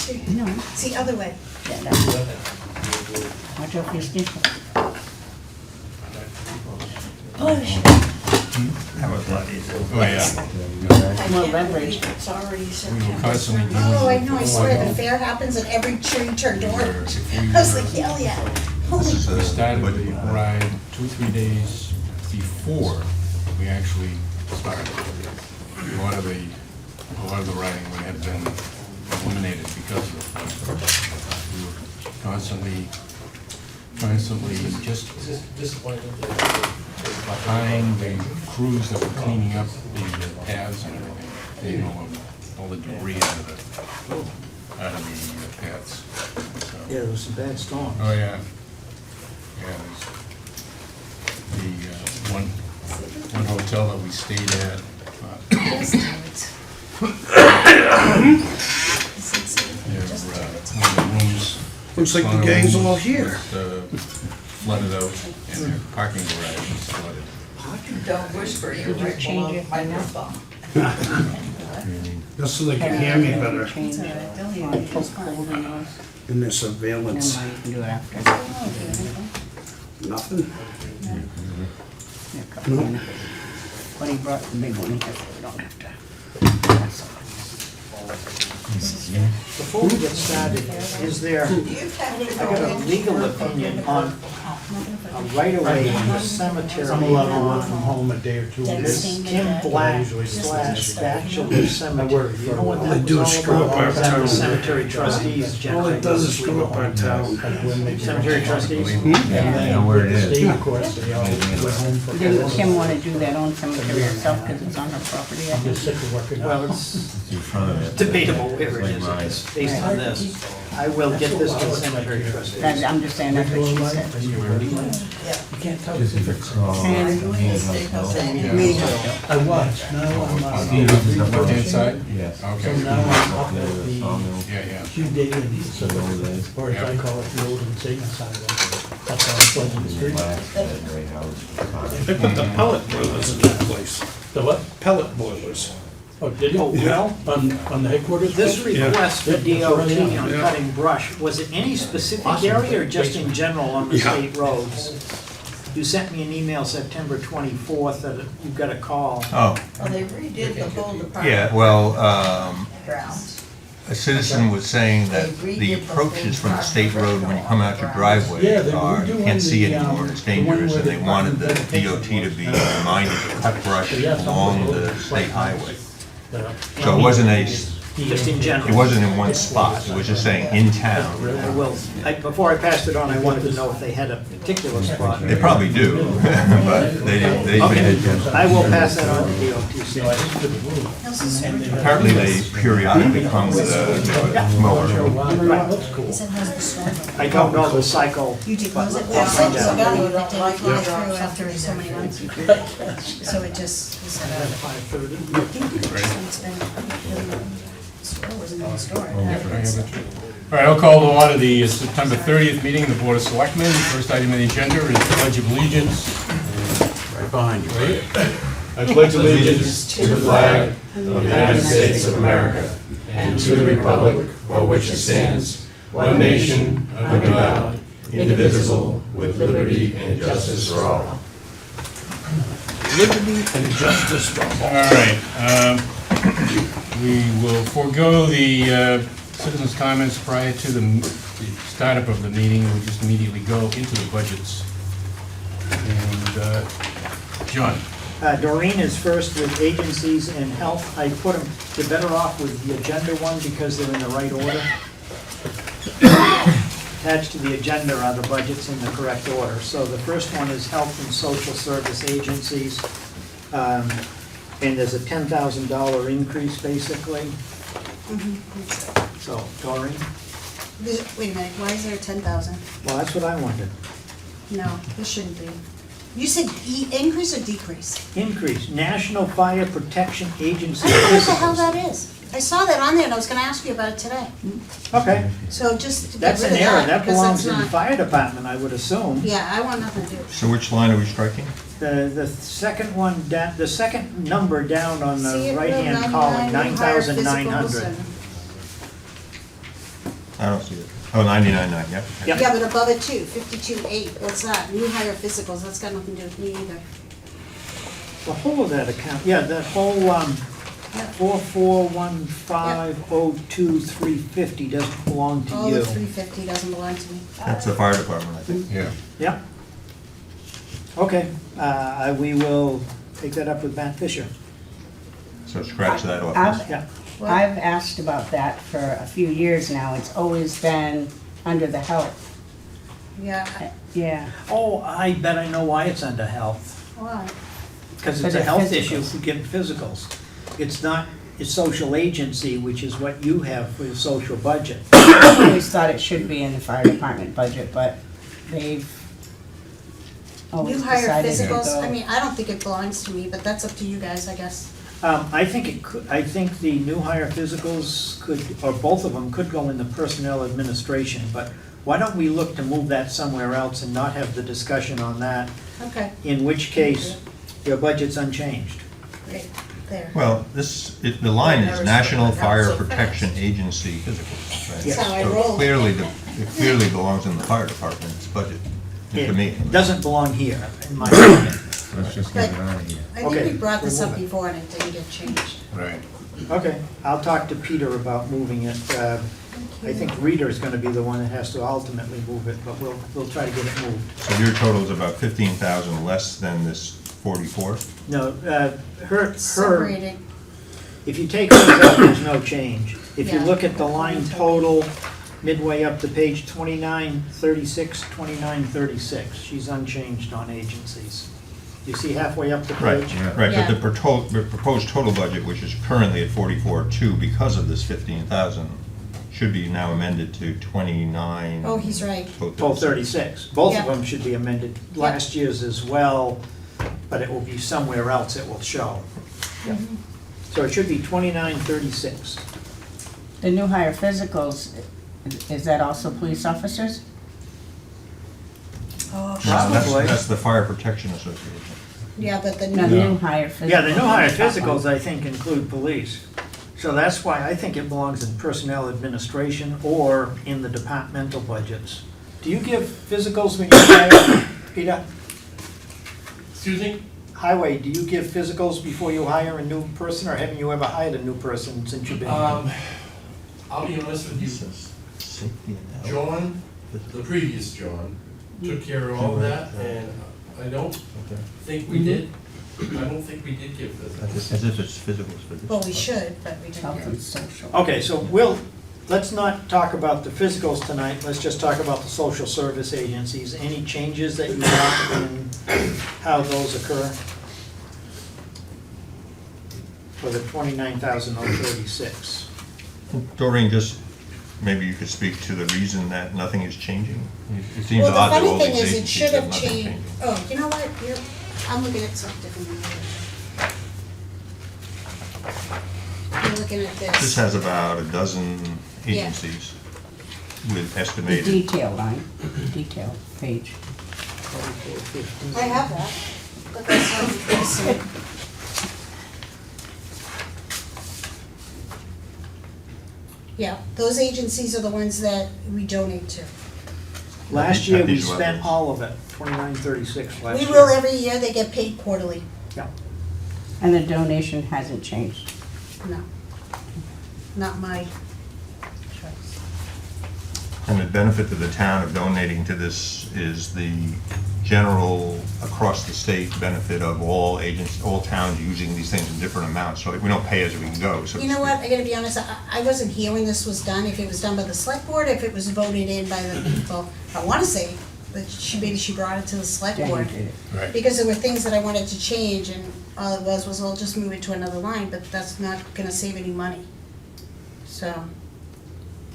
street. No. It's the other way. Yeah, that's watch out for your sneakers. Push. That was a lot easier. Oh, yeah. I More can't leverage. believe it's already We will September. constantly do. Oh, I know, I swear, the fair happens and every tree turned orange. I was like, hell yeah. Holy This is We a started budget. the ride 2 or 3 days before we actually started. A lot of the riding would have been eliminated because of the flood. We were constantly just behind the crews that were cleaning up the paths and everything, taking all the debris out of the paths. So- Yeah, there was some bad storms. Oh, yeah. Yeah, there's the, one hotel that we stayed at, Just do it. one of the rooms. Looks like the gang's all here. Flooded out, and their parking garage was flooded. Don't whisper, you're Did you right change below it the by now? microphone. Just so they can hear me better Change it. Poke holes in those. in their Never surveillance. mind, you can do it after. Nothing? Yeah, cut mine. But he brought the big one here, so we don't have to. That's all. Before we get started, is there, I got a legal opinion on a right-of-way in the cemetery. I'm allowed to work from home a day or two. This Kim Black slash Bachelor Cemetery. You know what All that they do was is all screw up about? our Is that town. the cemetery trustees All generate it does is those screw legal up our town. Cemetery trustees? I know where it is. Of course, they all went home for. Didn't Kim want to do that own cemetery herself because it's on her property? I think? Sick of working. Well, it's It's in front of it. debatable where it is, it's based on this. I will get this to the cemetery trustees. I'm just saying, that's what she said. You can't tell. Just if it's called. Me too. I was, now I'm not. Left-hand side? Yes. So Okay. now I'm up at the Yeah, yeah. Hugh Davies, or as I call it, the old insane asylum. That's on Pleasant Street. They put the pellet boilers in that place. The what? Pellet boilers. Oh, did you? Oh, well, On the headquarters? this place? request for Yeah, that's DOT right, yeah. on Yeah. cutting brush, was it any specific area or just in general on the Yeah. state roads? You sent me an email September 24th that you got a call. Oh, Well, they redid the whole department. yeah, well, Grounds. a citizen was saying that the approaches from the state road when you come out your driveway Yeah, they were are, you can't see it doing the, anymore, it's the one dangerous, where and they they wanted the park the DOT to be reminded to cut brush along the state highway. Yeah. So it wasn't Just in general. it wasn't in one spot, it was just saying in town. I will, before I passed it on, I wanted to know if they had a particular spot. They probably do, but they didn't, they didn't. I will pass that on to DOT. Apparently they periodically come with a mower. That's cool. I don't know the cycle. You did, but was it, I'll find well, out. it didn't fly through after so many months. So it just, was it, I 5:30. think it's been, store wasn't in the store. All right, I'll call to order the September 30th meeting of the Board of Selectmen. First item on the agenda is the Pledge of Allegiance. Right behind you. I pledge allegiance to the flag of the United States of America and to the republic for which it stands, one nation, under God, indivisible, with liberty and justice for all. Liberty and justice for all. All right, we will forego the citizens' comments prior to the startup of the meeting. We'll just immediately go into the budgets. And, John? Doreen is first with agencies and health. I put them, they're better off with the agenda one because they're in the right order. Attached to the agenda are the budgets in the correct order. So the first one is health and social service agencies. And there's a $10,000 increase basically. So, Doreen, Wait a minute, why is there 10,000? well, that's what I wanted. No, this shouldn't be. You said increase or decrease? Increase, National Fire Protection Agency. I don't know what the hell that is. I saw that on there and I was gonna ask you about it today. Okay, So just get that's rid an of error, that, that because belongs it's in the not. fire department, I would assume. Yeah, I want nothing to do with it. So which line are we striking? The second one, the second number down on See the it, Bill, right-hand column, 99, new hire 9,900. physicals and- I don't see it. Oh, 99.9, yeah. Yep. Yeah, but above it too, 52.8, what's that? New hire physicals, that's got nothing to do with me either. The whole of that account, yeah, that whole, 441502,350 doesn't belong to All you. the 350 doesn't belong to me. That's the fire department, I think. Yeah. Yeah. Okay, we will take that up with Matt Fisher. So scratch that off. Yeah. I've asked about that for a few years now. It's always been under the health. Yeah, Yeah. Oh, I bet I know why it's under health. why? Because For it's a the health issue physicals. for getting physicals. It's not, it's social agency, which is what you have for your social budget. I always thought it should be in the fire department budget, but they've always New hire decided to physicals, I go. mean, I don't think it belongs to me, but that's up to you guys, I guess. I think it could, I think the new hire physicals could, or both of them could go in the personnel administration, but why don't we look to move that somewhere else and not have the discussion on that? Okay, In which case, your budget's unchanged. great, there. Well, the line is Never National started out Fire so Protection fast. Agency physicals, right? Yes. That's how I So roll. it clearly belongs in the fire department's budget, to me. It doesn't belong here, in my opinion. Let's just get get it it out of here. I think Okay, we brought this we'll up move it. before and it didn't get changed. Right. Okay, I'll talk to Peter about moving it. I think Rita's gonna be the one that has to ultimately move it, but we'll try to get it moved. So your total is about 15,000 less than this 44? No, her, Separated, if you take those out, there's no change. If you Yeah. look at the line total, midway up to page 2936, 2936, she's unchanged on agencies. You see halfway up the Right, page? right, Yeah. but the proposed total budget, which is currently at 44.2 because of this 15,000, should be now amended to 29. oh, he's right. 1236. Both of Yeah. them should be amended. Last year's as well, but it will be somewhere else it will show. So it should be 2936. The new hire physicals, is that also police officers? Oh, No, that's- Probably. That's the Fire Protection Association. yeah, but the No, new, the new hire physicals. Yeah, the new hire that one. physicals, I think, include police. So that's why I think it belongs in personnel administration or in the departmental budgets. Do you give physicals when you hire, Peter? Excuse me? Highway, do you give physicals before you hire a new person, or haven't you ever hired a new person since you've been here? I'll be honest with you, Safety and health. John, the previous John, took care of all of that, and I don't think we did. I don't think we did give physicals. As if it's physicals for this. well, we should, but we Health and didn't. social. Okay, so let's not talk about the physicals tonight, let's just talk about the social service agencies. Any changes that you want in how those occur? For the 29,036. Doreen, just, maybe you could speak to the reason that nothing is changing? It seems Well, the odd that funny all thing these is, it agencies should have have nothing changed, changing. oh, you know what, I'm looking at something different than you. You're looking at This this. has about a dozen Yeah. agencies with The estimated. detail line, detail page. I have that, but that's not inclusive. Yeah, those agencies are the ones that we donate to. Last year, At we these spent levels. all of it, 2936 last year. We will every year, they get paid quarterly. Yeah. And the donation hasn't changed. No, not my choice. And the benefit to the town of donating to this is the general, across the state benefit of all agents, all towns using these things in different amounts, so we don't pay as we go, so to You know what, speak. I gotta be honest, I wasn't here when this was done, if it was done by the select board, if it was voted in by the people. I wanna say that maybe she brought it to the select Yeah, you board. did it. Right. Because there were things that I wanted to change, and all it was, well, just move it to another line, but that's not gonna save any money. So,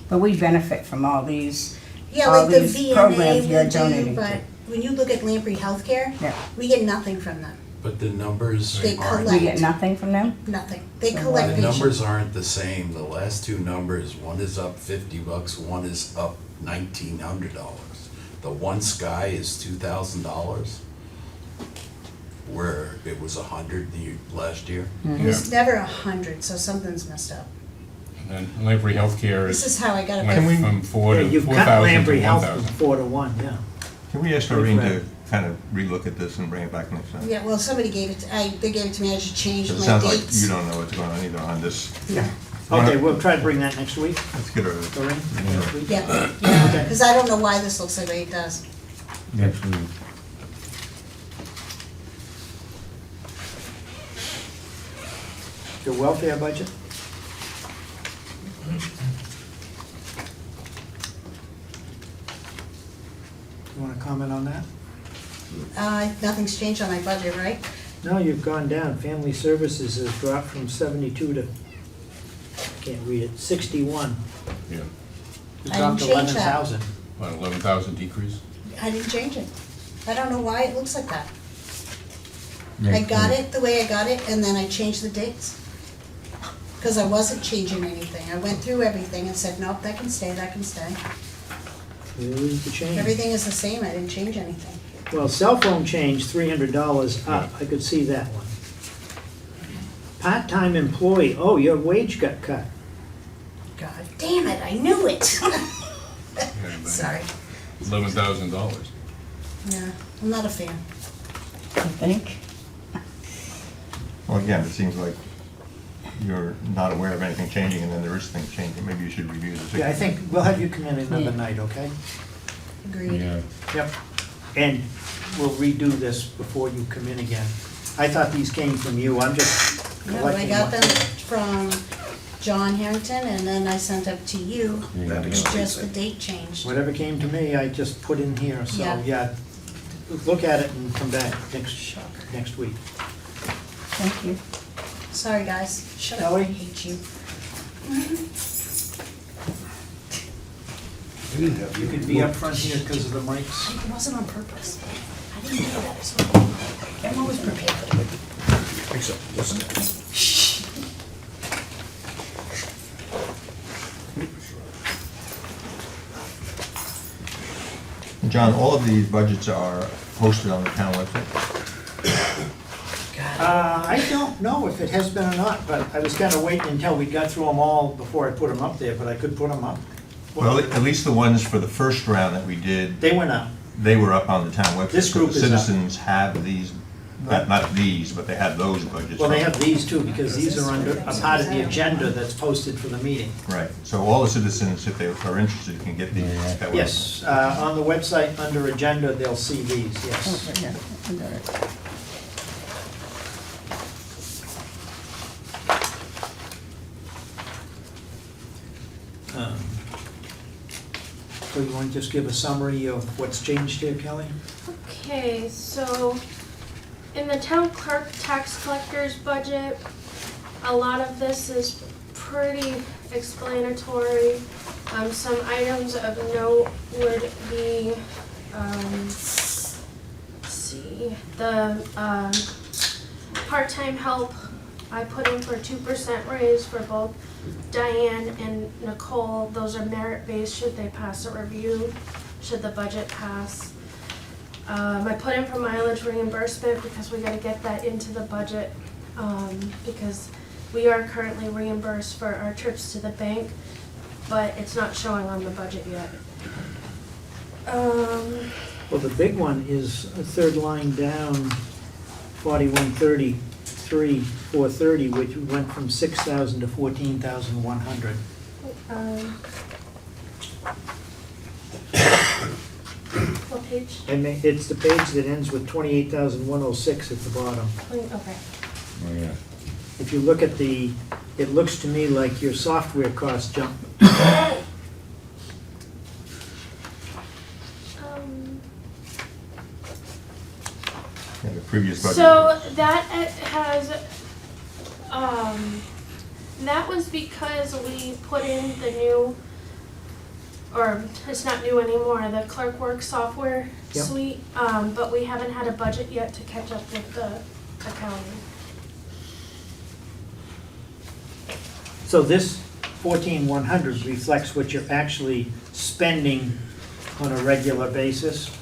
But we benefit from all these, yeah, all like the these VNA programs you're we do, donating but to. when you look at Lamprey Healthcare, Yeah. we get nothing from them, But the numbers They aren't, We get nothing from them? nothing. They So collect the patients. numbers aren't the same. The last two numbers, one is up $50, one is up $1,900. The one Sky is $2,000, where it was 100 last year. It was never 100, so something's messed up. And Lamprey Healthcare This is is how I got it. went we- from 4 Yeah, to you've 4,000 cut to Lamprey Health from 1,000. 4 to 1, yeah. Can we ask Pretty Doreen fair. to kind of relook at this and bring it back next time? Yeah, well, somebody gave it, they gave it to me, I should change Because my it sounds like dates. you don't know what's going on either on this. Yeah, Okay, we'll try to bring that next week, Let's get her, Doreen, next week. yeah, Okay. because I don't know why this looks the way it does. Next week. Your welfare budget? You want to comment on that? Nothing's changed on my budget, right? No, you've gone down. Family services has dropped from 72 to, can't read it, 61. Yeah, You I dropped didn't change that. 11,000. about 11,000 decrease. I didn't change it. I don't know why it looks like that. I got it the way I got it, and then I changed the dates. Because I wasn't changing anything. I went through everything and said, nope, that can stay, that can stay. Where's the change? Everything is the same, I didn't change anything. Well, cell phone change, $300 up. I could see that one. Part-time employee, oh, your wage got cut. God damn it, I knew it. Sorry. $11,000. Yeah, I'm not a fan. I think. well, again, it seems like you're not aware of anything changing and then there is things changing. Maybe you should review this. Yeah, I think we'll have you come in another night, okay? Agreed. Yep. And we'll redo this before you come in again. I thought these came from you, I'm just No, I collecting got what- them from John Harrington, and then I sent them to you. It's just the date changed. Whatever came to me, I just put in here, so, Yeah. yeah. Look at it and come back next week. Thank you. Sorry, guys. Shut up, I Ellie? hate you. You could be up front here because of the mics. It wasn't on purpose. I didn't do that. It's not- I'm always prepared. Except this. John, all of these budgets are posted on the town website? I don't know if it has been or not, but I was kind of waiting until we got through them all before I put them up there, but I could put them up. Well, at least the ones for the first round that we did, They went up. they were up on the town website. This group So is the up. citizens have these, not these, but they have those budgets. Well, they have these too, because these are under, a part of the agenda that's posted for the meeting. Right, so all the citizens, if they are interested, can get these. that way. Yes, on the website, under agenda, they'll see these, yes. Okay, yeah, I got it. Um, So you want to just give a summary of what's changed here, Kelly? Okay, so in the town clerk tax collector's budget, a lot of this is pretty explanatory. Some items of note would be, let's see, the, part-time help, I put in for a 2% raise for both Diane and Nicole. Those are merit-based, should they pass a review, should the budget pass. I put in for mileage reimbursement because we gotta get that into the budget, because we are currently reimbursed for our trips to the bank, but it's not showing on the budget yet. Well, the big one is a third line down, 4133, 430, which went from 6,000 to 14,100. What page? And it's the page that ends with 28,106 at the bottom. Okay. Oh, yeah. If you look at the, it looks to me like your software costs jumped. Yeah, the previous budget. So that has, that was because we put in the new, or it's not new anymore, the Clerkworks software Yep. suite, but we haven't had a budget yet to catch up with the accounting. So this 14,100 reflects what you're actually spending on a regular basis.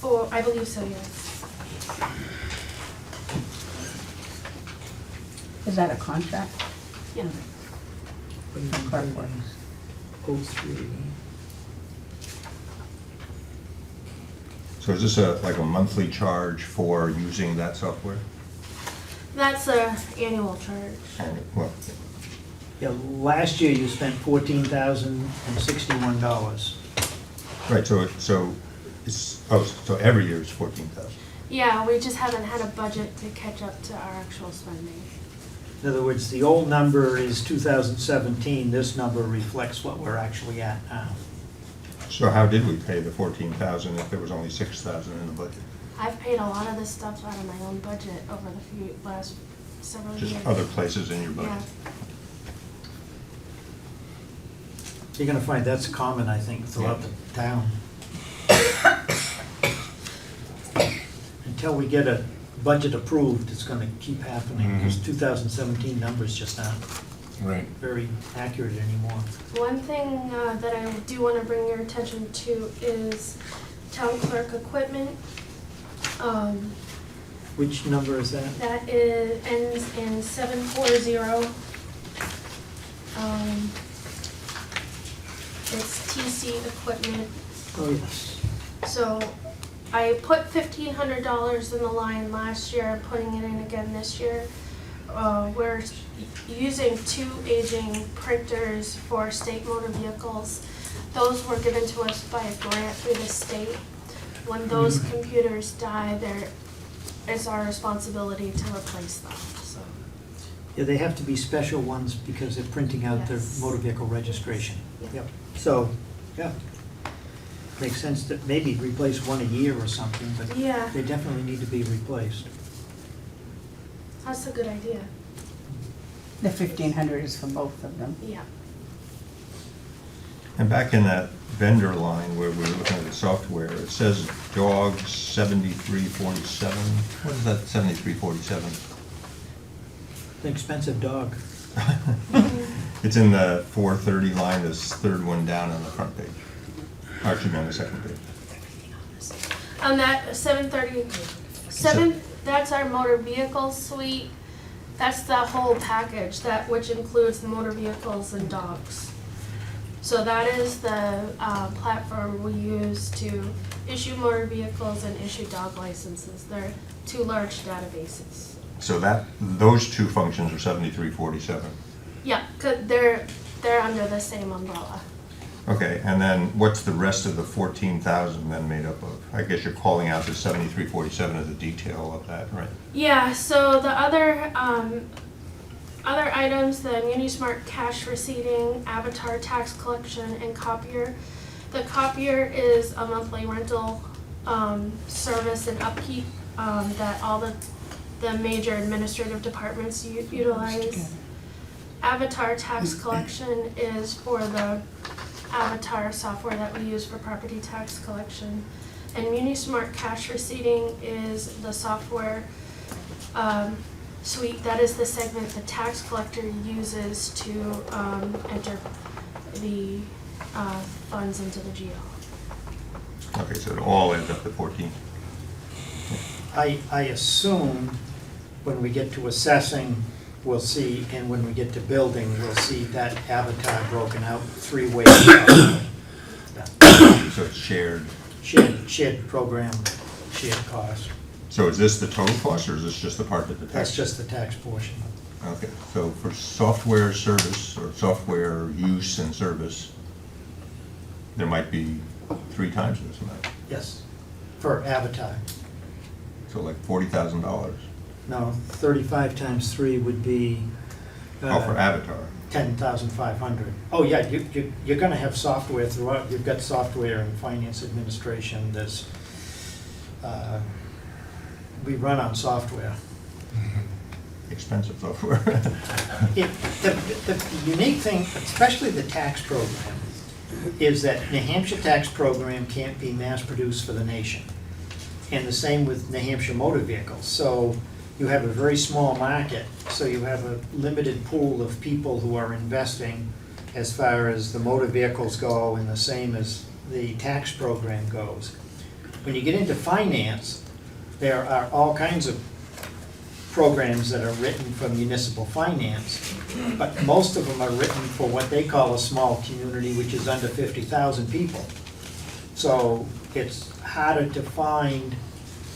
Oh, I believe so, yes. Is that a contract? Yeah. So is this like a monthly charge for using that software? That's a annual charge. And, well, Yeah, last year you spent $14,061. right, so it's, oh, so every year is 14,000. Yeah, we just haven't had a budget to catch up to our actual spending. In other words, the old number is 2017, this number reflects what we're actually at now. So how did we pay the 14,000 if there was only 6,000 in the budget? I've paid a lot of this stuff out of my own budget over the last several years. Just other places in your budget? Yeah. You're gonna find that's common, I think, throughout the town. Until we get a budget approved, it's gonna keep happening, because 2017 numbers just aren't Right. very accurate anymore. One thing that I do want to bring your attention to is town clerk equipment. Which number is that? That ends in 740. It's TC equipment. Oh, yes. So I put $1,500 in the line last year, I'm putting it in again this year. We're using 2 aging printers for state motor vehicles. Those were given to us by a grant through the state. When those computers die, it's our responsibility to replace them, so. Yeah, they have to be special ones because they're printing out their Yes. motor vehicle registration. Yep. Yep. So, yeah. Makes sense to maybe replace one a year or something, but Yeah, they definitely need to be replaced. that's a good idea, The 1,500 is for both of them. yeah. And back in that vendor line where we were looking at the software, it says dogs 7347. What is that 7347? An expensive dog. It's in the 430 line, this third one down on the front page. Actually, on the second page. On that 737, that's our motor vehicle suite. That's the whole package, which includes the motor vehicles and dogs. So that is the platform we use to issue motor vehicles and issue dog licenses. They're 2 large databases. So those two functions are 7347. Yeah, 'cause they're under the same umbrella. Okay, and then what's the rest of the 14,000 then made up of? I guess you're calling out the 7347 as a detail of that, right? Yeah, so the other items, the MuniSmart cash receipting, Avatar tax collection, and copier. The copier is a monthly rental service and upkeep that all the major administrative departments utilize. Avatar tax collection is for the Avatar software that we use for property tax collection. And MuniSmart cash receipting is the software suite, that is the segment the tax collector uses to enter the funds into the GL. Okay, so it all adds up to 14. I assume when we get to assessing, we'll see, and when we get to building, we'll see that Avatar broken out 3 ways. So it's shared. Shared program, shared cost. So is this the total cost, or is this just the part that the tax? That's just the tax portion. Okay, so for software service or software use and service, there might be 3 times this amount. Yes, for Avatar. So like $40,000. No, 35 times 3 would be Oh, for Avatar. 10,500. Oh, yeah, you're gonna have software throughout, you've got software and finance administration, there's, we run on software. Expensive software. The unique thing, especially the tax program, is that New Hampshire tax program can't be mass-produced for the nation. And the same with New Hampshire motor vehicles. So you have a very small market, so you have a limited pool of people who are investing as far as the motor vehicles go, and the same as the tax program goes. When you get into finance, there are all kinds of programs that are written for municipal finance, but most of them are written for what they call a small community, which is under 50,000 people. So it's harder to find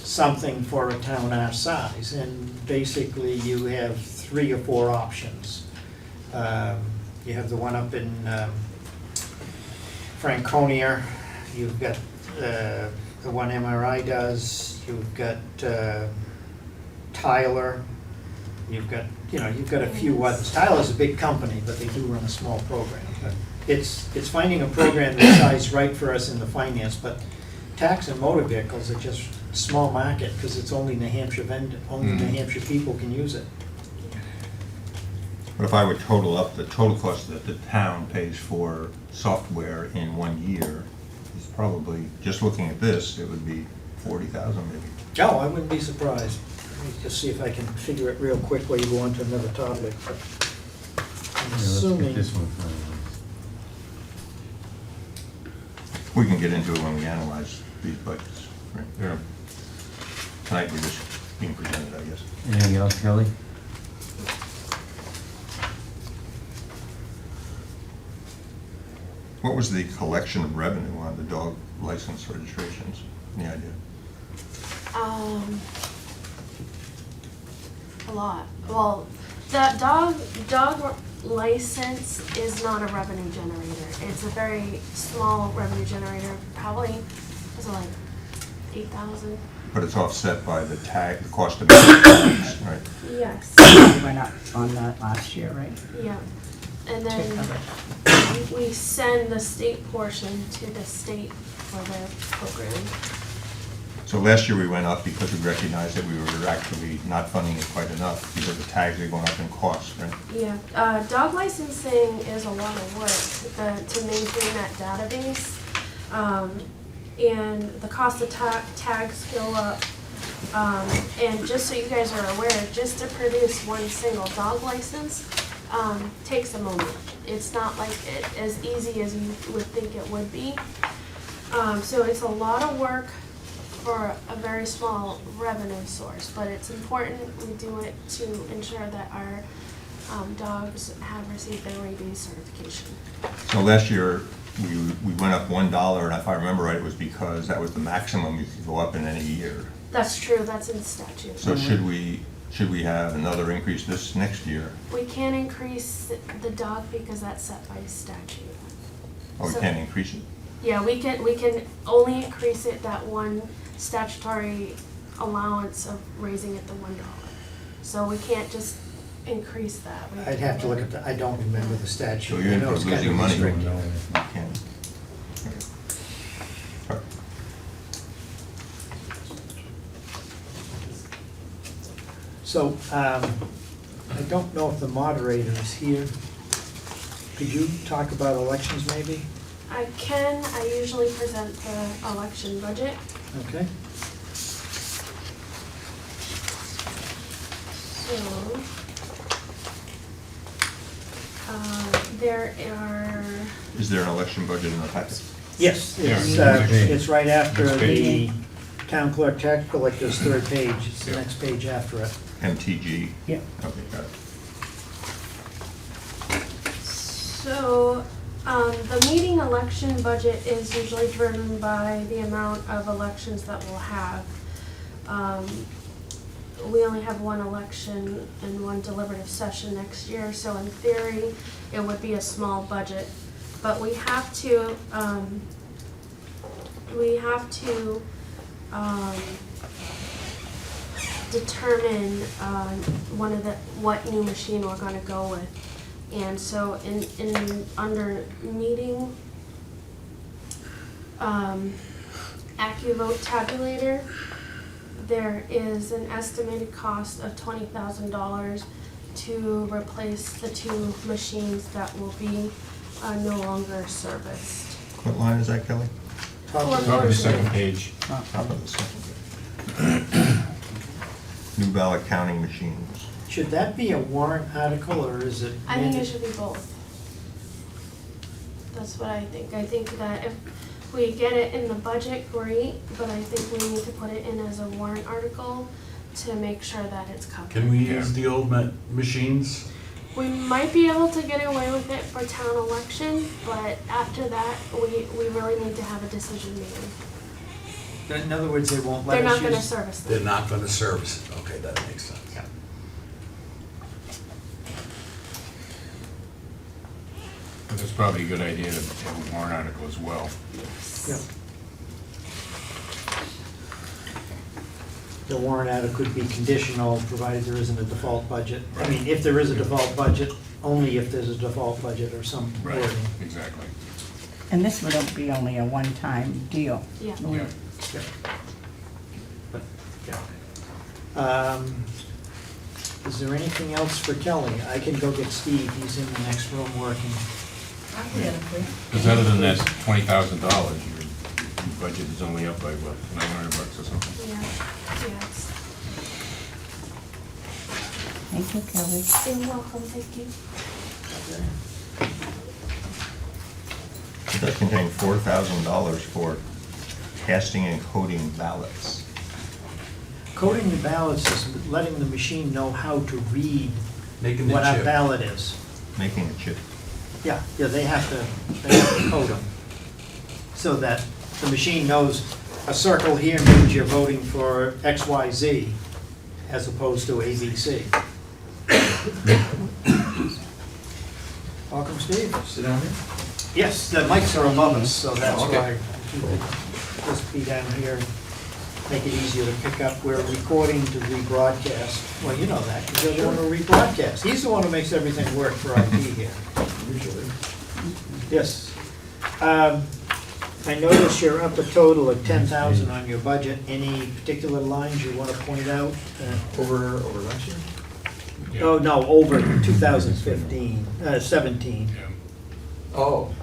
something for a town our size, and basically you have 3 or 4 options. You have the one up in Franconia, you've got the one MRI does, you've got Tyler, you've got a few others. Tyler's a big company, but they do run a small program. But it's finding a program that's sized right for us in the finance, but tax and motor vehicles are just small market, because it's only New Hampshire only New Hampshire people can use it. But if I would total up the total cost that the town pays for software in 1 year, it's probably, just looking at this, it would be 40,000 maybe. Oh, I wouldn't be surprised. Let me just see if I can figure it real quick while you go on to another topic. But I'm assuming, We can get into it when we analyze these budgets, right? Tonight we're just being presented, I guess. Anything else, Kelly? What was the collection of revenue on the dog license registrations? Any idea? A lot. Well, the dog license is not a revenue generator. It's a very small revenue generator, probably, is it like 8,000? But it's offset by the tag, the cost of tags, right? Yes. We went up on that last year, right? Yeah. And To then cover. we send the state portion to the state for their program. So last year we went up because we recognized that we were actually not funding it quite enough because the tags are going up in cost, right? Yeah, dog licensing is a lot of work to maintain that database. And the cost of tags go up. And just so you guys are aware, just to produce one single dog license takes a moment. It's not like as easy as you would think it would be. So it's a lot of work for a very small revenue source, but it's important we do it to ensure that our dogs have received their rabies certification. So last year, we went up $1, and if I remember right, it was because that was the maximum you could go up in any year. That's true, that's in statute. So should we have another increase this next year? We can't increase the dog because that's set by statute. Or we So- can't increase it? Yeah, we can only increase it that one statutory allowance of raising it to $1. So we can't just increase that. We I'd have to look at I don't remember the statute. So you're I in know for it's kind losing of money. restricted. You can't. Okay. All right. So, I don't know if the moderator is here. Could you talk about elections maybe? I can, I usually present the election budget. Okay. So, there are, Is there an election budget in the packet? Yes, Yeah. it's right after Next the page. town clerk tax collector's third page. It's the next page after it. MTG? Yeah. Okay, got it. so, the meeting election budget is usually driven by the amount of elections that we'll have. We only have one election and one deliberative session next year, so in theory, it would be a small budget. But we have to determine what new machine we're gonna go with. And so in under meeting, AccuVote tabulator, there is an estimated cost of $20,000 to replace the 2 machines that will be no longer serviced. What line is that, Kelly? Top of Top of the second page. Top of the second. New ballot counting machines. Should that be a warrant article, or is it? I think it should be both. That's what I think. I think that if we get it in the budget, great, but I think we need to put it in as a warrant article to make sure that it's covered. Can we use the old machines? We might be able to get away with it for town election, but after that, we really need to have a decision made. In other words, they won't let They're us not gonna use. service They're them. not gonna service it. Okay, that makes sense. But it's probably a good idea to have a warrant article as well. Yeah. The warrant article could be conditional, provided there isn't a default budget. I mean, if there is a default budget, only if there's a default budget or some Right, wording. exactly. And this would be only a one-time deal. Yeah. Yeah. But, yeah. Is there anything else for Kelly? I can go get Steve, he's in the next room working. Because other than that $20,000, your budget is only up by, what, $900 or something? Yeah, yes. Thank you, Kelly. You're welcome, thank you. It does contain $4,000 for casting and coding ballots. Coding the ballots is letting the machine know how to read Making the what our chip. ballot is. Making a chip. Yeah, they have to code them. So that the machine knows a circle here means you're voting for XYZ as opposed to ABC. Welcome, Steve. Sit down here. Yes, the mics are above us, so that's Oh, why okay. just be down here, make it easier to pick up. We're recording to rebroadcast. Well, you know that, because you're the one who rebroadcasts. He's the one who makes everything work for IT here. Usually. Yes. I notice you're up a total of 10,000 on your budget. Any particular lines you want to point out? Over last year? Oh, no, over 2015, 17. Yeah. Oh.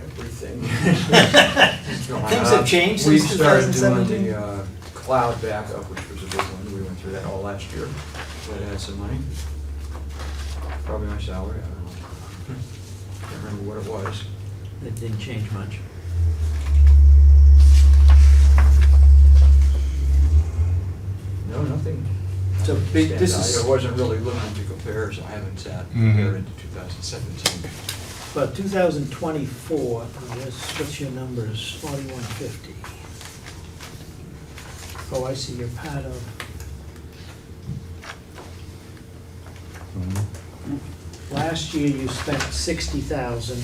Everything. Things have changed We since started 2017? doing the cloud backup, which was a big one. We went through that all last year. So that had some money. Probably my salary, I don't know. Can't remember what it was. It didn't change much. No, nothing. So Nothing big- stands this out. is- I wasn't really looking to compare, so I haven't sat Mhm. compared into 2017. But 2024, what's your numbers? 4150. Oh, I see, you're part of. Last year you spent 60,000,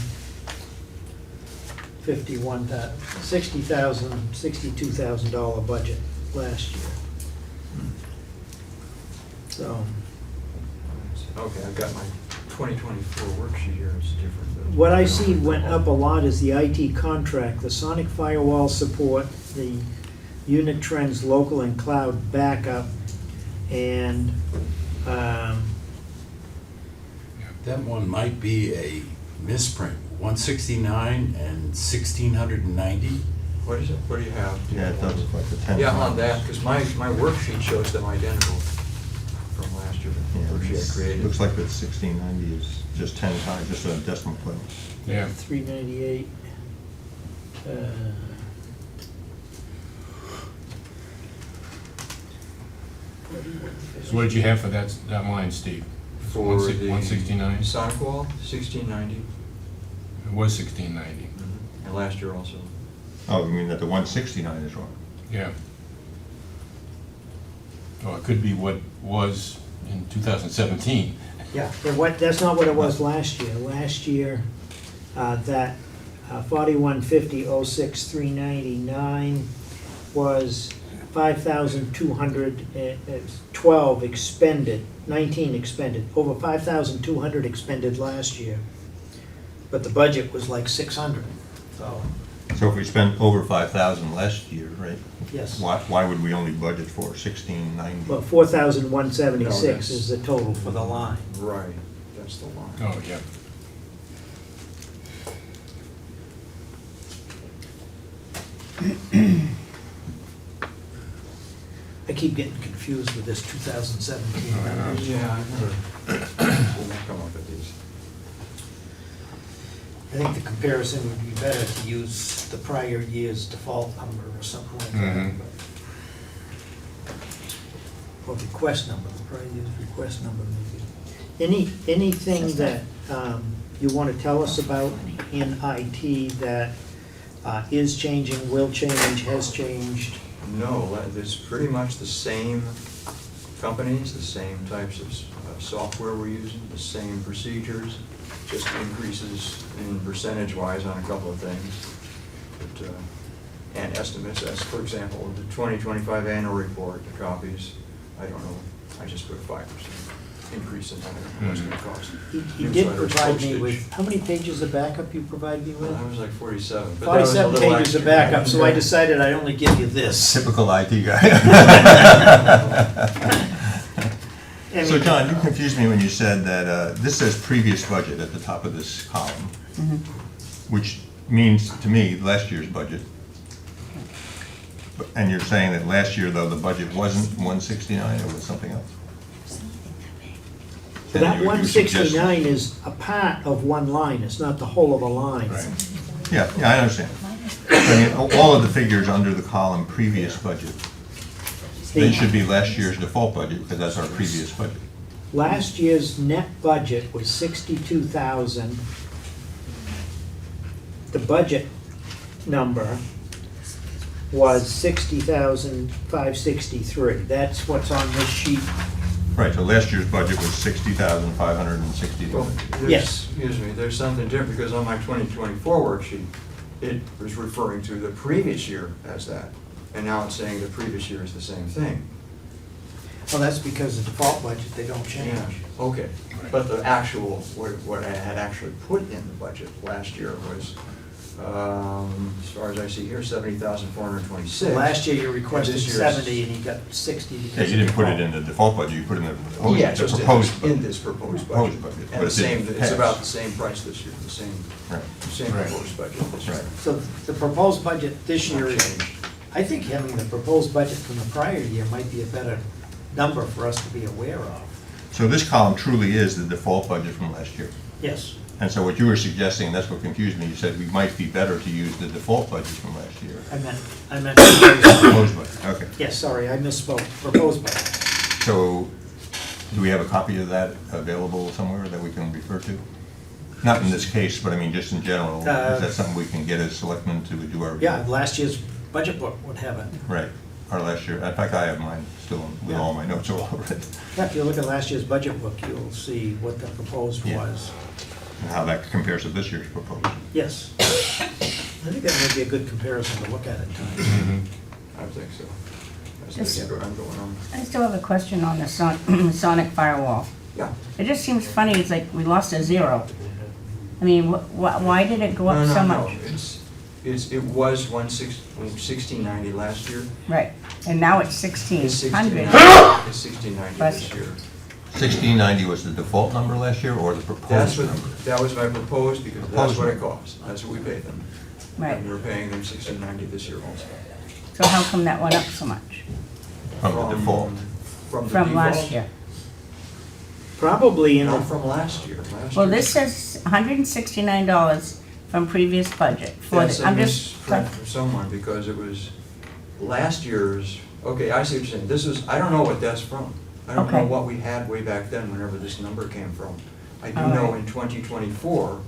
60,000, $62,000 budget last year. So, Okay, I've got my 2024 worksheet here, it's different. but- what I see went up a lot is the IT contract, the Sonic firewall support, the unit trends, local and cloud backup, and, That one might be a misprint, 169 and 1690. What is it, what do you have? Yeah, it does look like the 10. Yeah, on that, because my worksheet shows them identical from last year, the Yeah, worksheet I it's- created. looks like the 1690 is just 10 times, just a decimal place. Yeah. 398. So what did you have for that line, Steve? For the 169? Sonic wall, 1690, It was 1690. and last year also. Oh, you mean that the 169 is wrong? Yeah. Well, it could be what was in 2017. Yeah, that's not what it was last year. Last year, that 4150-06-399 was 5,212 expended, 19 expended, over 5,200 expended last year. But the budget was like 600, so, So if we spent over 5,000 last year, right? yes. Why would we only budget for 1690? Well, 4,176 No, that's- is the total for the line. Right, that's the line. Oh, yeah. I keep getting confused with this 2017 Oh, I know. numbers. Yeah, I never, we'll come up with these. I think the comparison would be better to use the prior year's default number or something like that. Mhm. but- or request number, we'll probably use request number maybe. Anything that you want to tell us about in IT that is changing, will change, has changed? No, it's pretty much the same companies, the same types of software we're using, the same procedures, just increases in percentage-wise on a couple of things. But, and estimates, as for example, the 2025 annual report, the copies, I don't know, I just put a 5% increase in that, what's it gonna cost. You did Newsletters, provide me postage. with, how many pages of backup you provide me with? That was like 47. but that was a 47 little pages of extra. backup, so I decided I'd only give you this. Typical IT guy. And- So John, you confused me when you said that this says previous budget at the top of this column, which means to me last year's budget. And you're saying that last year, though, the budget wasn't 169, it was something else? So that 169 is a part of one line, it's not the whole of a line. Right. Yeah, I understand. I mean, all of the figures under the column previous budget, they should be last year's default budget, because that's our previous budget. Last year's net budget was 62,000. The budget number was 60,563. That's what's on this sheet. Right, so last year's budget was 60,560. Well, there's- Yes. Excuse me, there's something different, because on my 2024 worksheet, it was referring to the previous year as that, and now it's saying the previous year is the same thing. Well, that's because the default budget, they don't change. Yeah, okay, but the actual, what I had actually put in the budget last year was, as far as I see here, 70,426. Last year you requested This year's- 70 and you got 60 because Yeah, you of didn't put it default. in the default budget, you put it in the proposed, Yeah, the just proposed in budget. this proposed Proposed budget. budget, And but the it didn't same, it's pass. about the same price this year, the same Right. proposed budget this year. Right. So the proposed budget this year is, Changed. I think having the proposed budget from the prior year might be a better number for us to be aware of. So this column truly is the default budget from last year. Yes. And so what you were suggesting, that's what confused me, you said we might be better to use the default budget from last year. I meant proposed. Proposed budget, okay. Yes, sorry, I misspoke. Proposed budget. So, do we have a copy of that available somewhere that we can refer to? Not in this case, but I mean, just in general, is that something we can get as selectmen to do our review? Yeah, last year's budget book would have it. Right, our last year, in fact, I have mine still with all my notes all over it, Yeah, if you look at last year's budget book, you'll see what the proposed Yeah. was. and how that compares to this year's proposal. Yes. I think that would be a good comparison to look at at times. I think so. That's Just- what I'm going on. I still have a question on the sonic firewall. Yeah. It just seems funny, it's like we lost a zero. I mean, why did it go up so much? It was 1690 last year. Right, and now it's It's 1,600. 1690 It's 1690 Bless this you. year. 1690 was the default number last year, or the That's proposed what, number? that was my proposed, because that's Proposed what it number. cost. That's what we paid them. Right, And we're paying them 1690 this year also. so how come that went up so much From the default? From the from last default? year? Probably in Not the, from last year. Last Well, year- this says $169 from previous budget. For That's the, a I'm just, misprint from someone, because it was last year's, okay, I see what you're saying. This is, I don't know what that's from. I don't know Okay. what we had way back then, whenever this number came from. I do All know right. in 2024,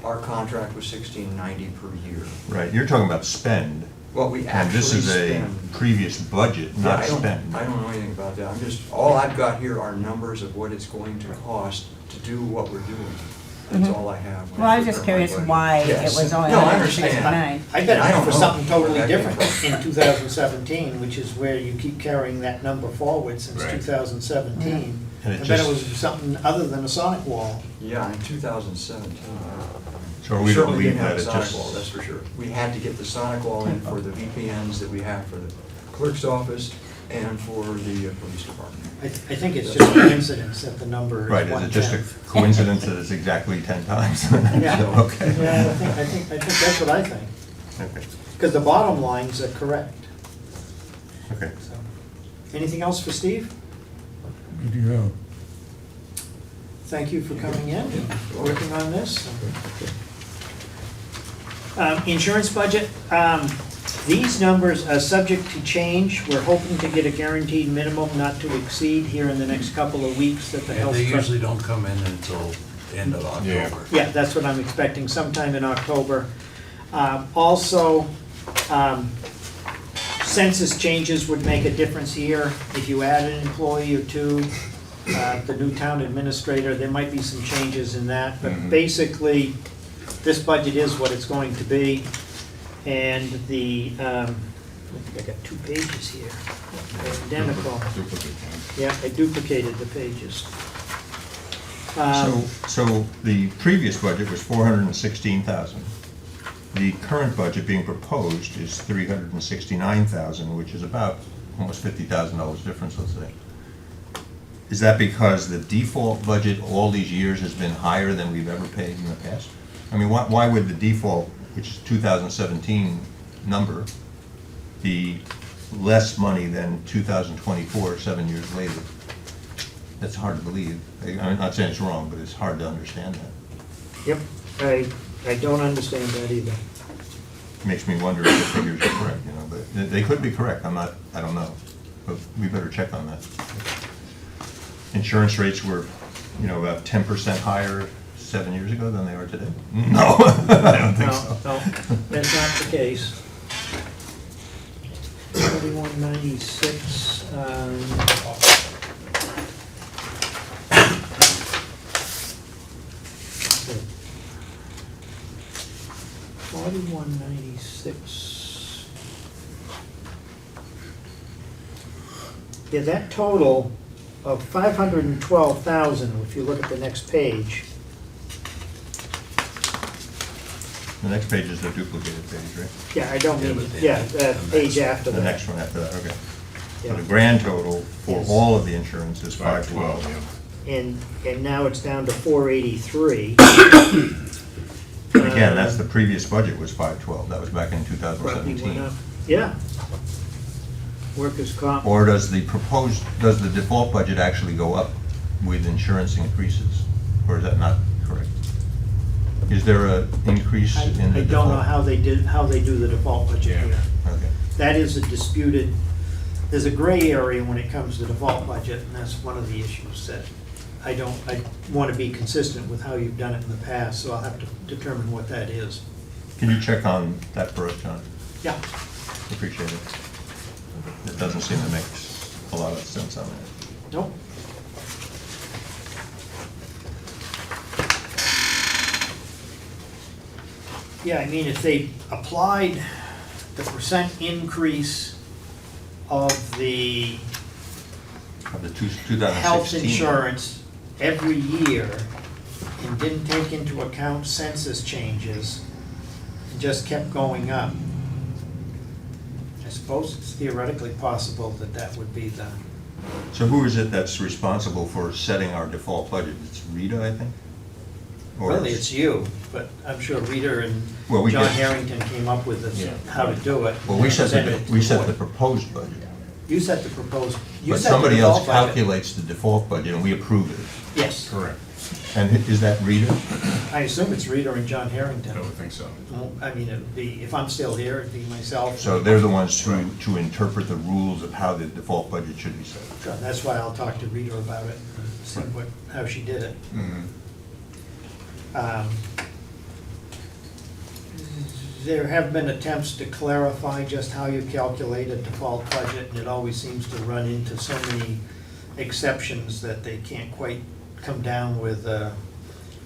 our contract was 1690 per year. Right, you're talking about spend, What we and actually this is a spend. previous budget, Yeah, not I don't- spend. I don't know anything about that. I'm just, all I've got here are numbers of what it's going to cost to do what we're doing. That's Mhm. all I have. when well, I was prepare just my curious budget. why it Yes. was only No, I understand. 169. I bet I it don't was for know something where totally that came different from. in 2017, which is where you keep carrying that number forward since Right. 2017. And I it bet it just- was something other than a sonic wall. Yeah, in 2017. So are we to Certainly believe didn't have that a it sonic just? wall, that's for sure. We had to get the sonic wall in for the VPNs that we have for the clerk's office and for the police department. I think it's just coincidence that the number is Right, is it just a 1/10. coincidence that it's exactly 10 times? Yeah. So, okay. Yeah, I think that's what I think. Okay, Because the bottom lines are correct. okay. So, anything else for Steve? Thank you for coming in and working on this. Insurance budget, These numbers are subject to change. We're hoping to get a guaranteed minimum not to exceed here in the next couple of weeks that the And health they trust. usually don't come in until end of October. Yeah, that's what I'm expecting, sometime in October. Also, census changes would make a difference here. If you add an employee or two, the new town administrator, there might be some changes in that. But basically, this budget is what it's going to be. And the, I think I got 2 pages here. They're identical. Yeah, I duplicated the pages. So the previous budget was 416,000. The current budget being proposed is 369,000, which is about almost $50,000 difference, let's say. Is that because the default budget all these years has been higher than we've ever paid in the past? I mean, why would the default, which is 2017 number, be less money than 2024, 7 years later? That's hard to believe. I'm not saying it's wrong, but it's hard to understand that. Yep, I don't understand that either. Makes me wonder if the figures are correct, you know, but they could be correct, I don't know, but we better check on that. Insurance rates were, you know, about 10% higher 7 years ago than they are today? No, I don't think so. No, that's not the case. 4196, 4196. Yeah, that total of 512,000, if you look at the next page. The next page is the duplicated page, right? Yeah, I don't Yeah, mean, but yeah, the page after The that. next one after that, okay. So Yeah. the grand total for Yes. all of the insurance is 512. And now it's down to 483. But again, that's the previous budget was 512, that was back in Property went 2017. up. Yeah. Workers' comp. Or does the default budget actually go up with insurance increases? Or is that not correct? Is there a increase I in the default? don't know how they do the default budget Yeah. here. Okay. That is a disputed, there's a gray area when it comes to default budget, and that's one of the issues that I want to be consistent with how you've done it in the past, so I'll have to determine what that is. Can you check on that for us, John? Yeah. Appreciate it. It doesn't seem to make a lot of sense on that. Nope. Yeah, I mean, if they applied the percent increase of the Of the 2016. health insurance every year and didn't take into account census changes, and just kept going up, I suppose it's theoretically possible that that would be the, So who is it that's responsible for setting our default budget? It's Rita, I think? Or really, it's you, but I'm sure Rita and Well, we John get- Harrington came up with this, how to do it. Well, we set Presented it to we set the board. proposed budget. You set the proposed, you But set the somebody else default budget. calculates the default budget and we approve it. Yes, Correct. And is that Rita? I assume it's Rita and John Harrington. I would think so. Well, I mean, it'd be, if I'm still here, it'd be myself. So they're the ones to interpret the rules of how the default budget should be set. Sure, that's why I'll talk to Rita about it, and see how she did it. There have been attempts to clarify just how you calculate a default budget, and it always seems to run into so many exceptions that they can't quite come down with a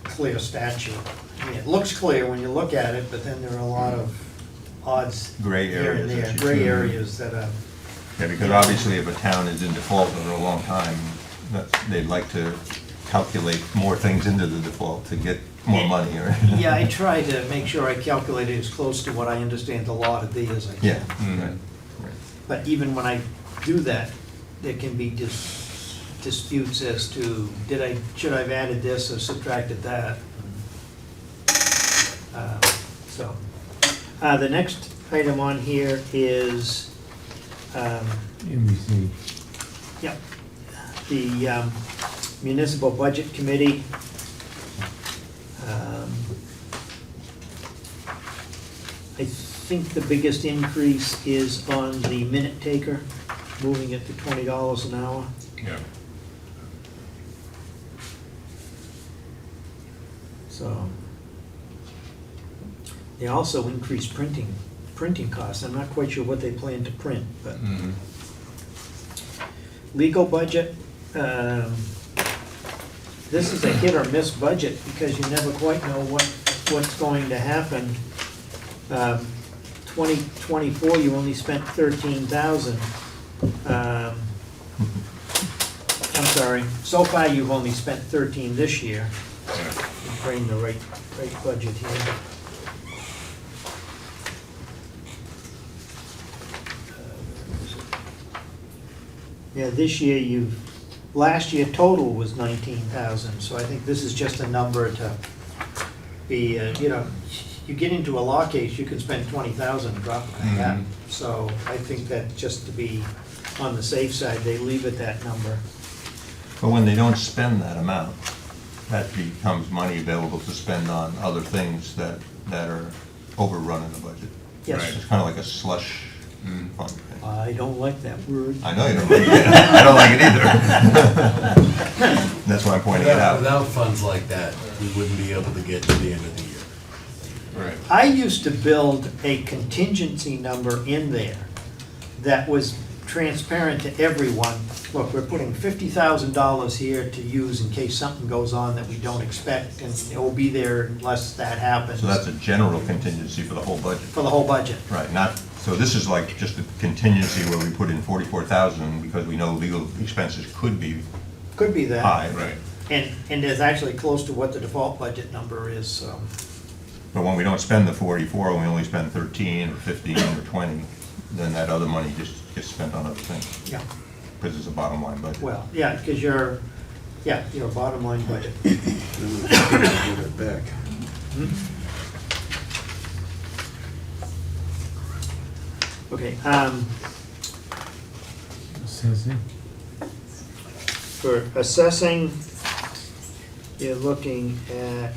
clear statute. I mean, it looks clear when you look at it, but then there are a lot of odds Gray here and areas that there, you gray can- areas that are, Yeah, because obviously if a town is in default for a long time, they'd like to calculate more things into the default to get more money, right? yeah, I try to make sure I calculate it as close to what I understand the law to be as I can. Yeah, right, right. But even when I do that, there can be disputes as to, should I have added this or subtracted that? So, the next item on here is, NBC. yep, the Municipal Budget Committee. I think the biggest increase is on the minute taker, moving it to $20 an hour. Yeah. So, they also increased printing costs. I'm not quite sure what they plan to print, but. Mhm. Legal budget, this is a hit or miss budget because you never quite know what's going to happen. 2024, you only spent 13,000. I'm sorry, so far you've only spent 13 this year. I'm bringing the right budget here. Yeah, this year last year total was 19,000, so I think this is just a number to be, you get into a law case, you can spend 20,000 and drop it like that. Mhm. So I think that just to be on the safe side, they leave it that number. But when they don't spend that amount, that becomes money available to spend on other things that are overrun in the budget. Yes. Right. It's kind of like a slush fund thing. I don't like that word. I know you don't like it. I don't like it either. That's why I'm pointing it out. Without funds like that, we wouldn't be able to get to the end of the year. Right. I used to build a contingency number in there that was transparent to everyone. Look, we're putting $50,000 here to use in case something goes on that we don't expect, and it will be there unless that happens. So that's a general contingency for the whole budget. For the whole budget. Right, so this is like just a contingency where we put in 44,000 because we know legal expenses could be Could be that. high. Right. And it's actually close to what the default budget number is, so. But when we don't spend the 44, and we only spend 13 or 15 or 20, then that other money just gets spent on other things. Yeah. Because it's a bottom line budget. Well, yeah, because your bottom line budget. Get it back. Okay, for assessing, you're looking at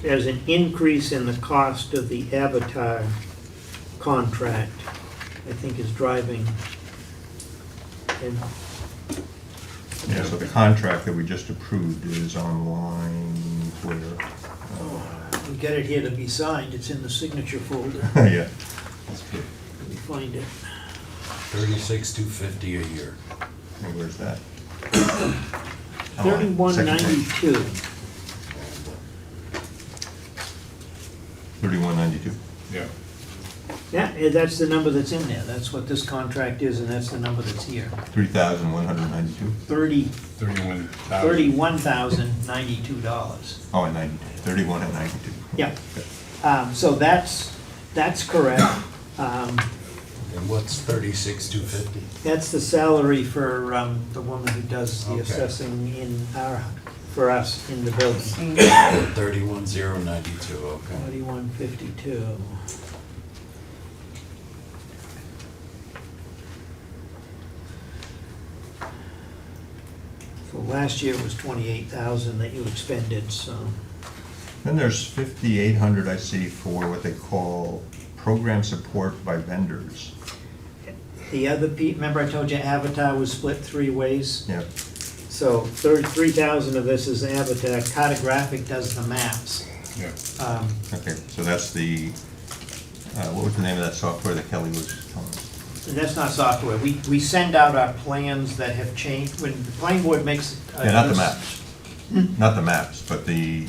there's an increase in the cost of the Avatar contract, I think is driving. And Yeah, so the contract that we just approved is on line where? we got it here to be signed, it's in the signature folder. Yeah, that's good. Let me find it. $36,250 a year. And where's that? 3192. 3192. Yeah. Yeah, that's the number that's in there, that's what this contract is, and that's the number that's here. 3,192. 31,092. Oh, and 92. 31 and 92. Yeah, so that's correct. And what's 36,250? That's the salary for the woman who does the Okay. assessing for us in the building. 31,092, okay. 4152. So last year was 28,000 that you expended, so. Then there's 5,800 I see for what they call program support by vendors. The other, remember I told you Avatar was split 3 ways? Yeah, So 3,000 of this is Avatar, Cartographic does the maps. Yeah. okay, so that's the, what was the name of that software that Kelly was telling us? And that's not software, we send out our plans that have changed, when the planning board makes. Yeah, not the maps. Not the maps, but the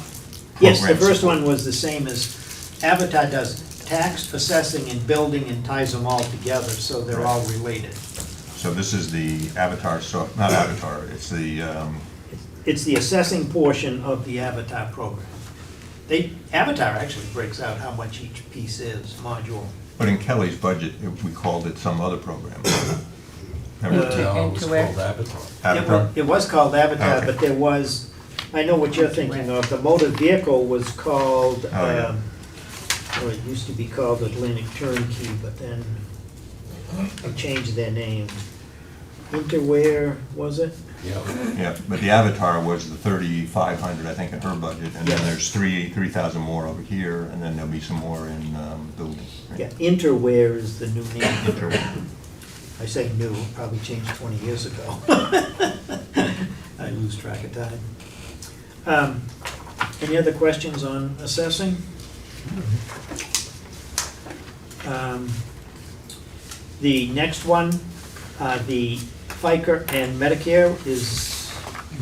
Yes, the program first support. one was the same as, Avatar does tax, assessing, and building and ties them all together, so they're all related. So this is the Avatar, not Avatar, it's the, It's the assessing portion of the Avatar program. Avatar actually breaks out how much each piece is, module. but in Kelly's budget, we called it some other program. Remember? No, it was called Avatar. Avatar? It was called Avatar, Okay. but there was, I know what you're thinking of, the motor vehicle was called, Oh, yeah. well, it used to be called Atlantic Turnkey, but then they changed their name. Interware, was it? Yep. Yeah, but the Avatar was the 3,500, I think, in her budget, and then Yes. there's 3,000 more over here, and then there'll be some more in building. right? Yeah, Interware is the new name. Inter- I say new, probably changed 20 years ago. I lose track of time. Any other questions on assessing? The next one, the FICA and Medicare is,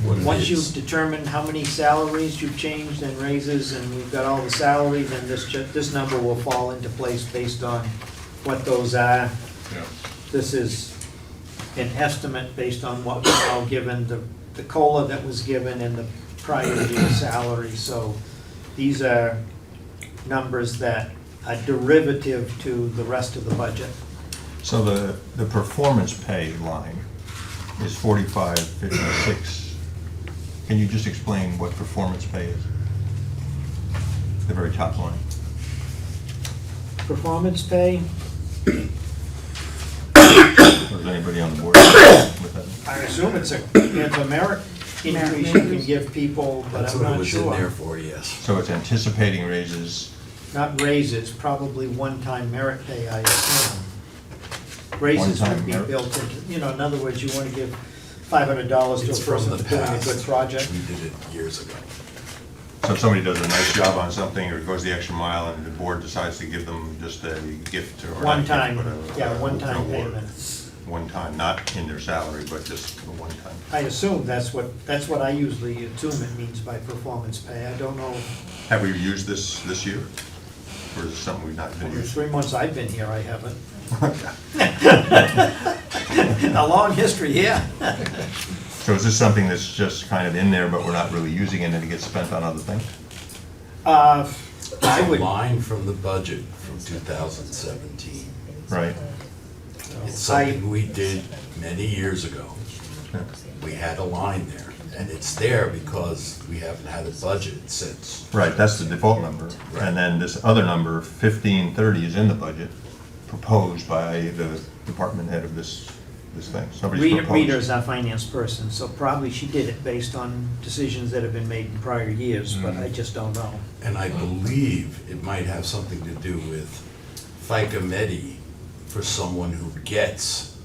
What it once you've is. determined how many salaries you've changed and raises, and we've got all the salaries, then this number will fall into place based on what those are. Yeah. This is an estimate based on what was all given, the COLA that was given and the prior year salary. So these are numbers that are derivative to the rest of the budget. So the performance pay line is 4556. Can you just explain what performance pay is? The very top line. Performance pay, Or is anybody on the board with that? I assume it's a merit increase you can give people, but That's I'm what it not was in there sure. for, yes. So it's anticipating raises. Not raises, probably one-time merit pay, I assume. Raises One-time would be merit? built into, in other words, you want to give $500 to It's a from person the for doing a past. good project. We did it years ago. So if somebody does a nice job on something or goes the extra mile and the board decides to give them just a gift or not One gift, time, but yeah, an one-time award. payment. One time, not in their salary, but just a one time. I assume that's what I usually assume it means by performance pay. I don't know, Have we used this year? Or is it something we've not been in the using? 3 months I've been here, I haven't. A long history, yeah. So is this something that's just kind of in there, but we're not really using it and it gets spent on other things? I It's a would, line from the budget from 2017. Right? It's something we did many years ago. We had a line there, and it's there because we haven't had a budget since. Right, that's the default number. Right. And then this other number, 1530, is in the budget, proposed by the department head of this thing. Somebody's Rita proposed. is our finance person, so probably she did it based on decisions that have been made in prior years, but I just don't know. And I believe it might have something to do with FICA Medi for someone who gets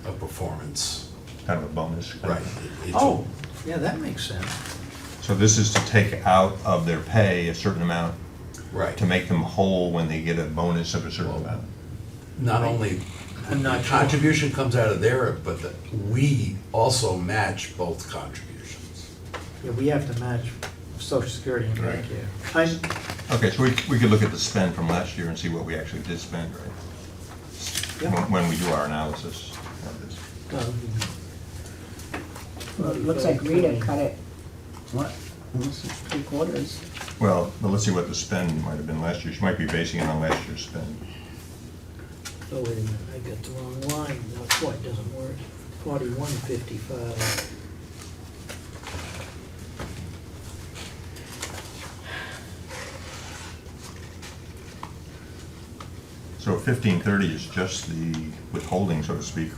a performance. Kind of a bonus. kind of. Right. It's a- Oh, yeah, that makes sense. So this is to take out of their pay a certain amount Right. to make them whole when they get a bonus of a certain amount. Not only, I'm not the sure. contribution comes out of there, but we also match both contributions. Yeah, we have to match Social Security and Right. Medicare. Okay, so we could look at the spend from last year and see what we actually did spend, right? Yeah. When we do our analysis of this. Well, it looks like Rita cut it, what, almost 3/4. Well, but let's see what the spend might have been last year. She might be basing it on last year's spend. Oh, wait a minute, I got the wrong line. No, boy, it doesn't work. 4155. So 1530 is just the withholding, so to speak,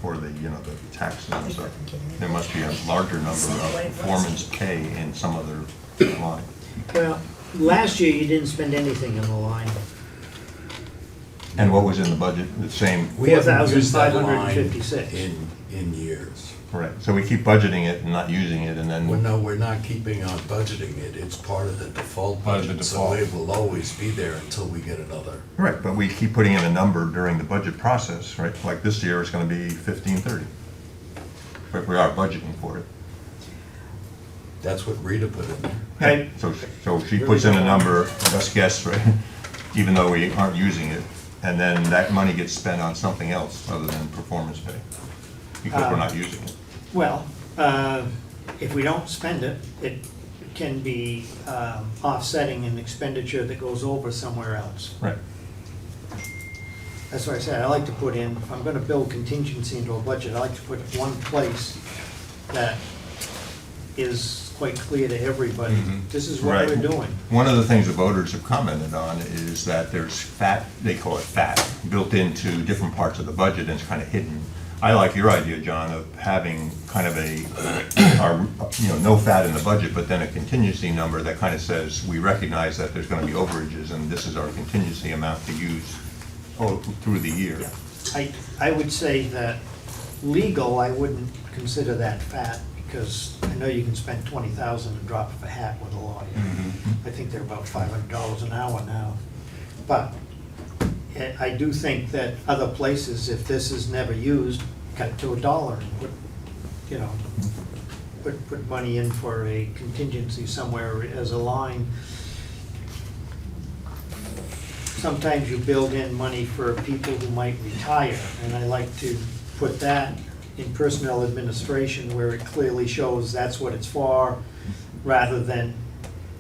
or the, the taxes and stuff. There must be a larger number of performance pay in some other line. Well, last year you didn't spend anything in the line. And what was in the budget? The same, We haven't used that line 4,556. in years. right. So we keep budgeting it and not using it, and then, Well, no, we're not keeping on budgeting it. It's part of the default Part of the budget. So default. it will always be there until we get another. right, but we keep putting in a number during the budget process, right? Like this year, it's gonna be 1530. But we are budgeting for it. That's what Rita put in there. Right. So she puts in a number, best guess, right? Even though we aren't using it, and then that money gets spent on something else other than performance pay, because we're not using it. Well, if we don't spend it, it can be offsetting an expenditure that goes over somewhere else. Right. That's why I said, I like to put in, if I'm gonna build contingency into a budget, I like to put one place that is quite clear to everybody. Mhm. This is what Right. we're doing. One of the things the voters have commented on is that there's fat, they call it fat, built into different parts of the budget, and it's kind of hidden, I like your idea, John, of having kind of no fat in the budget, but then a contingency number that kind of says, we recognize that there's gonna be overages, and this is our contingency amount to use through the year. I would say that legal, I wouldn't consider that fat, because I know you can spend 20,000 and drop of a hat with a lawyer. I think they're about $500 an hour now. But I do think that other places, if this is never used, cut it to $1 and put money in for a contingency somewhere as a line. Sometimes you build in money for people who might retire, and I like to put that in personnel administration where it clearly shows that's what it's for, rather than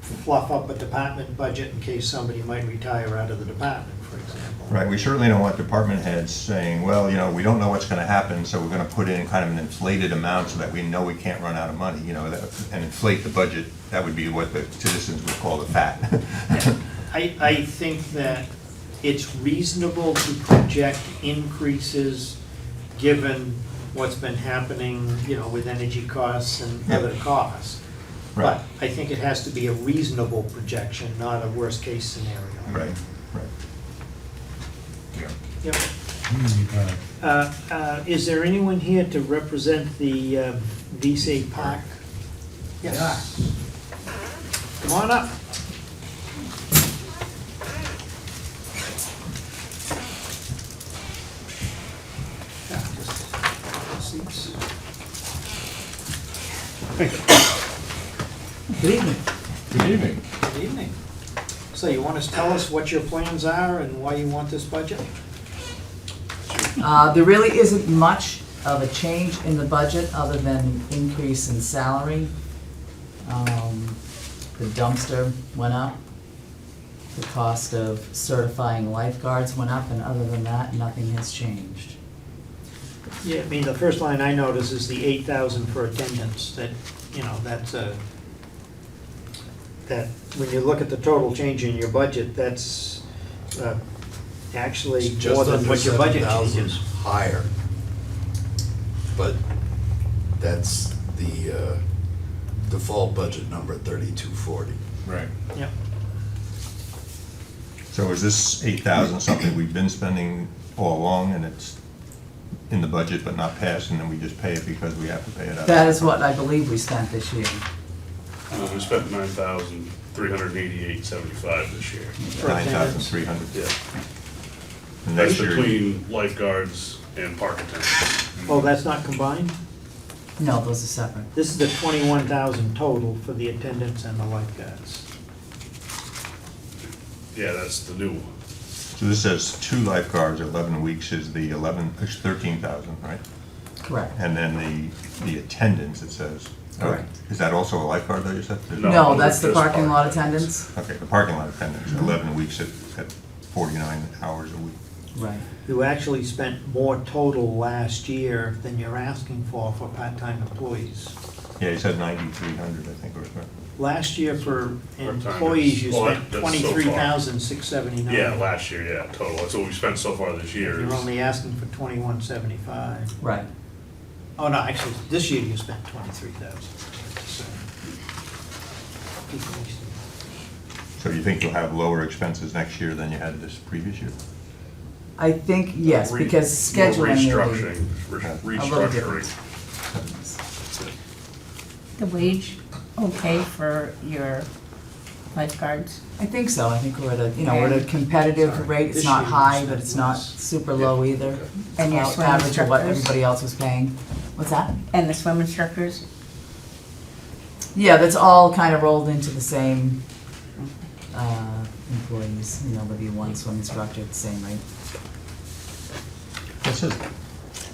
fluff up a department budget in case somebody might retire out of the department, for example. Right, we certainly don't want department heads saying, well, we don't know what's gonna happen, so we're gonna put in kind of an inflated amount so that we know we can't run out of money, and inflate the budget. That would be what the citizens would call the fat. I think that it's reasonable to project increases given what's been happening, with energy costs and other costs. Right. But I think it has to be a reasonable projection, not a worst-case scenario. Right. Yep. Is there anyone here to represent the VC Park? Yes. Come on up. Yeah, just seats. Good evening. Good evening. Good evening. So you want to tell us what your plans are and why you want this budget? There really isn't much of a change in the budget other than increase in salary. The dumpster went up. The cost of certifying lifeguards went up, and other than that, nothing has changed. Yeah, I mean, the first line I notice is the 8,000 for attendance, that, that's that, when you look at the total change in your budget, that's actually more than what your budget changes. Higher. But that's the default budget number, 3240. Right. Yep. So is this 8,000 something we've been spending all along, and it's in the budget but not passed, and then we just pay it because we have to pay it out? That is what I believe we spent this year. We spent $9,388.75 this year. 9,300. Yeah. And That's next year, between lifeguards and park attendants. Oh, that's not combined? No, those are separate. This is the 21,000 total for the attendants and the lifeguards. Yeah, that's the new one. so this says 2 lifeguards, 11 weeks is the 13,000, right? Correct. And then the attendance, it says. Correct. Is that also a lifeguard, though, you said? No, that's the just parking lot park attendants. Okay, the parking lot attendance, 11 weeks at 49 hours a week. Right. You actually spent more total last year than you're asking for part-time employees. Yeah, you said 9,300, I think, or something. Last year for Part-timers. employees, you Well, spent that's so far. $23,679. Yeah, last year, yeah, total. That's what we spent so far this year. You're is- only asking for $21,755. Right. Oh, no, actually, this year you spent $23,000. So you think you'll have lower expenses next year than you had this previous year? I think, yes, Re- because scheduling will be Restructuring. The wage okay for your lifeguards? I think so. I think we're at a, we're at a competitive rate. It's This not year you high, spent but it's not less. super low either. And your About swim average of what instructors? everybody else was paying. What's that? And the swim instructors? Yeah, that's all kind of rolled into the same employees, there'll be one swim instructor at the same rate. It says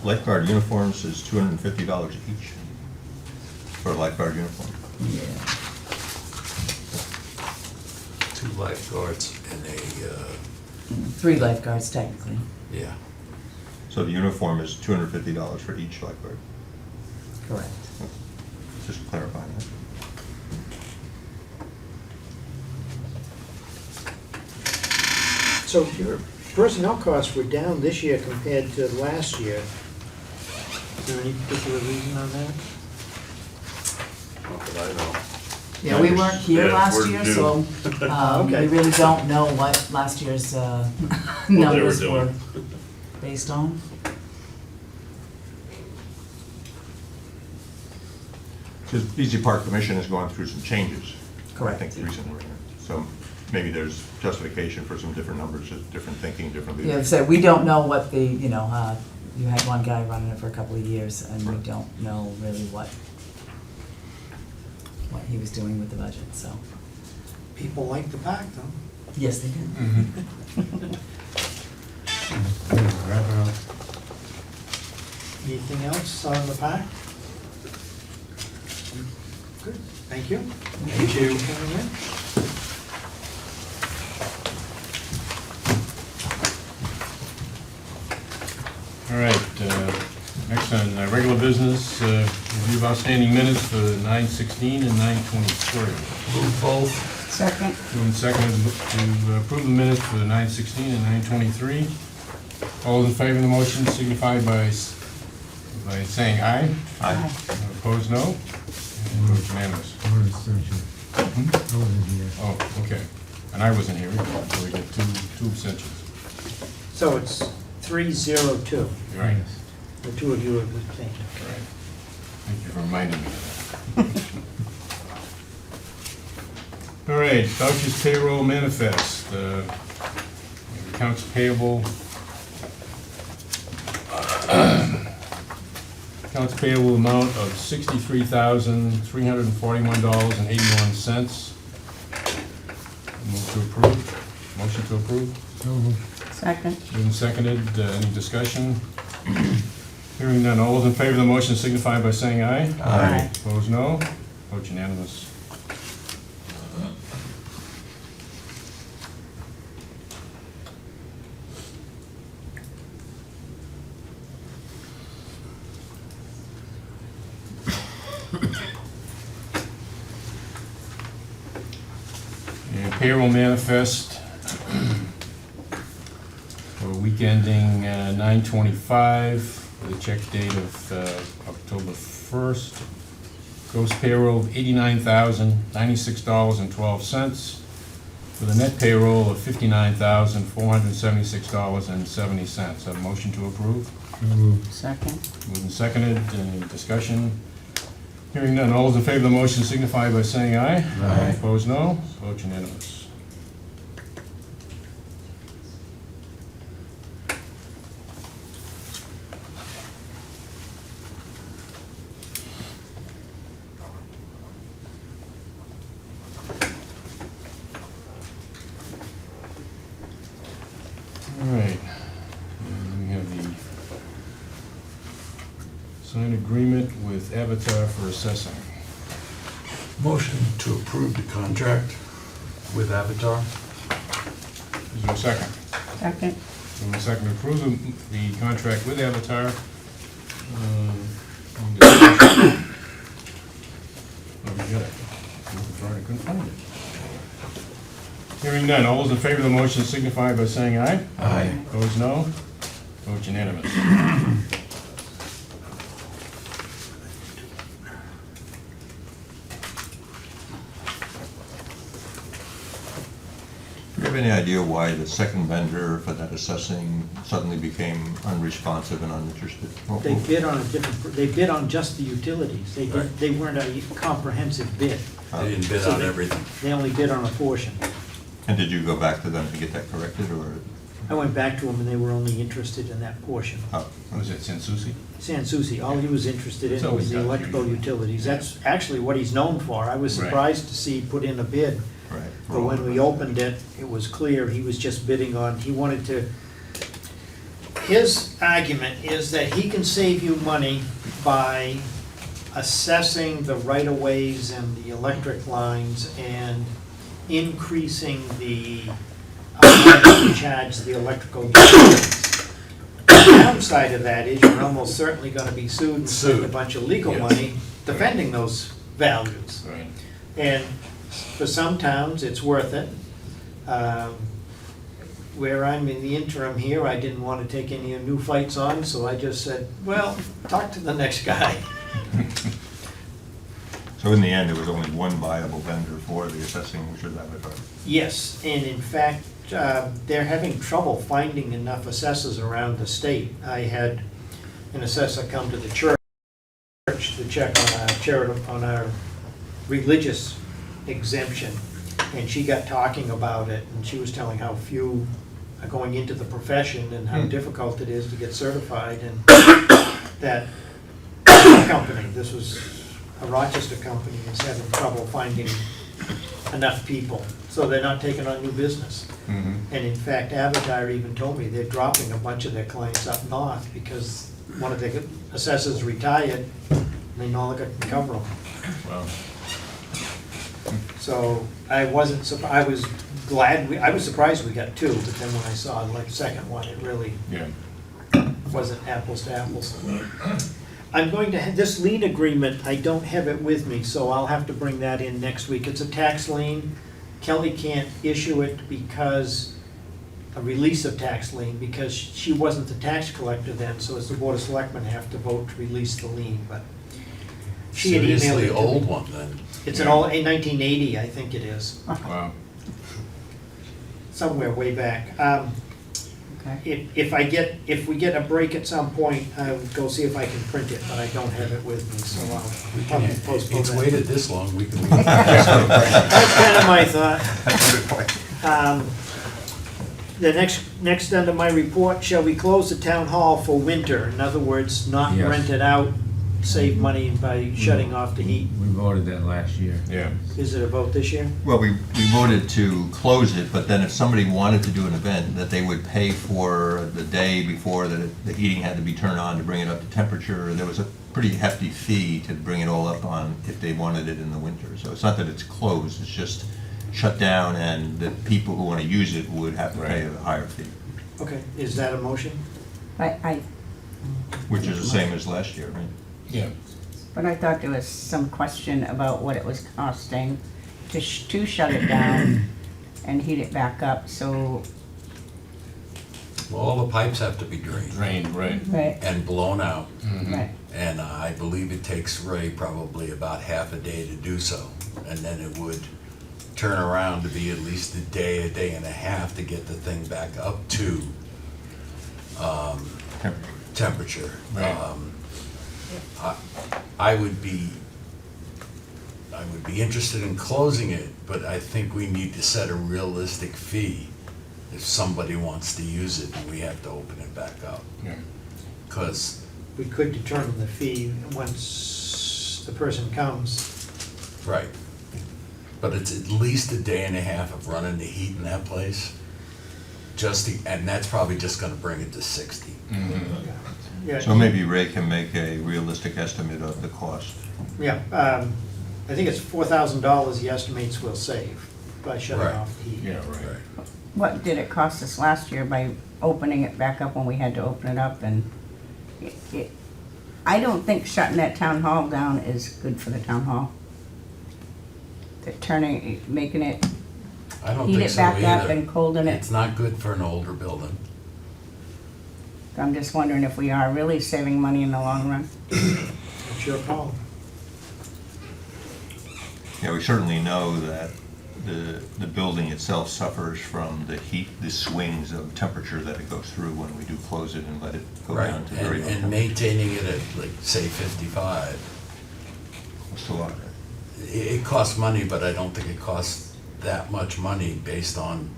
lifeguard uniforms is $250 each for a lifeguard uniform. Yeah. 2 lifeguards and 3 lifeguards technically. yeah. So the uniform is $250 for each lifeguard. Correct. Just clarifying that. So your personnel costs were down this year compared to last year. Is there any particular reason on that? Not that I know. Yeah, we weren't here Yeah, last we're year, due. so, Okay. we really don't know what last year's, numbers were doing. based on. The Beasley Park Commission has gone through some changes. Correct. I think recently. So maybe there's justification for some different numbers, just different thinking, different Yeah, leadership. so we don't know what the, you had one guy running it for a couple of years, and we don't know really what he was doing with the budget, so. People like the park, though. Yes, they did. Wrap it up. Anything else on the park? Good, thank you. Thank you. Coming in. All right, next on regular business, review of outstanding minutes for 9/16 and 9/23. Move both. Second. Moving second to approve the minutes for 9/16 and 9/23. All those in favor of the motion signify by saying aye. Aye. Opposed, no. And vote unanimous. Oh, okay. And I wasn't here, so we get two abstentions. So it's 302. Right. The two of you have abstained. Right. Thank you for reminding me of that. All right, vouchers payroll manifest, accounts payable. Accounts payable amount of $63,341.81. Move to approve. Motion to approve. Second. Moved and seconded, any discussion? Hearing none, all those in favor of the motion signify by saying aye. Aye. Opposed, no. Vote unanimous. And payroll manifest for week ending 9/25, with a check date of October 1st. Gross payroll of $89,096.12, with a net payroll of $59,476.70. Have a motion to approve? Second. Moved and seconded, any discussion? Hearing none, all those in favor of the motion signify by saying aye. Aye. Opposed, no. Vote unanimous. All right, and we have the signed agreement with Avatar for assessing. Motion to approve the contract with Avatar. Is there a second? Second. Moving second to approve the contract with Avatar. Any discussion? Oh, we got it. Looking for it, I couldn't find it. Hearing none, all those in favor of the motion signify by saying aye. Aye. Opposed, no. Vote unanimous. Do you have any idea why the second vendor for that assessing suddenly became unresponsive and uninterested? They bid on a different, they bid on just the utilities. They Right. they weren't a comprehensive bid. They didn't bid So on they- everything. They only bid on a portion. And did you go back to them to get that corrected, or? I went back to them and they were only interested in that portion. Oh, Was it Sansucci? Sansucci, all he was interested It's in always was the done, electrical usually. utilities. That's actually what he's known for. I was Right. surprised to see he put in a bid. right. But when we opened it, it was clear he was just bidding on, he wanted to, his argument is that he can save you money by assessing the right-of-ways and the electric lines and increasing the amount you charge the electrical utilities. The downside of that is you're almost certainly gonna be sued and spend a Sued. bunch of legal Yes. money defending those values. Right. And for some towns, it's worth it. where I'm in the interim here, I didn't want to take any new fights on, so I just said, well, talk to the next guy. So in the end, there was only one viable vendor for the assessing, which was Avatar. Yes, and in fact, they're having trouble finding enough assessors around the state. I had an assessor come to the church to check on our on our religious exemption, and she got talking about it, and she was telling how few are going into the profession and how difficult it is to get certified, and that company, this was a Rochester company, is having trouble finding enough people, so they're not taking on new business. And in fact, Avatar even told me they're dropping a bunch of their clients up north because one of their assessors retired, and they no longer can cover them. Wow. So I wasn't, I was glad, I was surprised we got two, but then when I saw like the second one, it really Yeah. wasn't apples to apples. I'm going to, this lien agreement, I don't have it with me, so I'll have to bring that in next week. It's a tax lien. Kelly can't issue it because, a release of tax lien, because she wasn't the tax collector then, so as the Board of Selectmen have to vote to release the lien, but she had emailed it to me. Seriously old one then. It's an old, 1980, I think it is, Wow. somewhere way back. Okay. If we get a break at some point, I would go see if I can print it, but I don't have it with me, so I'll probably postpone It's that. waited this long, we can. That's kind of my thought. The next under my report, shall we close the town hall for winter? In other words, not Yes. rent it out, save money by shutting off the heat. We voted that last year. Yeah. Is it a vote this year? Well, we voted to close it, but then if somebody wanted to do an event, that they would pay for the day before the heating had to be turned on to bring it up to temperature. There was a pretty hefty fee to bring it all up on if they wanted it in the winter. So it's not that it's closed, it's just shut down, and the people who want to use it would have to pay a higher fee, Okay, is that a motion? which is the same as last year, right? Yeah, But I thought there was some question about what it was costing to shut it down and heat it back up, so, Well, all the pipes have to be drained Drained, right. right, and blown out. right. And I believe it takes Ray probably about half a day to do so. And then it would turn around to be at least a day and a half to get the thing back up to temperature. Right. I would be interested in closing it, but I think we need to set a realistic fee if somebody wants to use it and we have to open it back up. Yeah. Because, We could determine the fee once the person comes. right, but it's at least a day and a half of running the heat in that place. And that's probably just gonna bring it to 60. Yeah, So maybe Ray can make a realistic estimate of the cost. Yeah, I think it's $4,000 he estimates we'll save by shutting Right. off the heat. Yeah, right. What did it cost us last year by opening it back up when we had to open it up? And I don't think shutting that town hall down is good for the town hall. Making it, I don't heat think it so back up either. and colding it. It's not good for an older building. I'm just wondering if we are really saving money in the long run. It's your call. Yeah, we certainly know that the building itself suffers from the heat, the swings of temperature that it goes through when we do close it and let it go Right, down to very low and temperature. maintaining it at, like, say 55. It's a lot. It costs money, but I don't think it costs that much money based on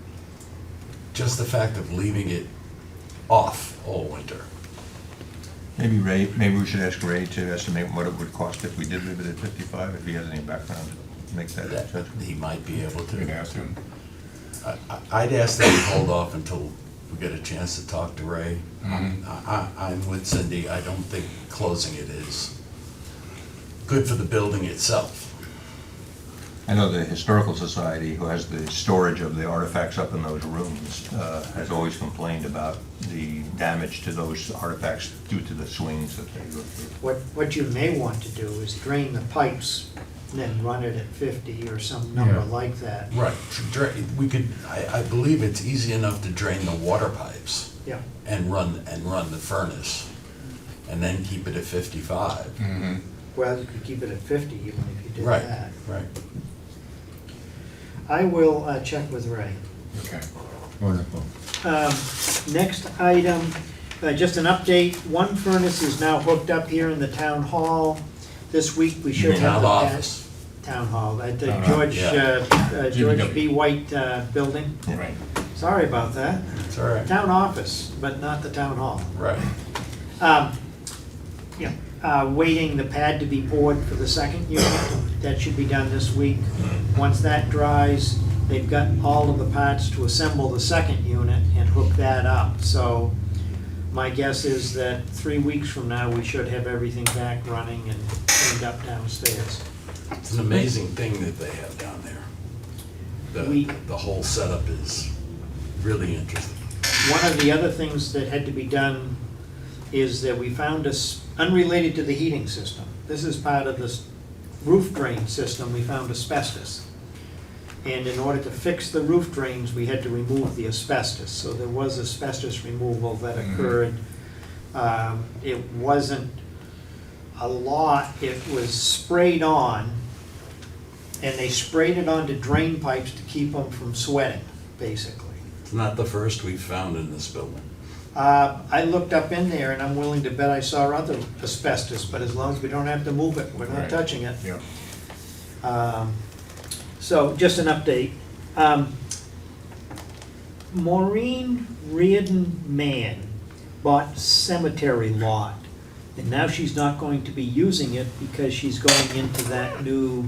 just the fact of leaving it off all winter. Maybe we should ask Ray to estimate what it would cost if we did leave it at 55, if he has any background to make that That assessment. he might be able We can to. ask him. I'd ask that we hold off until we get a chance to talk to Ray. I'm with Cindy, I don't think closing it is good for the building itself. I know the Historical Society, who has the storage of the artifacts up in those rooms, has always complained about the damage to those artifacts due to the swings that they go through. What you may want to do is drain the pipes and then run it at 50 or some number Yeah. like that. Right, we could, I believe it's easy enough to drain the water pipes Yeah. and run the furnace, and then keep it at 55. Mhm. Well, you could keep it at 50 even if you did Right, that. right. I will check with Ray. Okay. Wonderful. Next item, just an update. One furnace is now hooked up here in the town hall. This week we should have Town the office. Town hall, at the Town hall, George GBW. B. White building. Right. Sorry about that. It's all right. Town office, but not the town hall. Right. Waiting the pad to be poured for the second unit. That should be done this week. Once that dries, they've got all of the parts to assemble the second unit and hook that up. So my guess is that 3 weeks from now, we should have everything back running and cleaned up downstairs. It's an amazing thing that they have down there. The whole setup is really interesting. One of the other things that had to be done is that we found unrelated to the heating system. This is part of this roof drain system, we found asbestos. And in order to fix the roof drains, we had to remove the asbestos. So there was asbestos removal that occurred. It wasn't a lot, it was sprayed on, and they sprayed it onto drain pipes to keep them from sweating, basically. It's not the first we've found in this building. I looked up in there, and I'm willing to bet I saw other asbestos, but as long as we don't have to move it, we're not Right. touching it. Yeah. So, just an update. Maureen Reardon Mann bought cemetery lot, and now she's not going to be using it because she's going into that new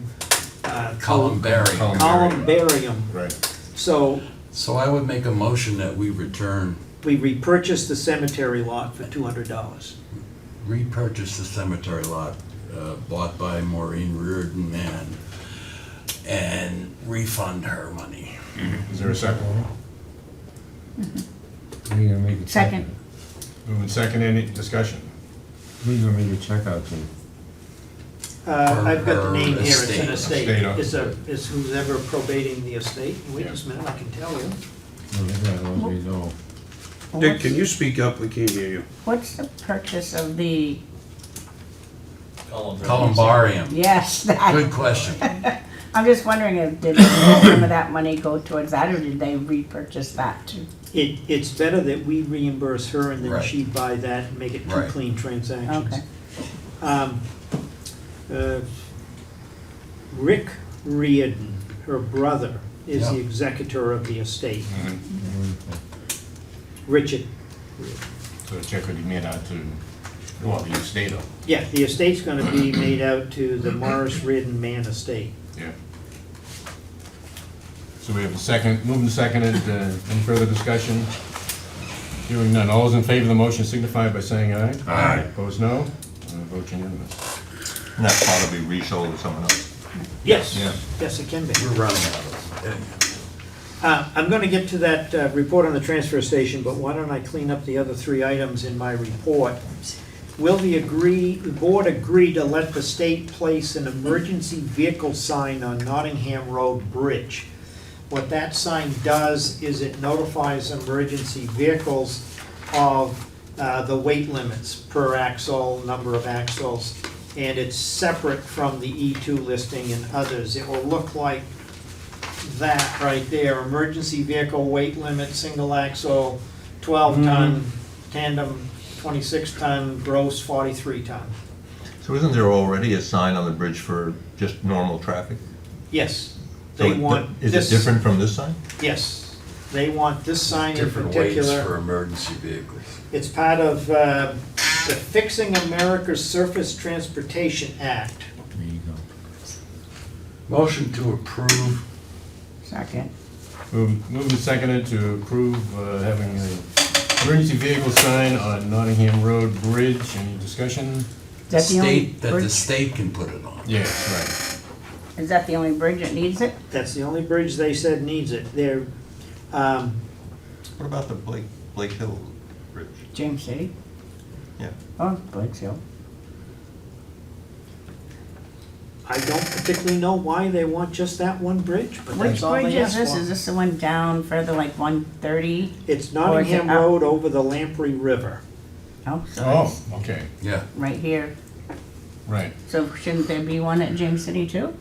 Columbarium. columbarium. Right. So, So I would make a motion that we return, we repurchased the cemetery lot for $200. repurchase the cemetery lot bought by Maureen Reardon Mann and refund her money. Is there a second? Who you gonna make a check? Second. Moving second, any discussion? Who you gonna make a check out to? I've got the name Her here, it's an estate. estate. It's who's ever probating the estate. Wait just a minute, I can tell you. Oh, look at that, those results. Dick, can you speak up? We can't hear you. What's the purchase of the, Columbarium. yes, that, Good question. I'm just wondering if, did some of that money go towards that, or did they repurchase that too? It's better that we reimburse her and then Right. she buy that and make it two Right. clean transactions. Okay. Rick Reardon, her brother, is the Yeah. executor of the estate. Mm-hmm. Richard. So the check would be made out to, well, the estate of, Yeah, the estate's gonna be made out to the Morris Reardon Mann estate. yeah. So we have a second, moving to seconded, any further discussion? Hearing none, all those in favor of the motion signify by saying aye. Aye. Opposed, no. Vote unanimous. And that part will be resold to someone else. Yes, Yeah. yes, it can be. We're running out of. I'm going to get to that report on the transfer station, but why don't I clean up the other 3 items in my report? Will the board agree to let the state place an emergency vehicle sign on Nottingham Road Bridge? What that sign does is it notifies emergency vehicles of the weight limits per axle, number of axles, and it's separate from the E2 listing and others. It will look like that right there, emergency vehicle weight limit, single axle, 12-ton, tandem, 26-ton, gross, 43-ton. So isn't there already a sign on the bridge for just normal traffic? Yes, So they want Is this. it different from this sign? Yes, they want this sign in Different weights for particular. emergency vehicles. It's part of the Fixing America's Surface Transportation Act. There you go. Motion to approve. Second. Moving to seconded to approve having an emergency vehicle sign on Nottingham Road Bridge. Any discussion? Is that the only State, that the bridge? state can put it on. Yes, Is that the only bridge that needs it? That's the only bridge they said needs it. They're, What about the Blake Hill Bridge? James City? Yeah. Oh, Blake's Hill. I don't particularly know why they want just that one bridge, but Which that's all bridge they is asked this? for. Is this the one down further, like 130? It's Or is it Nottingham up? Road over the Lamprey River. Oh, so Oh, it's okay, Yeah. right here. right. So shouldn't there be one at James City too?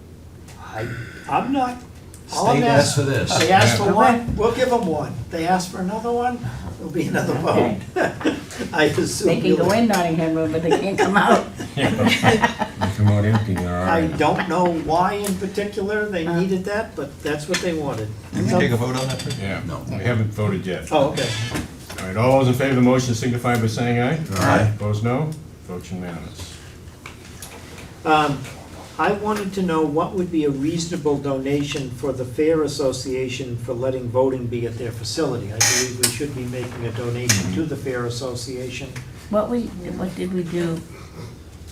I'm not, all I'm State asked for asking, this. they asked for Yeah. one, we'll give them one. They asked for another one, there'll be another vote. Okay. I assume. They can you'll- go in Nottingham Road, but they can't come out. You come out empty, all I right. don't know why in particular they needed that, but that's what they wanted. Did we take a vote on that? Rick? Yeah, No. we haven't voted yet. Oh, okay. All right, all those in favor of the motion signify by saying aye. Aye. Opposed, no. Votes unanimous. I wanted to know what would be a reasonable donation for the Fair Association for letting voting be at their facility. I believe we should be making a donation to the Fair Association. What did we do?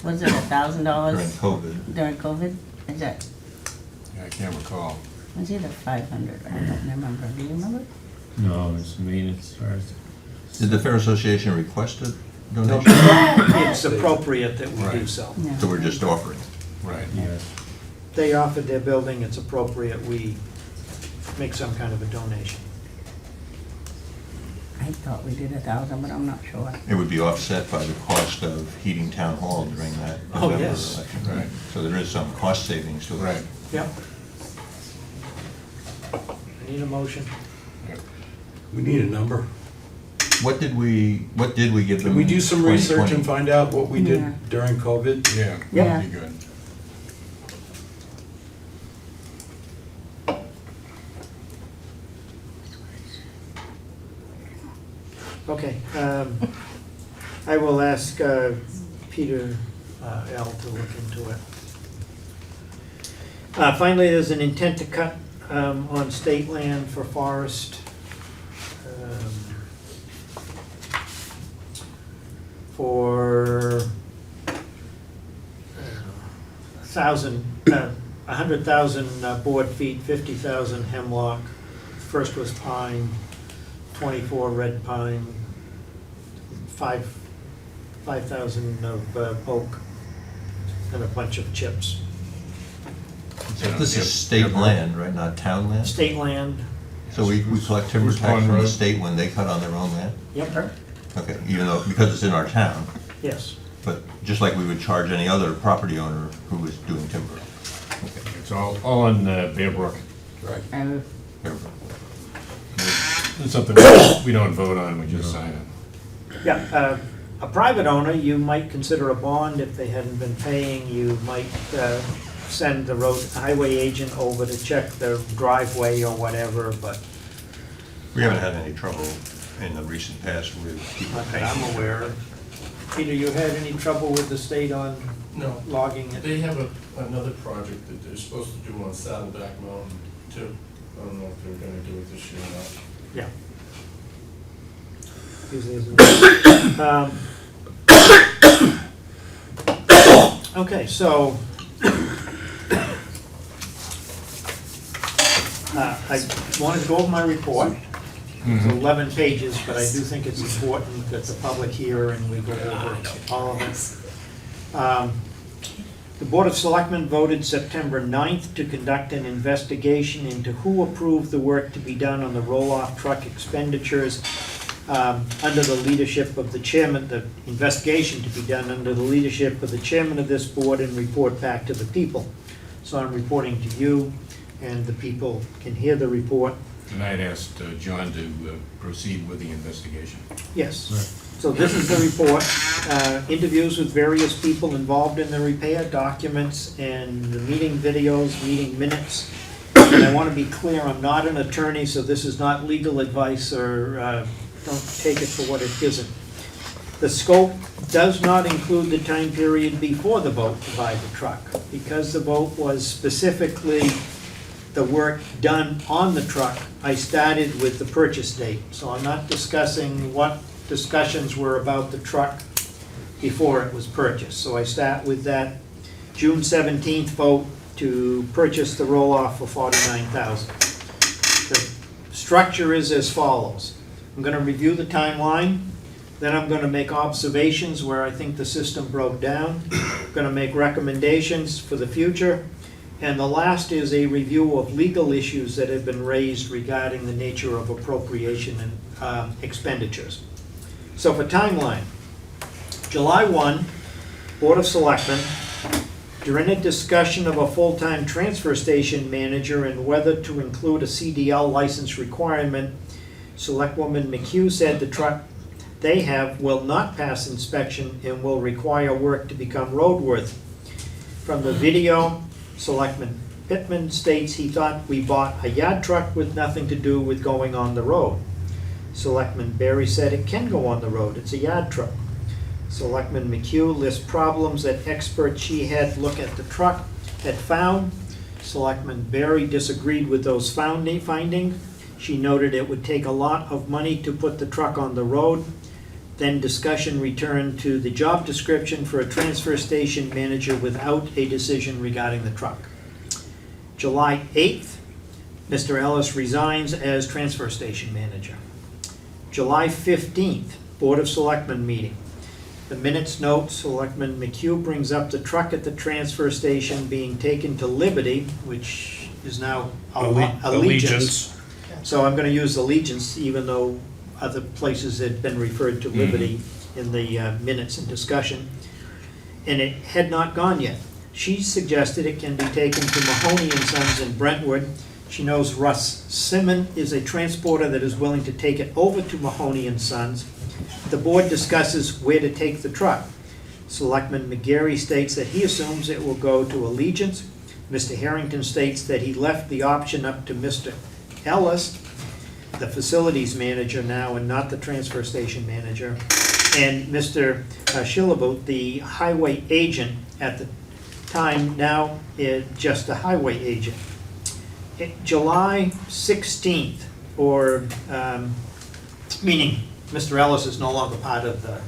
Was it During $1,000 COVID. during COVID? Is that, Yeah, I can't recall. it was either 500, I don't remember. Do you remember? No, it's maintenance as far as. Did the Fair Association request a donation? It's appropriate that we do Right. so. Yeah. So we're just offering? Right. Yes. They offered their building, it's appropriate we make some kind of a donation. I thought we did 1,000, but I'm not sure. It would be offset by the cost of heating town hall during that Oh, November yes. election. Right. So there is some cost savings to it. Right. Yep. I need a motion. We need a number. What did we give them? Can we do some in research 2020? and find out what we Yeah. did during COVID? Yeah, Yeah. that'd be good. Okay, I will ask Peter L. to look into it. Finally, there's an intent to cut on state land for forest. For 100,000 board feet, 50,000 hemlock. First was pine, 24 red pine, 5,000 of oak, and a bunch of chips. This is state land, right, not town land? State land, So we collect timber Who's tax Pond from the Road? state when they cut on their own land? yep, Okay, even though, because it's in our town, yes. but just like we would charge any other property owner who was doing timber. Okay, It's all on Bear Brook. Right. And fair. It's something we don't vote on, we just sign it. Yeah, a private owner, you might consider a bond if they hadn't been paying. You might send the highway agent over to check their driveway or whatever, but We haven't had any trouble in the recent past with people not that paying. I'm aware of. Peter, you had any trouble with the state on No, logging it? they have another project that they're supposed to do on Saddleback Mountain too. I don't know if they're gonna do it this year or not. Yeah. Usually isn't. Okay, so I wanted to go over my report. It's 11 pages, but I do think it's important that the public hear and we go over all of it. The Board of Selectmen voted September 9th to conduct an investigation into who approved the work to be done on the roll-off truck expenditures under the leadership of the chairman, the investigation to be done under the leadership of the chairman of this board and report back to the people. So I'm reporting to you, and the people can hear the report. And I'd asked John to proceed with the investigation. Yes. So this is the report. Interviews with various people involved in the repair, documents, and the meeting videos, meeting minutes. And I want to be clear, I'm not an attorney, so this is not legal advice, or don't take it for what it isn't. The scope does not include the time period before the vote to buy the truck, because the vote was specifically the work done on the truck. I started with the purchase date, so I'm not discussing what discussions were about the truck before it was purchased. So I start with that June 17th vote to purchase the roll-off for $49,000. The structure is as follows. I'm going to review the timeline. Then I'm gonna make observations where I think the system broke down. Gonna make recommendations for the future. And the last is a review of legal issues that have been raised regarding the nature of appropriation and expenditures. So for timeline, July 1, Board of Selectmen, during a discussion of a full-time transfer station manager and whether to include a CDL license requirement, Selectwoman McHugh said the truck they have will not pass inspection and will require work to become roadworthy. From the video, Selectman Pittman states he thought we bought a yard truck with nothing to do with going on the road. Selectman Berry said it can go on the road, it's a yard truck. Selectman McHugh lists problems that experts she had look at the truck had found. Selectman Berry disagreed with those findings. She noted it would take a lot of money to put the truck on the road. Then discussion returned to the job description for a transfer station manager without a decision regarding the truck. July 8th, Mr. Ellis resigns as transfer station manager. July 15th, Board of Selectmen meeting. The minutes note, Selectman McHugh brings up the truck at the transfer station being taken to Liberty, which is now Allegiance. So I'm gonna use Allegiance, even though other places had been referred to Liberty in the minutes and discussion. And it had not gone yet. She suggested it can be taken to Mahoney and Sons in Brentwood. She knows Russ Simmon is a transporter that is willing to take it over to Mahoney and Sons. The board discusses where to take the truck. Selectman McGarry states that he assumes it will go to Allegiance. Mr. Harrington states that he left the option up to Mr. Ellis, the facilities manager now and not the transfer station manager, and Mr. Shillabut, the highway agent at the time, now is just a highway agent. July 16th, or meaning Mr. Ellis is no longer part of the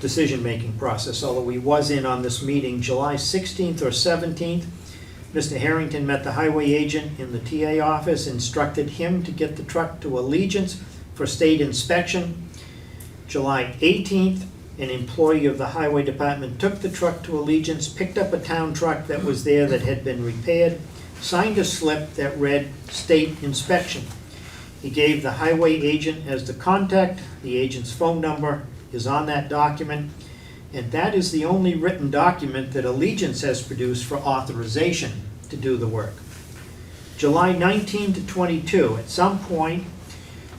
decision-making process, although he was in on this meeting. July 16th or 17th, Mr. Harrington met the highway agent in the TA office, instructed him to get the truck to Allegiance for state inspection. July 18th, an employee of the highway department took the truck to Allegiance, picked up a town truck that was there that had been repaired, signed a slip that read state inspection. He gave the highway agent as the contact. The agent's phone number is on that document, and that is the only written document that Allegiance has produced for authorization to do the work. July 19 to 22, at some point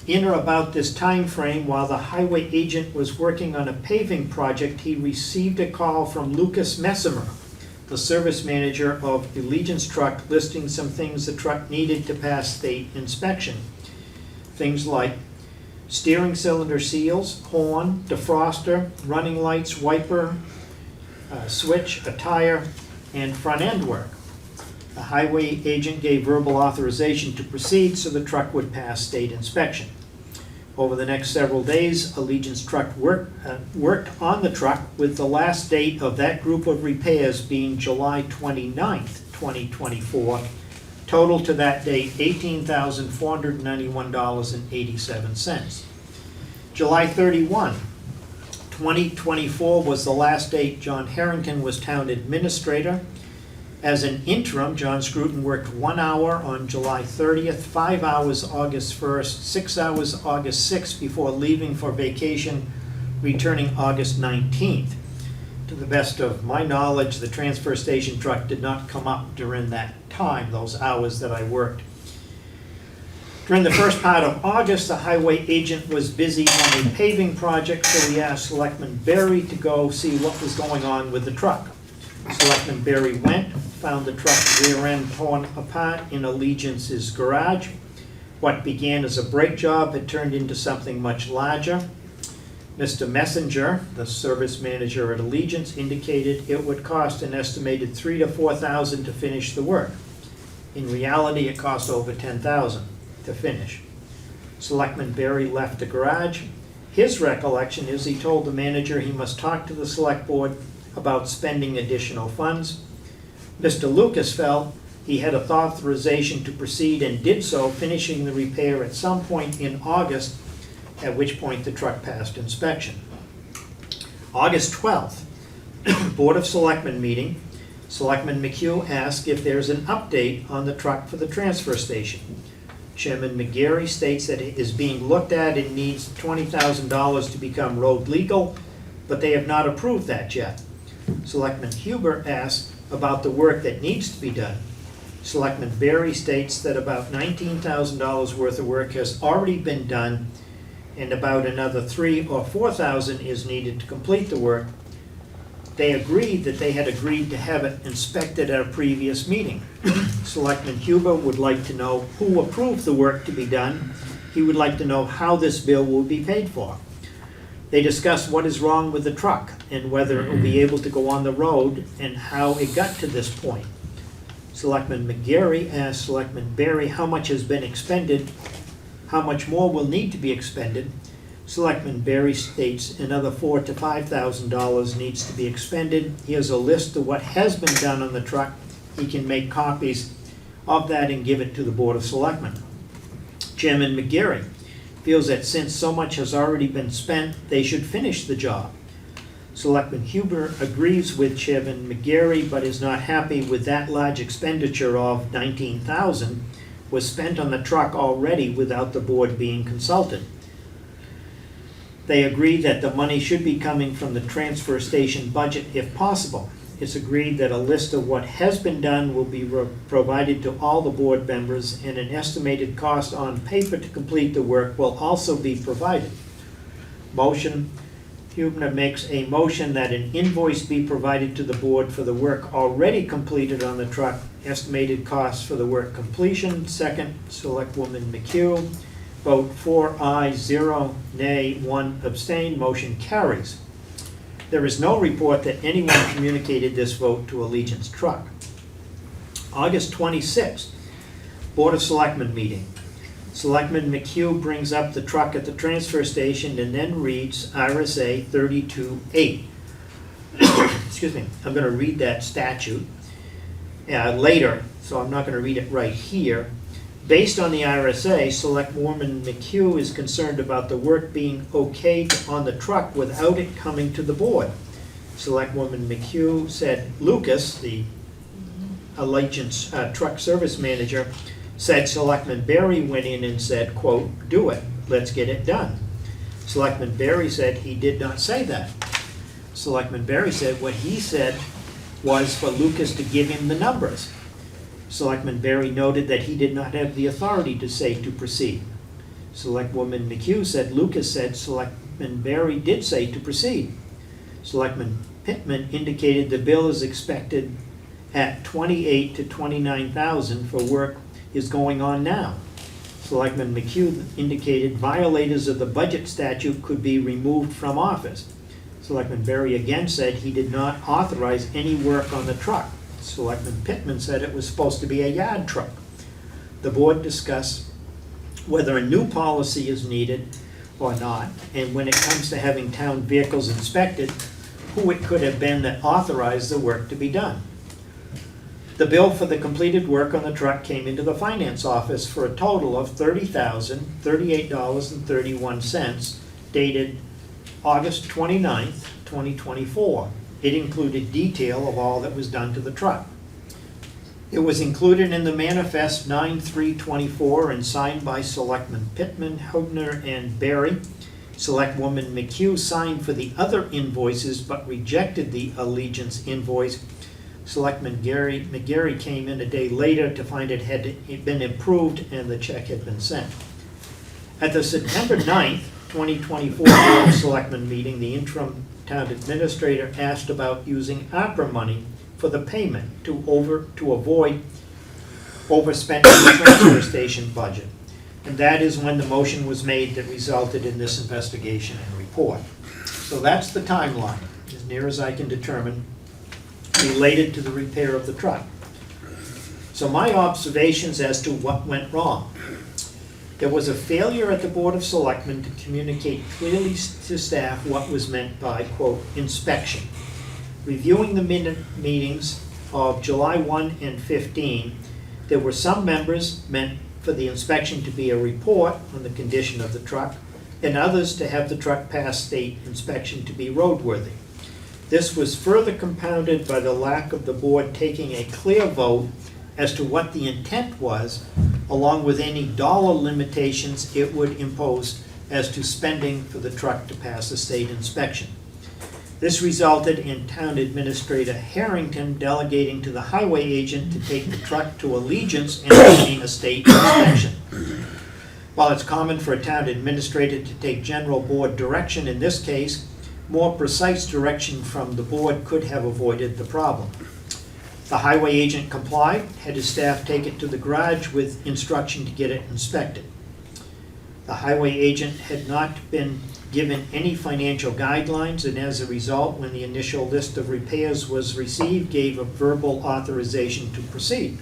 in or about this time frame, while the highway agent was working on a paving project, he received a call from Lucas Messimer, the service manager of Allegiance truck, listing some things the truck needed to pass state inspection. Things like steering cylinder seals, horn, defroster, running lights, wiper, switch, a tire, and front end work. The highway agent gave verbal authorization to proceed so the truck would pass state inspection. Over the next several days, Allegiance truck worked on the truck, with the last date of that group of repairs being July 29th, 2024. Total to that date, $18,491.87. July 31, 2024 was the last date John Harrington was town administrator. As an interim, John Scruton worked 1 hour on July 30th, 5 hours August 1st, 6 hours August 6th before leaving for vacation, returning August 19th. To the best of my knowledge, the transfer station truck did not come up during that time, those hours that I worked. During the first part of August, the highway agent was busy on a paving project, so we asked Selectman Berry to go see what was going on with the truck. Selectman Berry went, found the truck's rear end torn apart in Allegiance's garage. What began as a brake job had turned into something much larger. Mr. Messenger, the service manager at Allegiance, indicated it would cost an estimated $3,000 to $4,000 to finish the work. In reality, it cost over $10,000 to finish. Selectman Berry left the garage. His recollection is he told the manager he must talk to the select board about spending additional funds. Mr. Lucas felt he had authorization to proceed and did so, finishing the repair at some point in August, at which point the truck passed inspection. August 12th, Board of Selectmen meeting. Selectman McHugh asked if there's an update on the truck for the transfer station. Chairman McGarry states that it is being looked at and needs $20,000 to become road legal, but they have not approved that yet. Selectman Huber asked about the work that needs to be done. Selectman Berry states that about $19,000 worth of work has already been done and about another $3,000 or $4,000 is needed to complete the work. They agreed that they had agreed to have it inspected at a previous meeting. Selectman Huber would like to know who approved the work to be done. He would like to know how this bill will be paid for. They discussed what is wrong with the truck and whether it will be able to go on the road and how it got to this point. Selectman McGarry asked Selectman Berry how much has been expended, how much more will need to be expended. Selectman Berry states another $4,000 to $5,000 needs to be expended. Here's a list of what has been done on the truck. He can make copies of that and give it to the Board of Selectmen. Chairman McGarry feels that since so much has already been spent, they should finish the job. Selectman Huber agrees with Chairman McGarry, but is not happy with that large expenditure of $19,000 was spent on the truck already without the board being consulted. They agree that the money should be coming from the transfer station budget if possible. It's agreed that a list of what has been done will be provided to all the board members, and an estimated cost on paper to complete the work will also be provided. Hubner makes a motion that an invoice be provided to the board for the work already completed on the truck, estimated costs for the work completion. Second, Selectwoman McHugh. Vote 4 ayes, 0 nay, 1 abstain. Motion carries. There is no report that anyone communicated this vote to Allegiance Truck. August 26th, Board of Selectmen meeting. Selectman McHugh brings up the truck at the transfer station and then reads RSA 32-8. Excuse me, I'm going to read that statute later, so I'm not going to read it right here. Based on the RSA, Selectwoman McHugh is concerned about the work being okayed on the truck without it coming to the board. Selectwoman McHugh said Lucas, the Allegiance truck service manager, said Selectman Berry went in and said, quote, "Do it, let's get it done." Selectman Berry said he did not say that. Selectman Berry said what he said was for Lucas to give him the numbers. Selectman Berry noted that he did not have the authority to say to proceed. Selectwoman McHugh said Lucas said Selectman Berry did say to proceed. Selectman Pittman indicated the bill is expected at $28,000 to $29,000 for work is going on now. Selectman McHugh indicated violators of the budget statute could be removed from office. Selectman Berry again said he did not authorize any work on the truck. Selectman Pittman said it was supposed to be a yard truck. The board discussed whether a new policy is needed or not, and when it comes to having town vehicles inspected, who it could have been that authorized the work to be done. The bill for the completed work on the truck came into the finance office for a total of $30,038.31, dated August 29th, 2024. It included detail of all that was done to the truck. It was included in the manifest 9/3/24 and signed by Selectmen Pittman, Hubner, and Berry. Selectwoman McHugh signed for the other invoices but rejected the Allegiance invoice. Selectman McGarry came in a day later to find it had been approved and the check had been sent. At the September 9th, 2024 Board of Selectmen meeting, the interim town administrator asked about using ARPA money for the payment to avoid overspending the transfer station budget. And that is when the motion was made that resulted in this investigation and report. So that's the timeline, as near as I can determine, related to the repair of the truck. So my observations as to what went wrong. There was a failure at the Board of Selectmen to communicate clearly to staff what was meant by, quote, inspection. Reviewing the meetings of July 1 and 15, there were some members meant for the inspection to be a report on the condition of the truck. and others to have the truck pass state inspection to be roadworthy. This was further compounded by the lack of the board taking a clear vote as to what the intent was, along with any dollar limitations it would impose as to spending for the truck to pass a state inspection. This resulted in Town Administrator Harrington delegating to the highway agent to take the truck to Allegiance and obtain a state inspection. While it's common for a town administrator to take general board direction, in this case, more precise direction from the board could have avoided the problem. The highway agent complied, had his staff take it to the garage with instruction to get it inspected. The highway agent had not been given any financial guidelines, and as a result, when the initial list of repairs was received, gave a verbal authorization to proceed.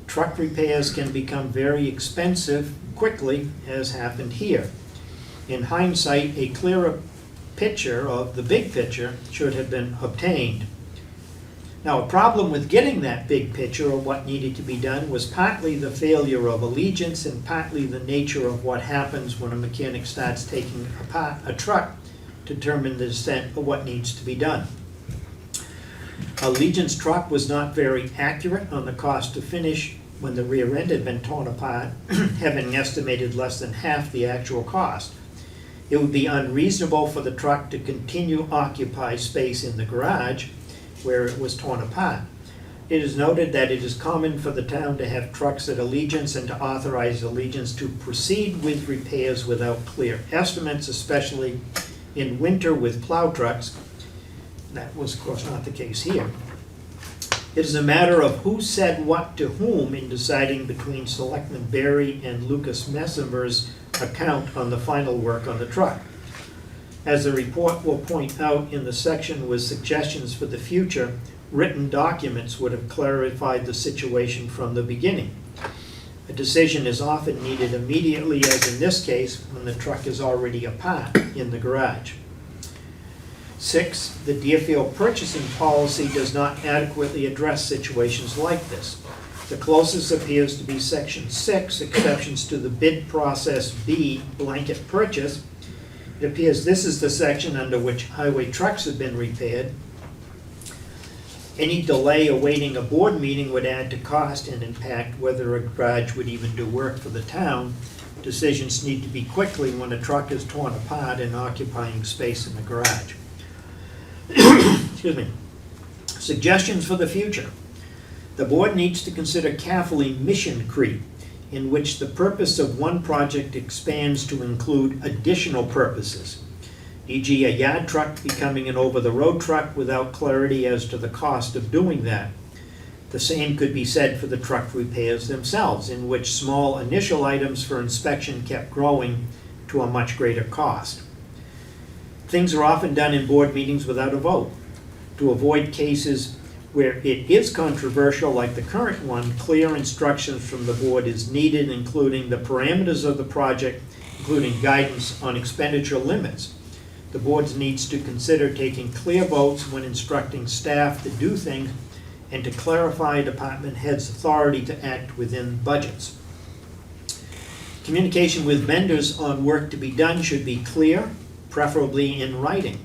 Truck repairs can become very expensive quickly, as happened here. In hindsight, a clearer picture of the big picture should have been obtained. Now, a problem with getting that big picture of what needed to be done was partly the failure of Allegiance and partly the nature of what happens when a mechanic starts taking apart a truck to determine the extent of what needs to be done. Allegiance truck was not very accurate on the cost to finish when the rear end had been torn apart, having estimated less than half the actual cost. It would be unreasonable for the truck to continue occupy space in the garage where it was torn apart. It is noted that it is common for the town to have trucks at Allegiance and to authorize Allegiance to proceed with repairs without clear estimates, especially in winter with plow trucks. That was, of course, not the case here. It is a matter of who said what to whom in deciding between Selectman Berry and Lucas Messimer's account on the final work on the truck. As the report will point out in the section with suggestions for the future, written documents would have clarified the situation from the beginning. A decision is often needed immediately, as in this case, when the truck is already apart in the garage. 6, the Deerfield purchasing policy does not adequately address situations like this. The closest appears to be Section 6, exceptions to the bid process B, blanket purchase. It appears this is the section under which highway trucks have been repaired. Any delay awaiting a board meeting would add to cost and impact whether a garage would even do work for the town. Decisions need to be quickly when a truck is torn apart and occupying space in the garage. Excuse me. Suggestions for the future. The board needs to consider carefully mission creep, in which the purpose of one project expands to include additional purposes, e.g. a yard truck becoming an over-the-road truck without clarity as to the cost of doing that. The same could be said for the truck repairs themselves, in which small initial items for inspection kept growing to a much greater cost. Things are often done in board meetings without a vote. To avoid cases where it is controversial, like the current one, clear instructions from the board is needed, including the parameters of the project, including guidance on expenditure limits. The board needs to consider taking clear votes when instructing staff to do things and to clarify department heads' authority to act within budgets. Communication with vendors on work to be done should be clear, preferably in writing.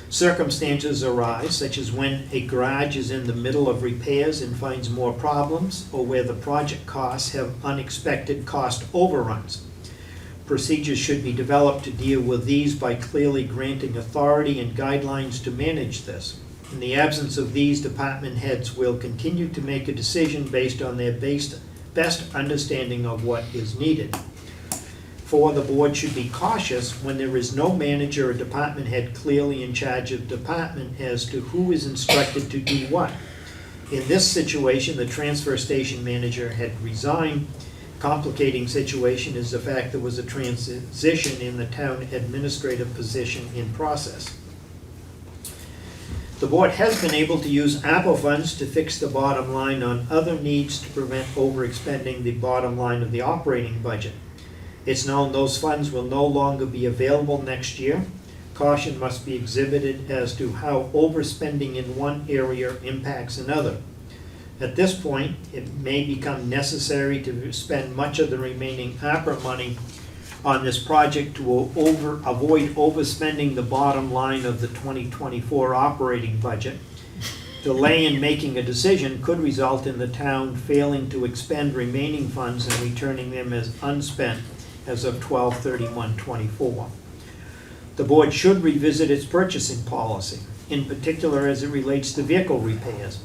Circumstances arise, such as when a garage is in the middle of repairs and finds more problems, or where the project costs have unexpected cost overruns. Procedures should be developed to deal with these by clearly granting authority and guidelines to manage this. In the absence of these, department heads will continue to make a decision based on their best understanding of what is needed. 4, the board should be cautious when there is no manager or department head clearly in charge of the department as to who is instructed to do what. In this situation, the transfer station manager had resigned. Complicating situation is the fact there was a transition in the town administrative position in process. The board has been able to use ARPA funds to fix the bottom line on other needs to prevent overexpending the bottom line of the operating budget. It's known those funds will no longer be available next year. Caution must be exhibited as to how overspending in one area impacts another. At this point, it may become necessary to spend much of the remaining ARPA money on this project to avoid overspending the bottom line of the 2024 operating budget. Delay in making a decision could result in the town failing to expend remaining funds and returning them as unspent as of 12/31/24. The board should revisit its purchasing policy, in particular as it relates to vehicle repairs.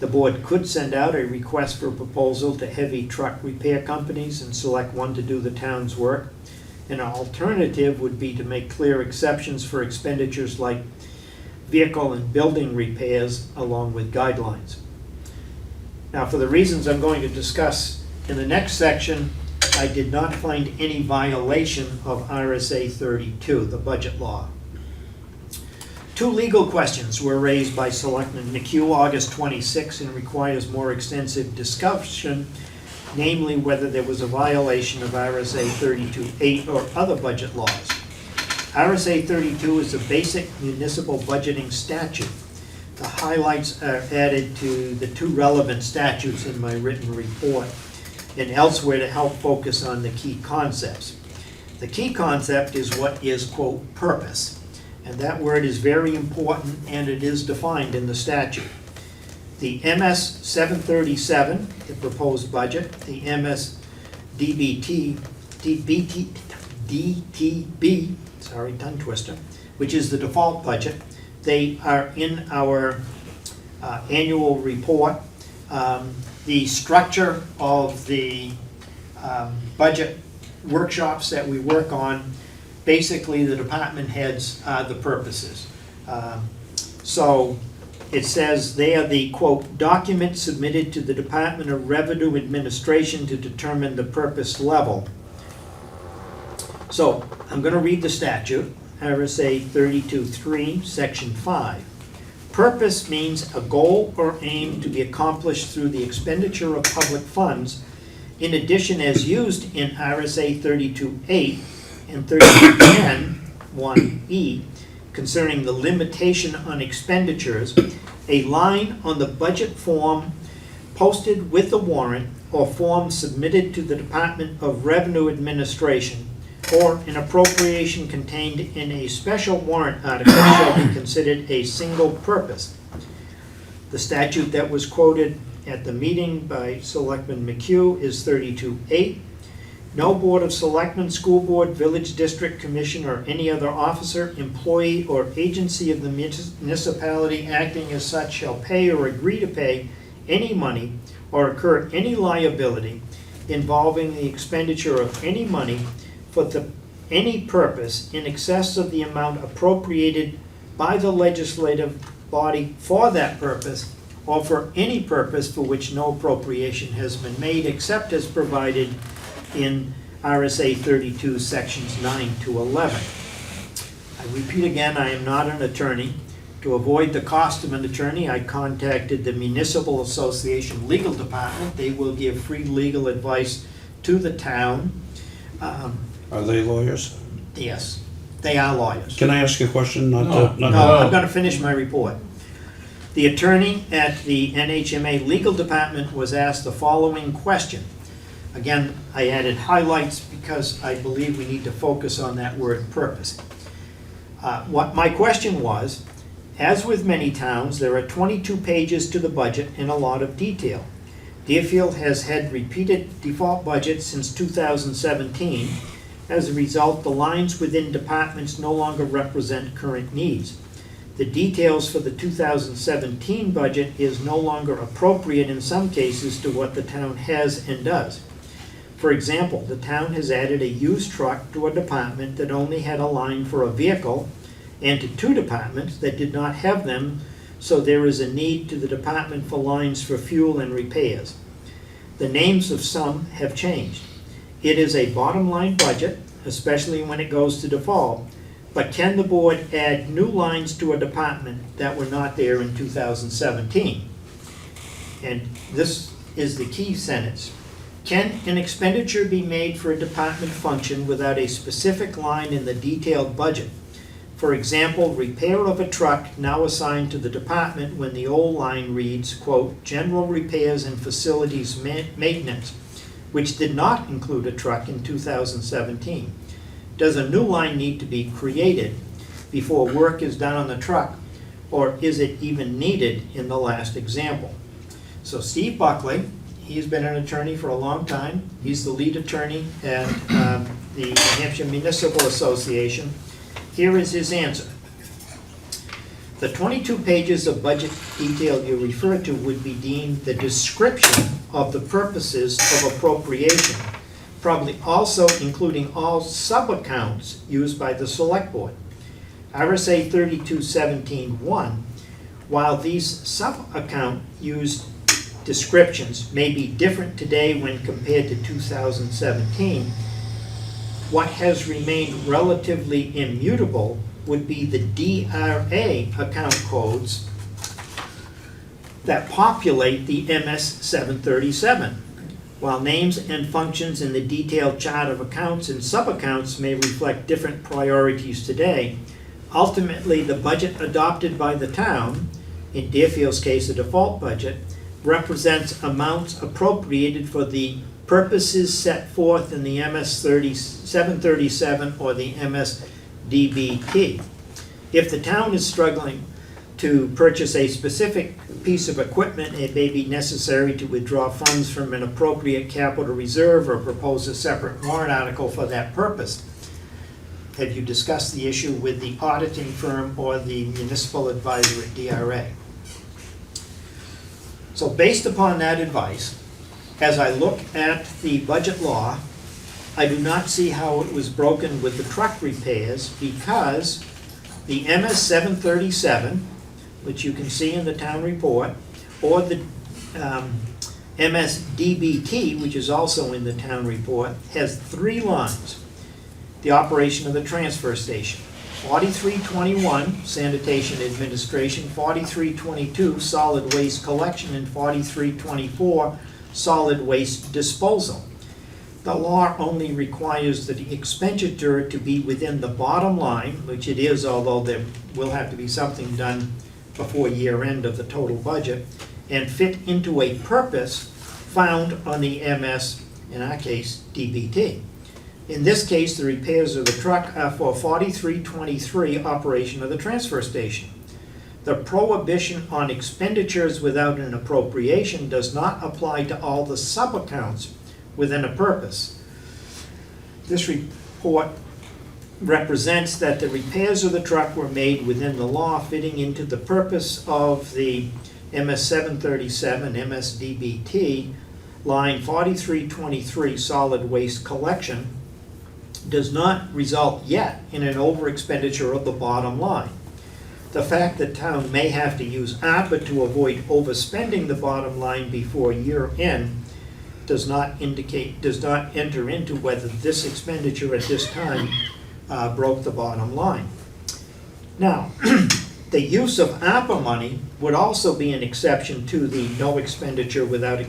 The board could send out a request for proposal to heavy truck repair companies and select one to do the town's work. An alternative would be to make clear exceptions for expenditures like vehicle and building repairs along with guidelines. Now, for the reasons I'm going to discuss in the next section, I did not find any violation of RSA 32, the budget law. Two legal questions were raised by Selectman McHugh August 26 and requires more extensive discussion, namely whether there was a violation of RSA 32(8) or other budget laws. RSA 32 is a basic municipal budgeting statute. The highlights are added to the two relevant statutes in my written report and elsewhere to help focus on the key concepts. The key concept is what is, quote, purpose. And that word is very important, and it is defined in the statute. The MS 737, the proposed budget, the MS DTB, sorry, tongue twister, which is the default budget, they are in our annual report. The structure of the budget workshops that we work on, basically the department heads are the purposes. So it says they are the, quote, documents submitted to the Department of Revenue Administration to determine the purpose level. So I'm going to read the statute, RSA 32(3), Section 5. Purpose means a goal or aim to be accomplished through the expenditure of public funds. In addition, as used in RSA 32(8) and 32(10)(1)(e), concerning the limitation on expenditures, a line on the budget form posted with the warrant or form submitted to the Department of Revenue Administration or an appropriation contained in a special warrant article shall be considered a single purpose. The statute that was quoted at the meeting by Selectman McHugh is 32(8). No Board of Selectmen, School Board, Village District Commission, or any other officer, employee, or agency of the municipality acting as such shall pay or agree to pay any money or incur any liability involving the expenditure of any money for any purpose in excess of the amount appropriated by the legislative body for that purpose, or for any purpose for which no appropriation has been made except as provided in RSA 32, sections 9 to 11. I repeat again, I am not an attorney. To avoid the cost of an attorney, I contacted the Municipal Association Legal Department. They will give free legal advice to the town. Are they lawyers? Yes, they are lawyers. Can I ask a question? No, I'm going to finish my report. The attorney at the NHMA Legal Department was asked the following question. Again, I added highlights because I believe we need to focus on that word purpose. What my question was, as with many towns, there are 22 pages to the budget and a lot of detail. Deerfield has had repeated default budgets since 2017. As a result, the lines within departments no longer represent current needs. The details for the 2017 budget is no longer appropriate in some cases to what the town has and does. For example, the town has added a used truck to a department that only had a line for a vehicle and to two departments that did not have them, so there is a need to the department for lines for fuel and repairs. The names of some have changed. It is a bottom line budget, especially when it goes to default, but can the board add new lines to a department that were not there in 2017? And this is the key sentence. Can an expenditure be made for a department function without a specific line in the detailed budget? For example, repair of a truck now assigned to the department when the old line reads, quote, general repairs and facilities maintenance, which did not include a truck in 2017. Does a new line need to be created before work is done on the truck, or is it even needed in the last example? So Steve Buckley, he's been an attorney for a long time. He's the lead attorney at the New Hampshire Municipal Association. Here is his answer. The 22 pages of budget detail you refer to would be deemed the description of the purposes of appropriation, probably also including all sub-accounts used by the Select Board. RSA 3217-1, while these sub-account used descriptions may be different today when compared to 2017, what has remained relatively immutable would be the DRA account codes that populate the MS 737. While names and functions in the detailed chart of accounts and sub-accounts may reflect different priorities today, ultimately the budget adopted by the town, in Deerfield's case a default budget, represents amounts appropriated for the purposes set forth in the MS 737 or the MS DBT. If the town is struggling to purchase a specific piece of equipment, it may be necessary to withdraw funds from an appropriate capital reserve or propose a separate warrant article for that purpose. Have you discussed the issue with the auditing firm or the municipal advisor at DRA? So based upon that advice, as I look at the budget law, I do not see how it was broken with the truck repairs, because the MS 737, which you can see in the town report, or the MS DBT, which is also in the town report, has 3 lines. The operation of the transfer station. 4321, sanitation administration, 4322, solid waste collection, and 4324, solid waste disposal. The law only requires the expenditure to be within the bottom line, which it is, although there will have to be something done before year end of the total budget, and fit into a purpose found on the MS, in our case, DBT. In this case, the repairs of the truck are for 4323, operation of the transfer station. The prohibition on expenditures without an appropriation does not apply to all the sub-accounts within a purpose. This report represents that the repairs of the truck were made within the law, fitting into the purpose of the MS 737, MS DBT, line 4323, solid waste collection, does not result yet in an over-expenditure of the bottom line. The fact that town may have to use ARPA to avoid overspending the bottom line before year end does not enter into whether this expenditure at this time broke the bottom line. Now, the use of ARPA money would also be an exception to the no expenditure without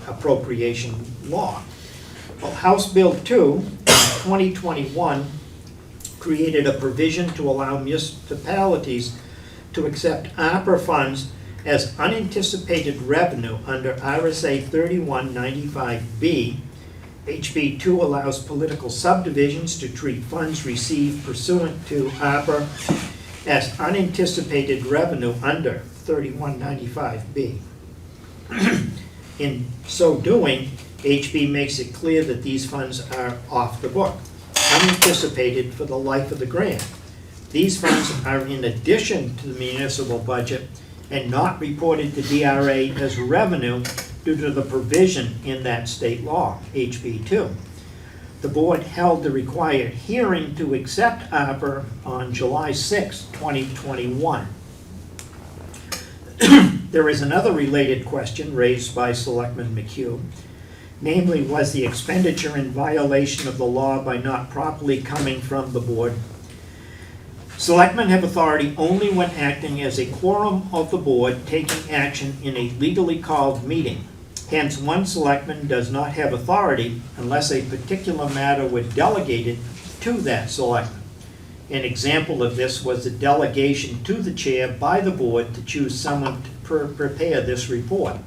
appropriation law. Well, House Bill 2, 2021, created a provision to allow municipalities to accept ARPA funds as unanticipated revenue under RSA 3195B. HB 2 allows political subdivisions to treat funds received pursuant to ARPA as unanticipated revenue under 3195B. In so doing, HB makes it clear that these funds are off the book, unanticipated for the life of the grant. These funds are in addition to the municipal budget and not reported to DRA as revenue due to the provision in that state law, HB 2. The board held the required hearing to accept ARPA on July 6, 2021. There is another related question raised by Selectman McHugh. Namely, was the expenditure in violation of the law by not properly coming from the board? Selectmen have authority only when acting as a quorum of the board taking action in a legally called meeting. Hence, one selectman does not have authority unless a particular matter were delegated to that selectman. An example of this was the delegation to the chair by the board to choose someone to prepare this report.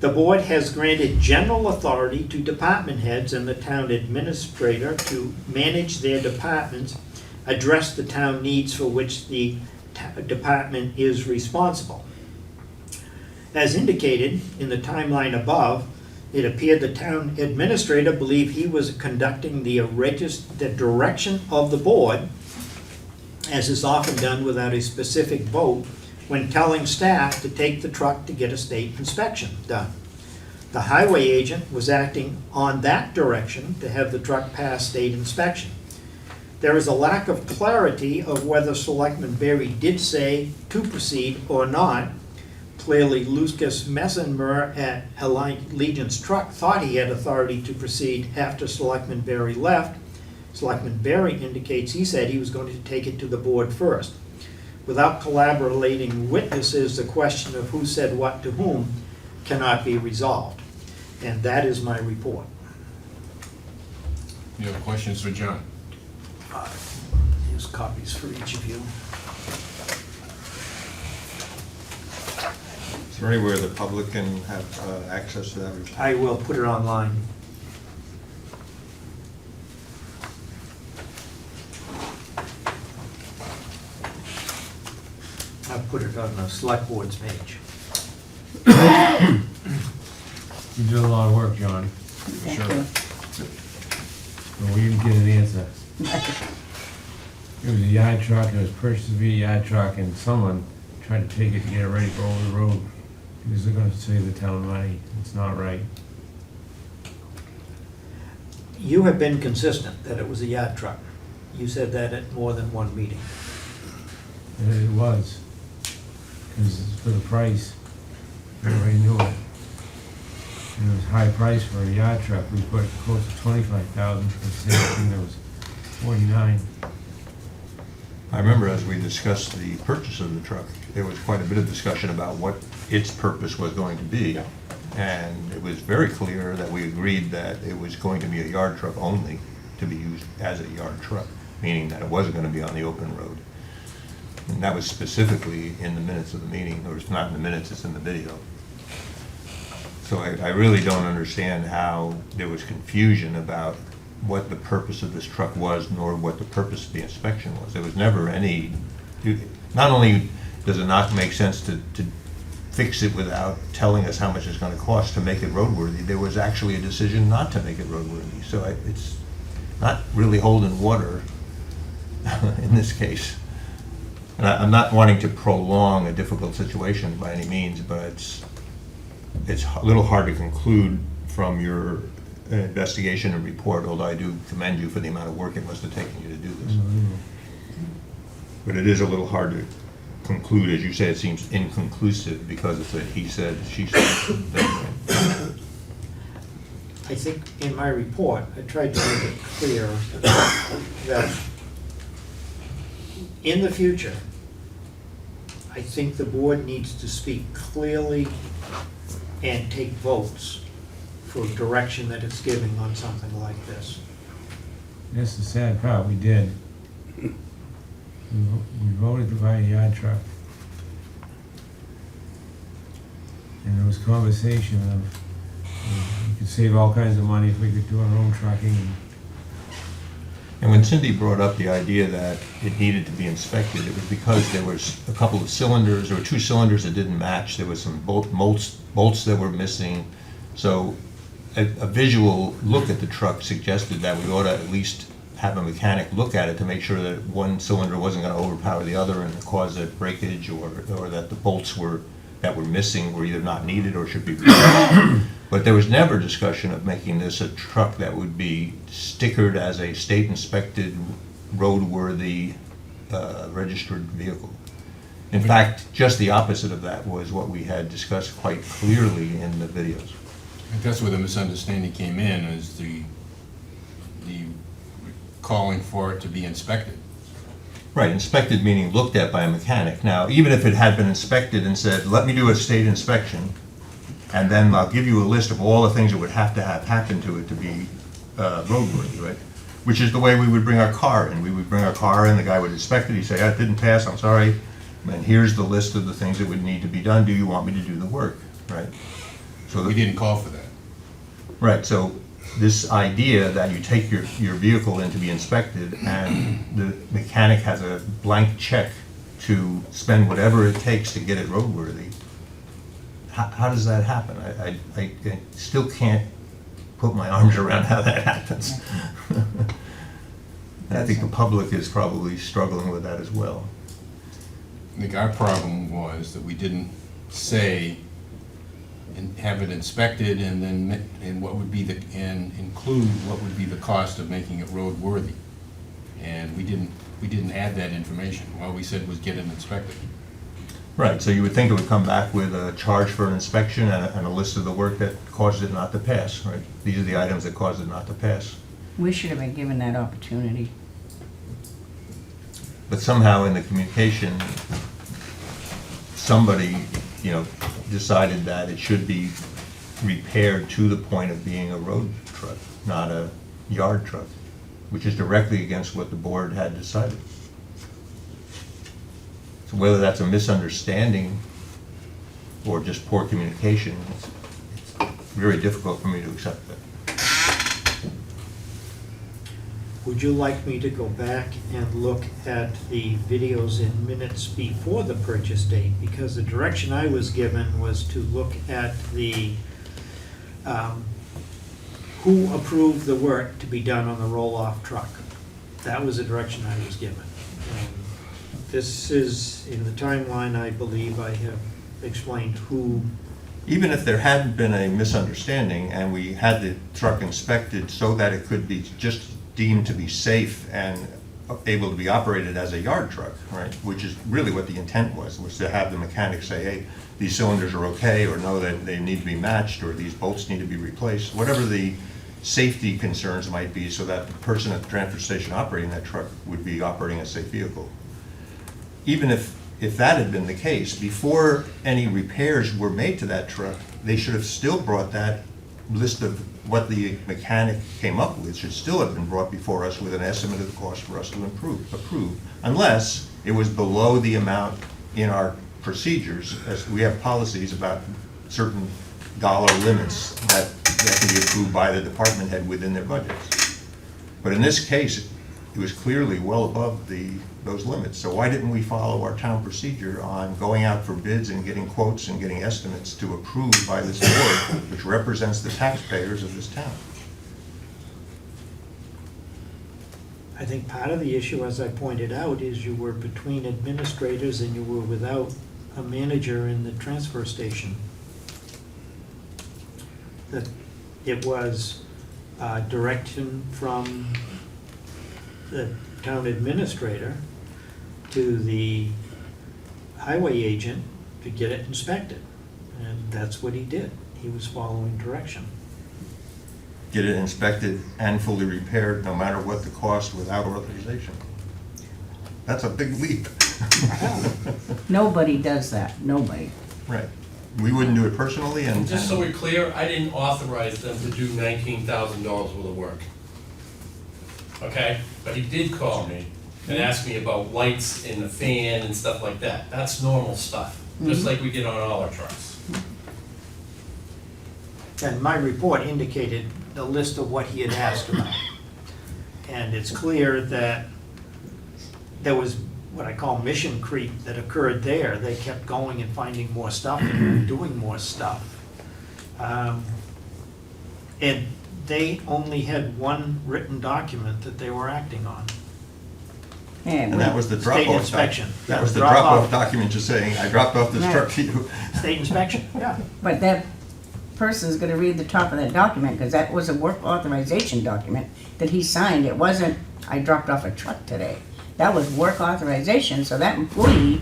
The board has granted general authority to department heads and the town administrator to manage their departments, address the town needs for which the department is responsible. As indicated in the timeline above, it appeared the town administrator believed he was conducting the direction of the board, as is often done without a specific vote, when telling staff to take the truck to get a state inspection done. The highway agent was acting on that direction to have the truck pass state inspection. There is a lack of clarity of whether Selectman Berry did say to proceed or not. Clearly, Lucas Messenmer at Allegiance Truck thought he had authority to proceed after Selectman Berry left. Selectman Berry indicates he said he was going to take it to the board first. Without collaborating witnesses, the question of who said what to whom cannot be resolved. And that is my report. You have questions for John? Here's copies for each of you. Is there anywhere the public can have access to that report? I will put it online. I'll put it on the select board's page. You did a lot of work, John, Thank you. but we didn't get an answer. It was a yard truck, it was purchased to be a yard truck, and someone tried to take it and get it ready for over the road. Because they're gonna save the town money. It's not right. You have been consistent that it was a yard truck. You said that at more than one meeting. And it was. Because it's for the price. Everybody knew it. And it was high price for a yard truck. We put close to 25,000 for the same thing that was 49. I remember as we discussed the purchase of the truck, there was quite a bit of discussion about what its purpose was going to be. And it was very clear that we agreed that it was going to be a yard truck only, to be used as a yard truck, meaning that it wasn't going to be on the open road. And that was specifically in the minutes of the meeting, or it's not in the minutes, it's in the video. So I really don't understand how there was confusion about what the purpose of this truck was, nor what the purpose of the inspection was. There was never any, not only does it not make sense to fix it without telling us how much it's gonna cost to make it roadworthy, there was actually a decision not to make it roadworthy. So it's not really holding water in this case. And I'm not wanting to prolong a difficult situation by any means, but it's a little hard to conclude from your investigation and report, although I do commend you for the amount of work it must have taken you to do this. But it is a little hard to conclude, as you say, it seems inconclusive because it's a he said, she said thing. I think in my report, I tried to make it clear that in the future, I think the board needs to speak clearly and take votes for direction that it's giving on something like this. That's the sad part, we did. We voted to buy a yard truck. And there was conversation of, we could save all kinds of money if we could do our own trucking. And when Cindy brought up the idea that it needed to be inspected, it was because there was a couple of cylinders, or 2 cylinders that didn't match, there was some bolts that were missing. So a visual look at the truck suggested that we ought to at least have a mechanic look at it to make sure that one cylinder wasn't going to overpower the other and cause a breakage, or that the bolts that were missing were either not needed or should be replaced. But there was never discussion of making this a truck that would be stickered as a state-inspected, roadworthy, registered vehicle. In fact, just the opposite of that was what we had discussed quite clearly in the videos. I think that's where the misunderstanding came in, is the calling for it to be inspected. Right, inspected meaning looked at by a mechanic. Now, even if it had been inspected and said, let me do a state inspection, and then I'll give you a list of all the things that would have to have happened to it to be roadworthy, right? Which is the way we would bring our car in. We would bring our car in, the guy would inspect it, he'd say, it didn't pass, I'm sorry, and here's the list of the things that would need to be done. Do you want me to do the work, right? So We didn't call for that. Right, so this idea that you take your vehicle in to be inspected and the mechanic has a blank check to spend whatever it takes to get it roadworthy, how does that happen? I still can't put my arms around how that happens. And I think the public is probably struggling with that as well. I think our problem was that we didn't say and have it inspected and then, and what would be the, and include what would be the cost of making it roadworthy. And we didn't add that information. All we said was get it inspected. Right, so you would think it would come back with a charge for an inspection and a list of the work that caused it not to pass, right? These are the items that caused it not to pass. We should have been given that opportunity. But somehow in the communication, somebody, decided that it should be repaired to the point of being a road truck, not a yard truck, which is directly against what the board had decided. So whether that's a misunderstanding or just poor communication, it's very difficult for me to accept that. Would you like me to go back and look at the videos and minutes before the purchase date? Because the direction I was given was to look at the, who approved the work to be done on the roll-off truck. That was the direction I was given. And this is, in the timeline, I believe I have explained who. Even if there hadn't been a misunderstanding and we had the truck inspected so that it could be just deemed to be safe and able to be operated as a yard truck, right? Which is really what the intent was to have the mechanic say, hey, these cylinders are okay, or no, that they need to be matched, or these bolts need to be replaced, whatever the safety concerns might be, so that the person at the transfer station operating that truck would be operating a safe vehicle. Even if that had been the case, before any repairs were made to that truck, they should have still brought that list of what the mechanic came up with, should still have been brought before us with an estimate of the cost for us to approve, unless it was below the amount in our procedures, as we have policies about certain dollar limits that can be approved by the department head within their budgets. But in this case, it was clearly well above those limits. So why didn't we follow our town procedure on going out for bids and getting quotes and getting estimates to approve by this board, which represents the taxpayers of this town? I think part of the issue, as I pointed out, is you were between administrators and you were without a manager in the transfer station. That it was direction from the town administrator to the highway agent to get it inspected. And that's what he did. He was following direction. Get it inspected and fully repaired, no matter what the cost, without authorization. That's a big leap. Nobody does that, nobody. Right. We wouldn't do it personally, and Just so we're clear, I didn't authorize them to do $19,000 worth of work. Okay? But he did call me and ask me about lights in the fan and stuff like that. That's normal stuff, just like we did on all our trucks. And my report indicated the list of what he had asked about. And it's clear that there was what I call mission creep that occurred there. They kept going and finding more stuff and doing more stuff. And they only had one written document that they were acting on. and that was the State drop-off inspection. document. That was the drop-off document, just saying, I dropped off this truck to you. State inspection, yeah. But that person's gonna read the top of that document, because that was a work authorization document that he signed. It wasn't, I dropped off a truck today. That was work authorization, so that employee,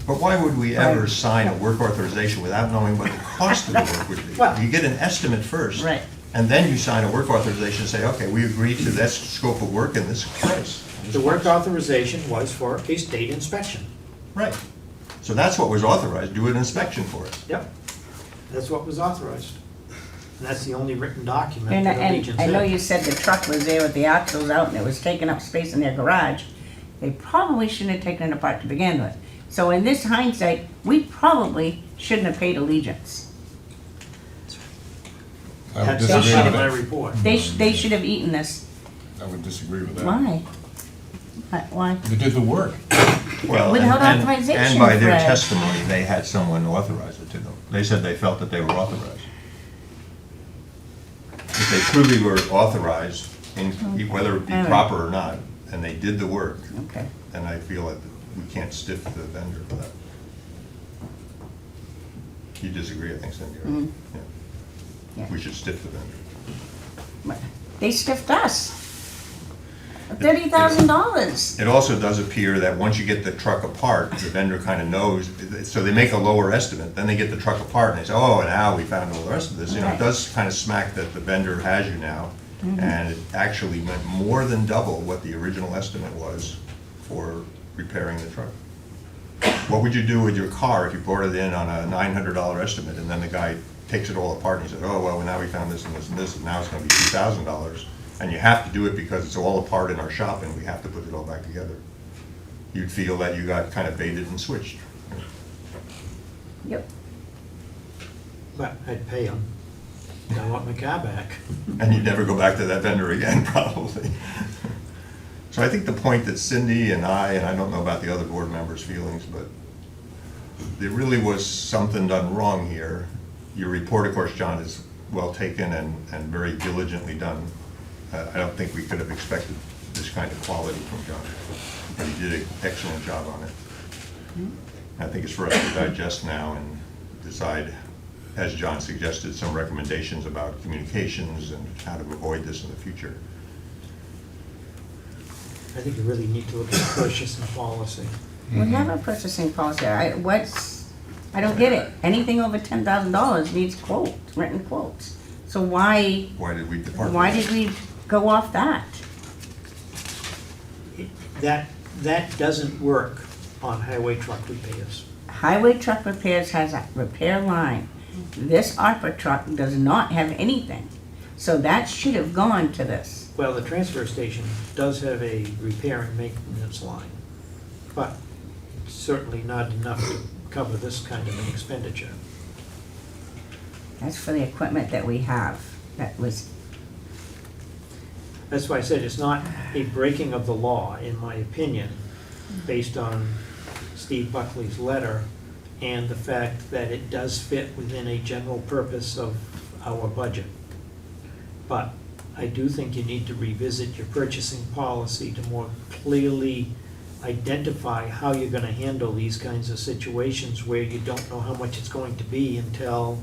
But why would we ever sign a work authorization without knowing what the cost of the work would be? Well- You get an estimate first. Right. And then you sign a work authorization and say, okay, we agree to this scope of work and this price. The work authorization was for a state inspection. Right. So that's what was authorized, do an inspection for us. Yep. That's what was authorized. And that's the only written document and, that and Allegiance I know had. you said the truck was there with the axles out and it was taking up space in their garage. They probably shouldn't have taken it apart to begin with. So in this hindsight, we probably shouldn't have paid Allegiance. I would That's disagree not with in my that. report. They should have eaten this. I would disagree with that. Why? Why? They did the work. Well, Without and authorization, by their Fred. testimony, they had someone authorize it to them. They said they felt that they were authorized. If they truly were authorized, whether it be All right. proper or not, and they did the work, Okay. then I feel that we can't stiff the vendor for that. You disagree, I think, Cindy, right? Mhm. Yeah. Yeah. We should stiff the vendor. But they stiffed us. $30,000. It also does appear that once you get the truck apart, the vendor kind of knows, so they make a lower estimate, then they get the truck apart and they say, oh, now we found all the rest of this. You know, it Right. does kind of smack that the vendor has you now, and it actually meant more than double what the original estimate was for repairing the truck. What would you do with your car if you brought it in on a $900 estimate, and then the guy takes it all apart and he said, oh, well, now we found this and this and this, and now it's gonna be $2,000, and you have to do it because it's all apart in our shop and we have to put it all back together. You'd feel that you got kind of baited and switched. Yep. But I'd pay them. I want my car back. And you'd never go back to that vendor again, probably. So I think the point that Cindy and I don't know about the other board members' feelings, but there really was something done wrong here. Your report, of course, John, is well taken and very diligently done. I don't think we could have expected this kind of quality from John, but he did an excellent job on it. I think it's for us to digest now and decide, as John suggested, some recommendations about communications and how to avoid this in the future. I think you really need to look at purchasing policy. We have a purchasing policy. I don't get it. Anything over $10,000 needs quotes, written quotes. So why Why did we depart? did we go off that? That doesn't work on highway truck repairs. Highway truck repairs has a repair line. This ARPA truck does not have anything. So that should have gone to this. Well, the transfer station does have a repair and maintenance line, but certainly not enough to cover this kind of an expenditure. That's for the equipment that we have. That was, That's why I said it's not a breaking of the law, in my opinion, based on Steve Buckley's letter and the fact that it does fit within a general purpose of our budget. But I do think you need to revisit your purchasing policy to more clearly identify how you're gonna handle these kinds of situations where you don't know how much it's going to be until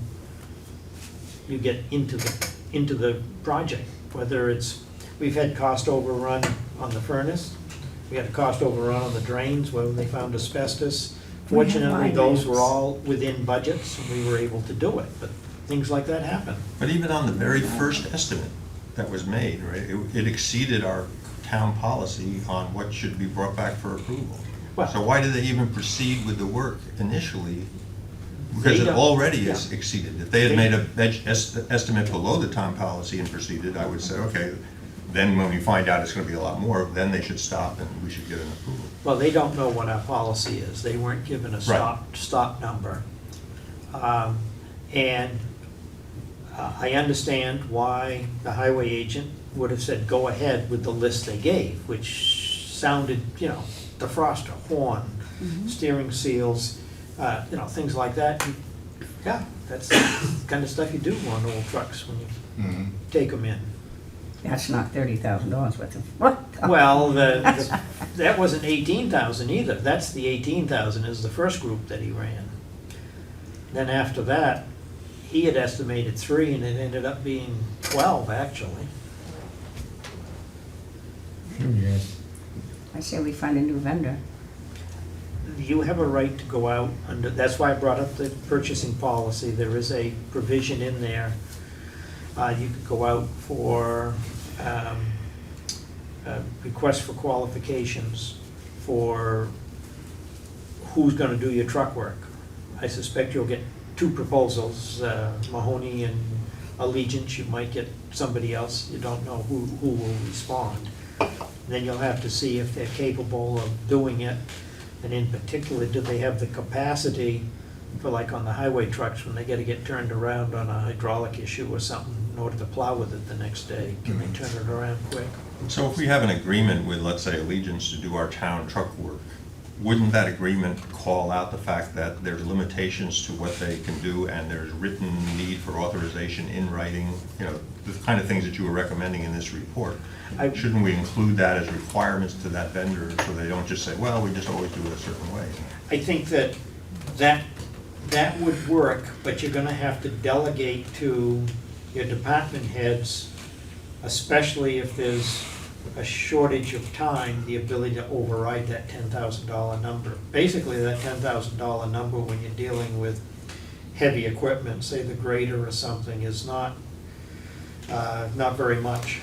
you get into the project. Whether it's, we've had cost overrun on the furnace, we had a cost overrun on the drains when they found asbestos. We had Fortunately, line those were items. all within budgets and we were able to do it, but things like that happen. But even on the very first estimate that was made, right, it exceeded our town policy on what should be brought back for approval. Well- So why did they even proceed with the work initially? Because They it don't- already is yeah. exceeded. If they had made a estimate below the town policy and proceeded, I would say, okay, then when we find out it's gonna be a lot more, then they should stop and we should get an approval. Well, they don't know what our policy is. They weren't given a stop number. And I understand why the highway agent would have said, go ahead with the list they gave, which sounded, defroster, horn, steering seals, things like that. Yeah, that's the kind of stuff you do on old trucks when you take them in. that's not $30,000 worth of work. Well, that wasn't 18,000 either. That's the 18,000 is the first group that he ran. Then after that, he had estimated 3 and it ended up being 12 actually. I say we find a new vendor. You have a right to go out under, that's why I brought up the purchasing policy. There is a provision in there. You could go out for request for qualifications for who's gonna do your truck work. I suspect you'll get 2 proposals, Mahoney and Allegiance. You might get somebody else. You don't know who will respond. Then you'll have to see if they're capable of doing it. And in particular, do they have the capacity for, like on the highway trucks, when they gotta get turned around on a hydraulic issue or something, in order to plow with it the next day. Can they turn it around quick? So if we have an agreement with, let's say, Allegiance to do our town truck work, wouldn't that agreement call out the fact that there's limitations to what they can do and there's written need for authorization in writing, you know, the kind of things that you were recommending in this report? Shouldn't we include that as requirements to that vendor so they don't just say, well, we just always do it a certain way? I think that would work, but you're gonna have to delegate to your department heads, especially if there's a shortage of time, the ability to override that $10,000 number. Basically, that $10,000 number, when you're dealing with heavy equipment, say the grader or something, is not very much.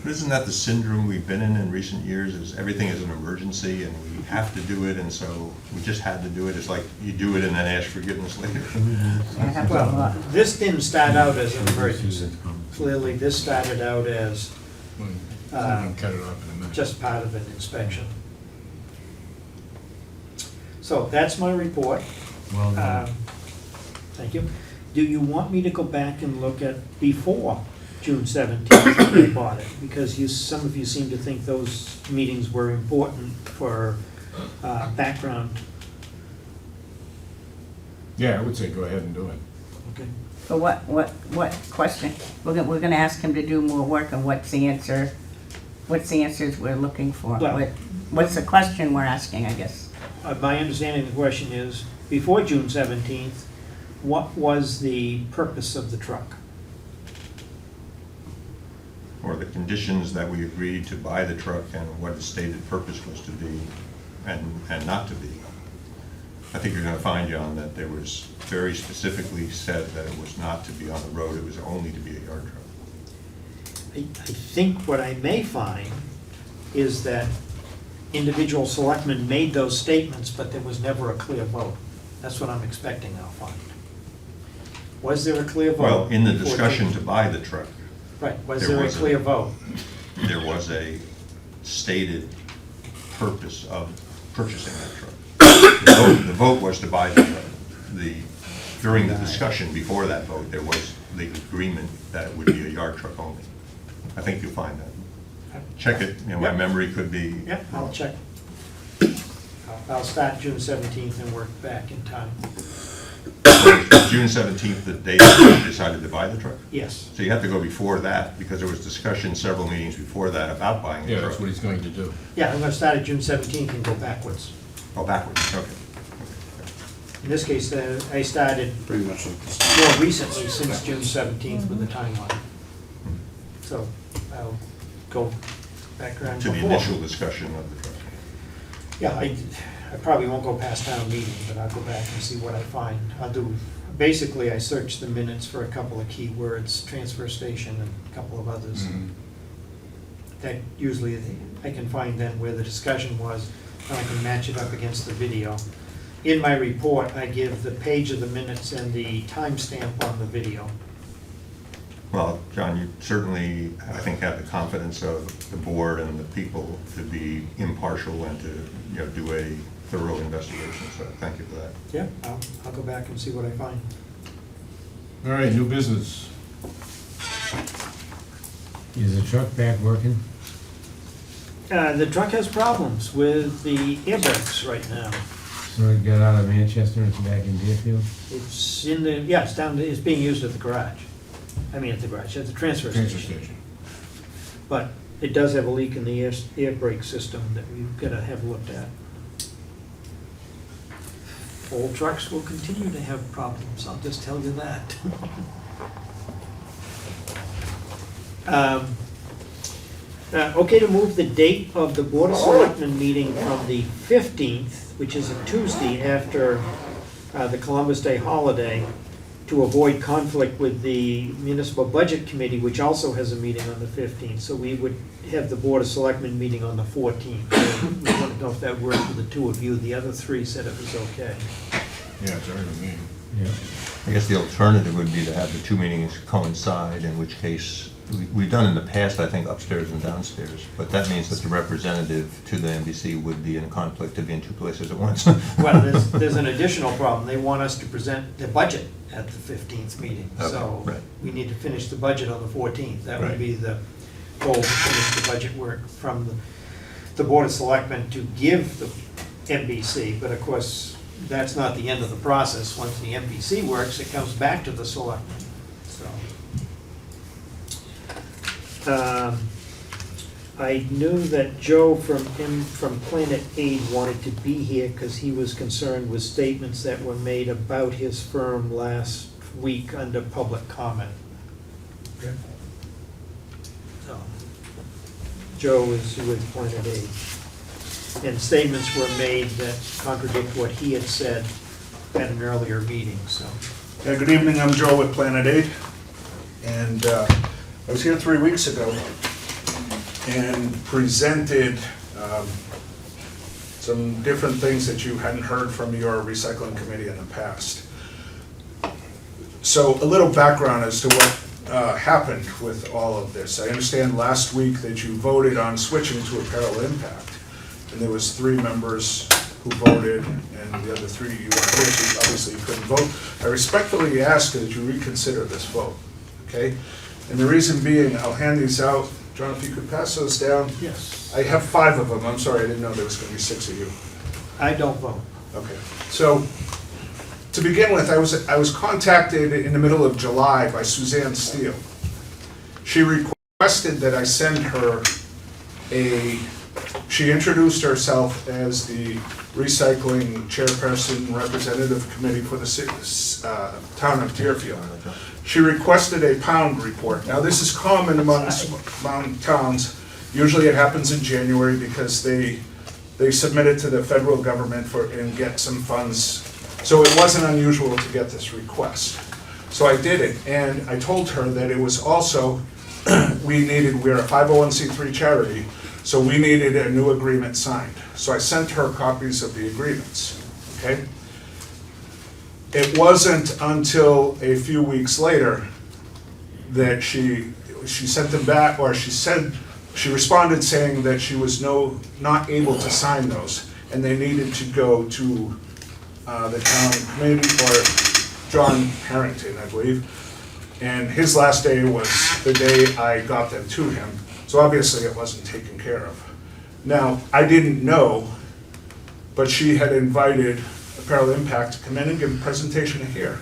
But isn't that the syndrome we've been in recent years, is everything is an emergency and we have to do it, and so we just had to do it? It's like you do it and then ask forgiveness later. Well, this didn't start out as an emergency. Clearly, this started out as Cut it off in a minute. just part of an inspection. So that's my report. Well done. Thank you. Do you want me to go back and look at before June 17th when they bought it? Because some of you seem to think those meetings were important for background. Yeah, I would say go ahead and do it. Okay. But what question? We're gonna ask him to do more work, and what's the answer? What's the answers we're looking for? Well- What's the question we're asking, I guess? My understanding of the question is, before June 17th, what was the purpose of the truck? Or the conditions that we agreed to buy the truck and what the stated purpose was to be and not to be. I think you're gonna find, John, that there was very specifically said that it was not to be on the road, it was only to be a yard truck. I think what I may find is that individual selectmen made those statements, but there was never a clear vote. That's what I'm expecting I'll find. Was there a clear vote? Well, in the before discussion June? to buy the truck, Right, was there there a was a- clear vote? there was a stated purpose of purchasing that truck. The vote was to buy the truck. During the discussion before that vote, there was the agreement that it would be a yard truck only. I think you'll find that. Check it, you know, my Yep. memory could be. Yeah, I'll check. I'll start June 17th and work back in time. June 17th, the day that you decided to buy the truck? Yes. So you have to go before that, because there was discussion several meetings before that about buying the Yeah, truck. that's what he's going to do. Yeah, I'm gonna start at June 17th and go backwards. Oh, backwards, okay. In this case, I started Pretty much like this. more recently, since June 17th with the timeline. So I'll go back around To the before. initial discussion of the truck. Yeah, I probably won't go past town meeting, but I'll go back and see what I find. Basically, I searched the minutes for a couple of key words, transfer station and a couple of others. That usually, I can find then where the discussion was, and I can match it up against the video. In my report, I give the page of the minutes and the timestamp on the video. Well, John, you certainly, I think, have the confidence of the board and the people to be impartial and to, you know, do a thorough investigation, so thank you for that. Yeah, I'll go back and see what I find. All right, new business. Is the truck back working? The truck has problems with the air brakes right now. So it got out of Manchester, it's back in Deerfield? It's it's being used at the garage. At the transfer Transfer station. station. But it does have a leak in the air brake system that we've got to have looked at. Old trucks will continue to have problems, I'll just tell you that. Okay to move the date of the Board of Selectmen meeting from the 15th, which is a Tuesday after the Columbus Day holiday, to avoid conflict with the Municipal Budget Committee, which also has a meeting on the 15th. So we would have the Board of Selectmen meeting on the 14th. So we want to know if that worked with the two of you. The other three said it was okay. Yeah, it's already me. Yeah. I guess the alternative would be to have the two meetings coincide, in which case we've done in the past, I think, upstairs and downstairs, but that means that the representative to the NBC would be in conflict to be in two places at once. Well, there's an additional problem. They want us to present the budget at the 15th meeting. Okay, So right. we need to finish the budget on the 14th. That would Right. be the goal, to finish the budget work from the Board of Selectmen to give the NBC. But of course, that's not the end of the process. Once the NBC works, it comes back to the Selectmen. So. I knew that Joe from Planet Aid wanted to be here because he was concerned with statements that were made about his firm last week under public comment. Okay. So, Joe is with Planet Aid. And statements were made that contradict what he had said at an earlier meeting, so. Yeah, good evening, I'm Joe with Planet Aid, and I was here 3 weeks ago and presented some different things that you hadn't heard from your recycling committee in the past. So a little background as to what happened with all of this. I understand last week that you voted on switching to apparel impact, and there was 3 members who voted, and the other 3 you weren't here, so obviously you couldn't vote. I respectfully ask that you reconsider this vote, okay? And the reason being, I'll hand these out. John, if you could pass those down. Yes. I have 5 of them. I'm sorry, I didn't know there was going to be 6 of you. I don't vote. Okay. So, to begin with, I was contacted in the middle of July by Suzanne Steele. She requested that I send her she introduced herself as the recycling chairperson representative committee for the town of Deerfield. She requested a pound report. Now, this is common among towns. Usually it happens in January because they submit it to the federal government and get some funds. So it wasn't unusual to get this request. So I did it, and I told her that it was also, we're a 501c3 charity, so we needed a new agreement signed. So I sent her copies of the agreements, okay? It wasn't until a few weeks later that she sent them back, or she responded saying that she was not able to sign those, and they needed to go to the town committee, or John Harrington, I believe. And his last day was the day I got them to him, so obviously it wasn't taken care of. Now, I didn't know, but she had invited Apparel Impact to come in and give a presentation here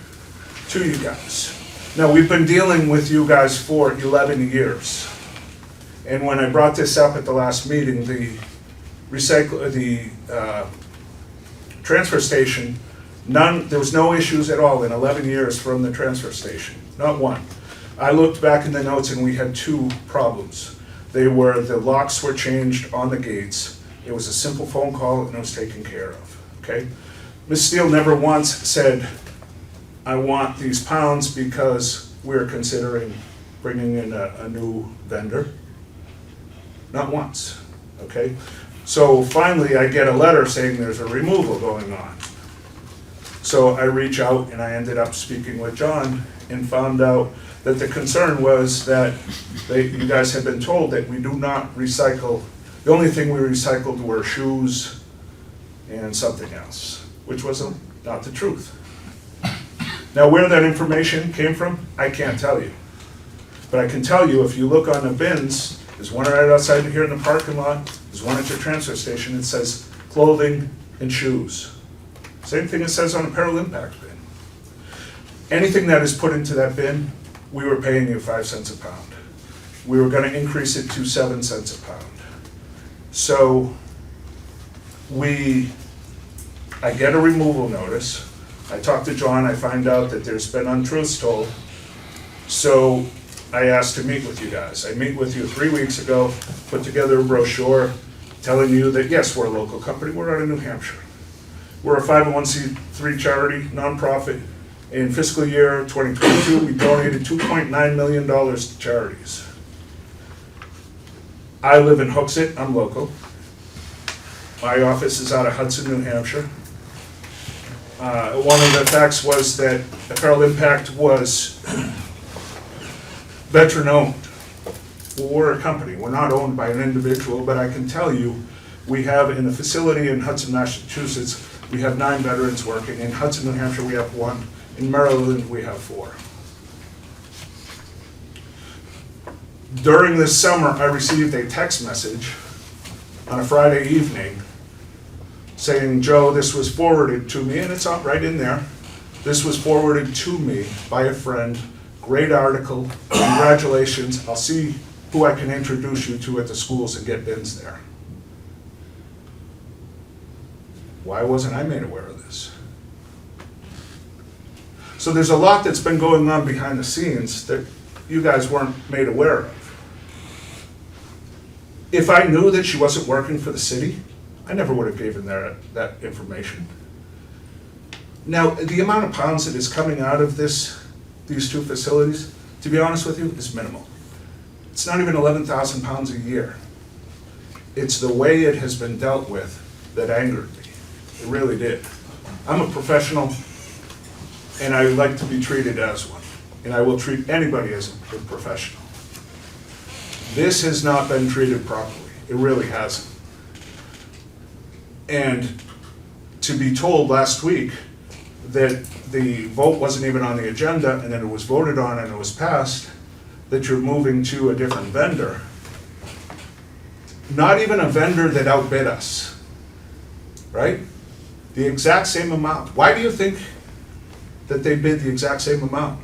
to you guys. Now, we've been dealing with you guys for 11 years. And when I brought this up at the last meeting, the transfer station, there was no issues at all in 11 years from the transfer station, not one. I looked back in the notes and we had 2 problems. The locks were changed on the gates. It was a simple phone call and it was taken care of, okay? Ms. Steele never once said, I want these pounds because we're considering bringing in a new vendor. Not once, okay? So finally I get a letter saying there's a removal going on. So I reach out and I ended up speaking with John and found out that the concern was that you guys had been told that we do not recycle. The only thing we recycled were shoes and something else, which was not the truth. Now, where that information came from, I can't tell you. But I can tell you, if you look on the bins, there's one right outside here in the parking lot, there's one at your transfer station, it says clothing and shoes. Same thing it says on Apparel Impact bin. Anything that is put into that bin, we were paying you 5 cents a pound. We were gonna increase it to 7 cents a pound. So I get a removal notice. I talk to John, I find out that there's been untruths told. So I asked to meet with you guys. I meet with you 3 weeks ago, put together a brochure telling you that yes, we're a local company, we're out of New Hampshire. We're a 501c3 charity, nonprofit. In fiscal year 2022, we donated $2.9 million to charities. I live in Hooksett, I'm local. My office is out of Hudson, New Hampshire. One of the facts was that Apparel Impact was veteran-owned. for a company. We're not owned by an individual, but I can tell you, we have in a facility in Hudson, Massachusetts, we have 9 veterans working. In Hudson, New Hampshire, we have 1. In Maryland, we have 4. During this summer, I received a text message on a Friday evening saying, Joe, this was forwarded to me, and it's right in there. This was forwarded to me by a friend. Great article. Congratulations. I'll see who I can introduce you to at the schools and get bins there. Why wasn't I made aware of this? So there's a lot that's been going on behind the scenes that you guys weren't made aware of. If I knew that she wasn't working for the city, I never would have given that information. Now, the amount of pounds that is coming out of these 2 facilities, to be honest with you, is minimal. It's not even 11,000 pounds a year. It's the way it has been dealt with that angered me. It really did. I'm a professional, and I like to be treated as one, and I will treat anybody as a professional. This has not been treated properly. It really hasn't. And to be told last week that the vote wasn't even on the agenda, and then it was voted on and it was passed, that you're moving to a different vendor. Not even a vendor that outbid us, right? The exact same amount. Why do you think that they bid the exact same amount?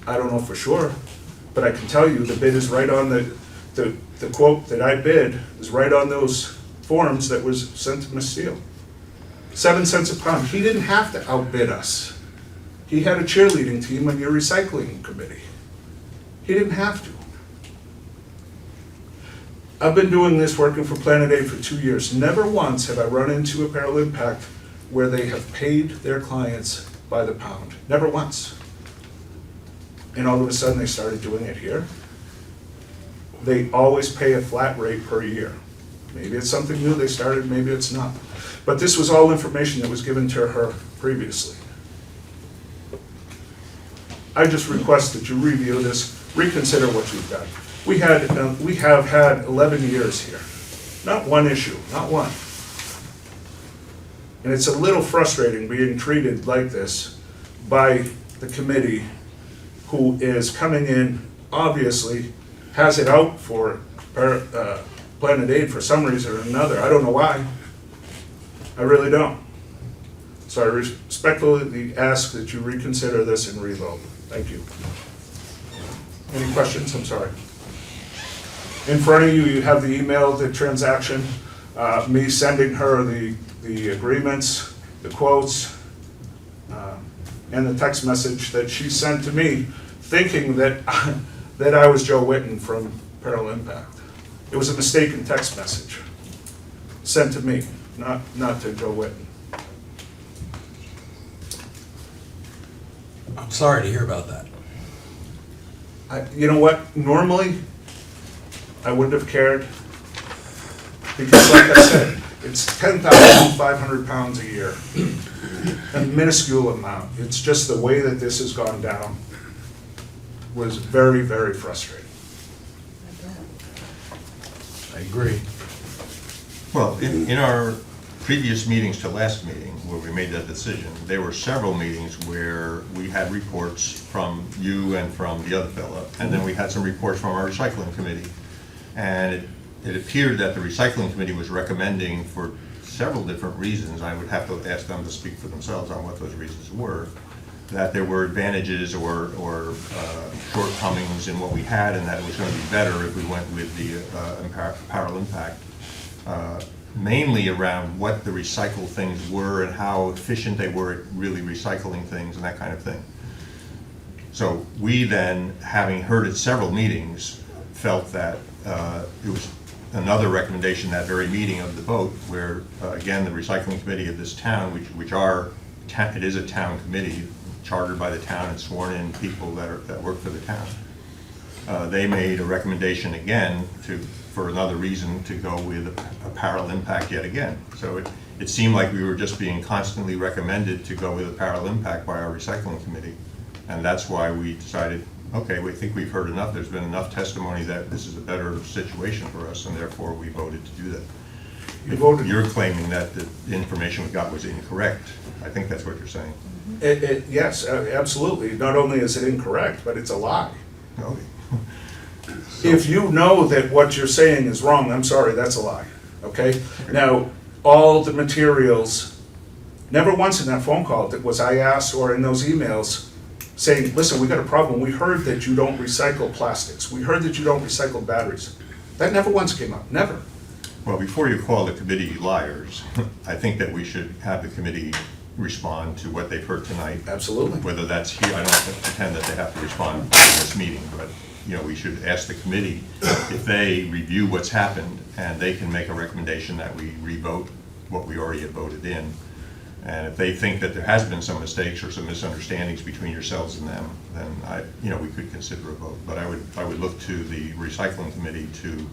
I don't know for sure, but I can tell you the bid is right on the quote that I bid is right on those forms that was sent to Ms. Steele. 7 cents a pound. He didn't have to outbid us. He had a cheerleading team on your recycling committee. He didn't have to. I've been doing this working for Planet Aid for 2 years. Never once have I run into a Apparel Impact where they have paid their clients by the pound. Never once. And all of a sudden they started doing it here. They always pay a flat rate per year. Maybe it's something new they started, maybe it's not. But this was all information that was given to her previously. I just request that you review this, reconsider what you've done. We have had 11 years here. Not one issue, not one. And it's a little frustrating being treated like this by the committee who is coming in, obviously, has it out for Planet Aid for some reason or another. I don't know why. I really don't. So I respectfully ask that you reconsider this and revote. Thank you. Any questions? I'm sorry. In front of you, you have the email, the transaction, me sending her the agreements, the quotes, and the text message that she sent to me, thinking that that I was Joe Whitten from Apparel Impact. It was a mistaken text message sent to me, not to Joe Whitten. I'm sorry to hear about that. You know what? Normally, I wouldn't have cared because, like I said, it's 10,500 pounds a year, a minuscule amount. It's just the way that this has gone down was very, very frustrating. I agree. Well, in our previous meetings to last meeting, where we made that decision, there were several meetings where we had reports from you and from the other fellow, and then we had some reports from our recycling committee. And it appeared that the recycling committee was recommending, for several different reasons, I would have to ask them to speak for themselves on what those reasons were, that there were advantages or shortcomings in what we had, and that it was going to be better if we went with the Apparel Impact, mainly around what the recycled things were and how efficient they were at really recycling things and that kind of thing. So we then, having heard at several meetings, felt that it was another recommendation, that very meeting of the vote, where again the recycling committee of this town, which it is a town committee chartered by the town and sworn in people that work for the town. They made a recommendation again for another reason to go with Apparel Impact yet again. So it seemed like we were just being constantly recommended to go with Apparel Impact by our recycling committee, and that's why we decided, okay, we think we've heard enough, there's been enough testimony that this is a better situation for us, and therefore we voted to do that. You voted. You're claiming that the information we got was incorrect. I think that's what you're saying. Yes, absolutely. Not only is it incorrect, but it's a lie. No. If you know that what you're saying is wrong, I'm sorry, that's a lie, okay? Now, all the materials, never once in that phone call was I asked, or in those emails, saying, listen, we got a problem. We heard that you don't recycle plastics. We heard that you don't recycle batteries. That never once came up, never. Well, before you call the committee liars, I think that we should have the committee respond to what they've heard tonight. Absolutely. Whether that's here, I don't pretend that they have to respond in this meeting, but, you know, we should ask the committee if they review what's happened, and they can make a recommendation that we revote what we already had voted in. And if they think that there has been some mistakes or some misunderstandings between yourselves and them, then we could consider a vote. But I would look to the recycling committee to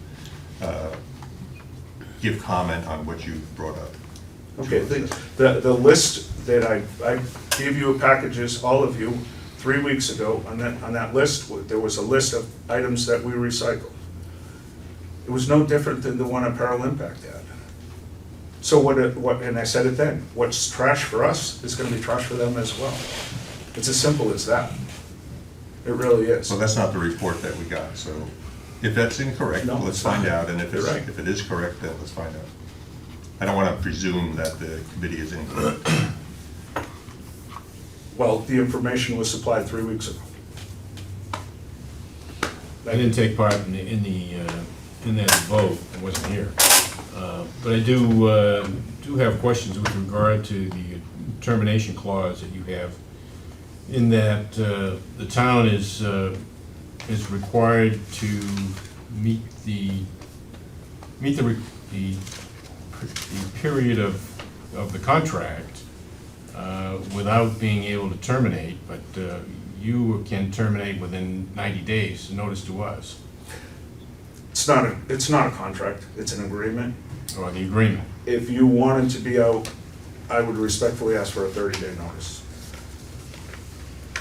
give comment on what you brought up. Okay, the list that I gave you packages, all of you, 3 weeks ago, on that list, there was a list of items that we recycle. It was no different than the one Apparel Impact had. So what, and I said it then, what's trash for us is gonna be trash for them as well. It's as simple as that. It really is. Well, that's not the report that we got, so if that's incorrect, No, let's it's not. find out, and if You're right. it is correct, then let's find out. I don't want to presume that the committee is incorrect. Well, the information was supplied 3 weeks ago. I didn't take part in that vote, I wasn't here. But I do have questions with regard to the termination clause that you have, in that the town is required to meet the period of the contract without being able to terminate, but you can terminate within 90 days, notice to us, It's not a contract, it's an agreement. or the agreement. If you wanted to be out, I would respectfully ask for a 30-day notice.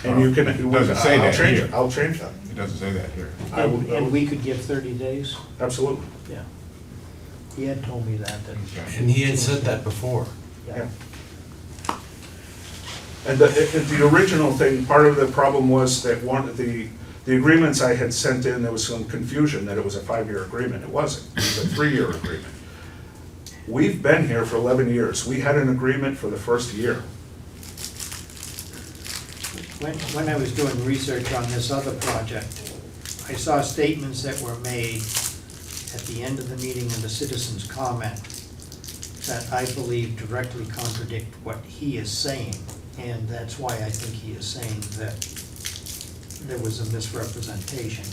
And you can, It doesn't say I'll that change here. it, I'll change that. It doesn't say that here. I will- And we could give 30 days? Absolutely. Yeah. He had told me that. And he had said that before. Yeah. And the original thing, part of the problem was that one of the agreements I had sent in, there was some confusion that it was a 5-year agreement. It wasn't. It was a 3-year agreement. We've been here for 11 years. We had an agreement for the first year. When I was doing research on this other project, I saw statements that were made at the end of the meeting in the citizens' comment that I believe directly contradict what he is saying. And that's why I think he is saying that there was a misrepresentation.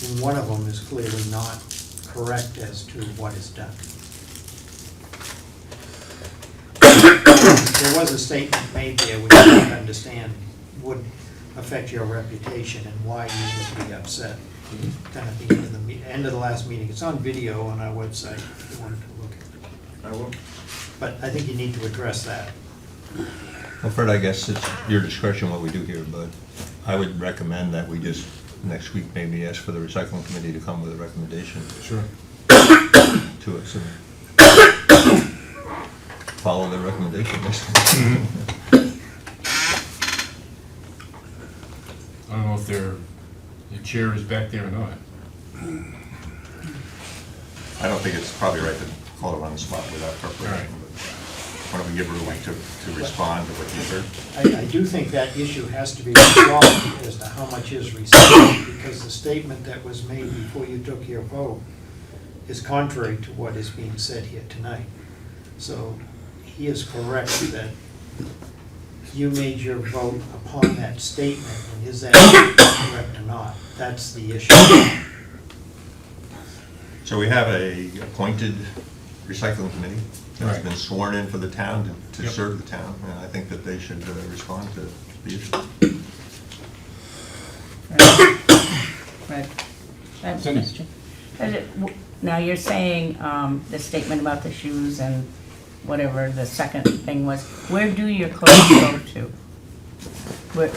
And one of them is clearly not correct as to what is done. There was a statement made there which I don't understand would affect your reputation and why you would be upset. Kind of the end of the last meeting. It's on video on our website if you wanted to look at it. I will. But I think you need to address that. Well, Fred, I guess it's your discretion what we do here, but I would recommend that we just, next week, maybe ask for the recycling committee to come with a recommendation. Sure. To us, and follow their recommendation. I don't know if the chair is back there or not. I don't think it's probably right to call her on the spot without preparation. All right. But why don't we give her a week to respond to what you heard? I do think that issue has to be resolved as to how much is received, because the statement that was made before you took your vote is contrary to what is being said here tonight. So he is correct that you made your vote upon that statement, and is that correct or not? That's the issue. So we have a appointed recycling committee that's Right. been sworn in for the town to Yep. serve the town, and I think that they should respond to the issue. Right. I have a Cindy. question. Now, you're saying the statement about the shoes and whatever the second thing was, where do your clothes go to?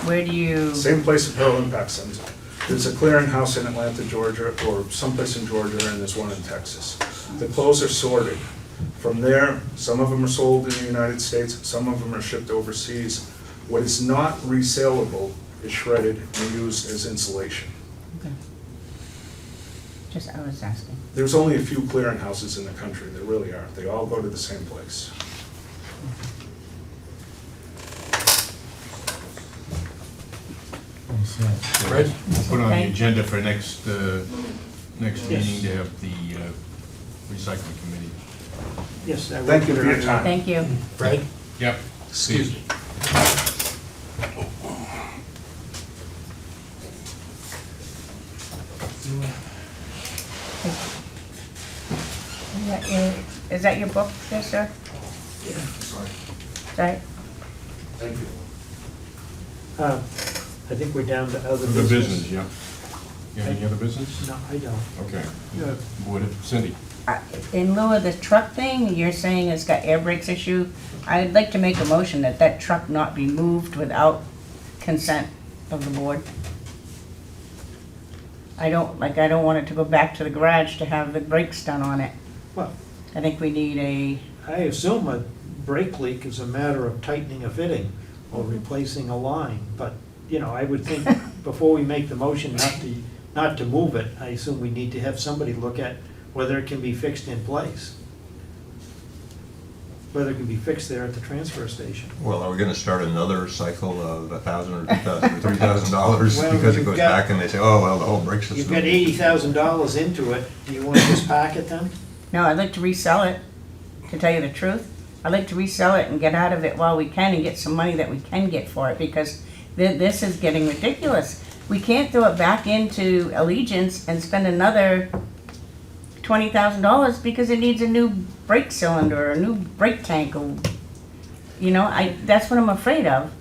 Where do you, Same place Apparel Impact sends it. There's a clearinghouse in Atlanta, Georgia, or someplace in Georgia, and there's one in Texas. The clothes are sorted. From there, some of them are sold in the United States, some of them are shipped overseas. What is not resaleable is shredded and used as insulation. Okay. Just, I was asking. There's only a few clearinghouses in the country, there really are. They all go to the same place. Fred, we'll put on the Okay. agenda for next Yes. meeting to have the recycling committee. Yes, I will Thank you put for it your on. time. Thank you. Fred? Yep. Excuse me. Is that your book there, sir? Yeah, sorry. Sorry? Thank you. I think we're down to other The business. business, yeah. You have any other business? No, I don't. Okay. Yeah. Board of, Cindy? In lieu of the truck thing, you're saying it's got air brakes issue. I'd like to make a motion that that truck not be moved without consent of the board. I don't want it to go back to the garage to have the brakes done on it. Well, I think we need a, I assume a brake leak is a matter of tightening a fitting or replacing a line, but, you know, I would think before we make the motion not to move it, I assume we need to have somebody look at whether it can be fixed in place. Whether it can be fixed there at the transfer station. Well, are we gonna start another cycle of $1,000 or $2,000 or $3,000 Well, because it you've goes got- back and they say, oh, well, the whole brake system. You've got $80,000 into it, do you wanna just pack it then? no, I'd like to resell it, to tell you the truth. I'd like to resell it and get out of it while we can and get some money that we can get for it, because this is getting ridiculous. We can't throw it back into Allegiance and spend another $20,000 because it needs a new brake cylinder or a new brake tank, or, you know, that's what I'm afraid of.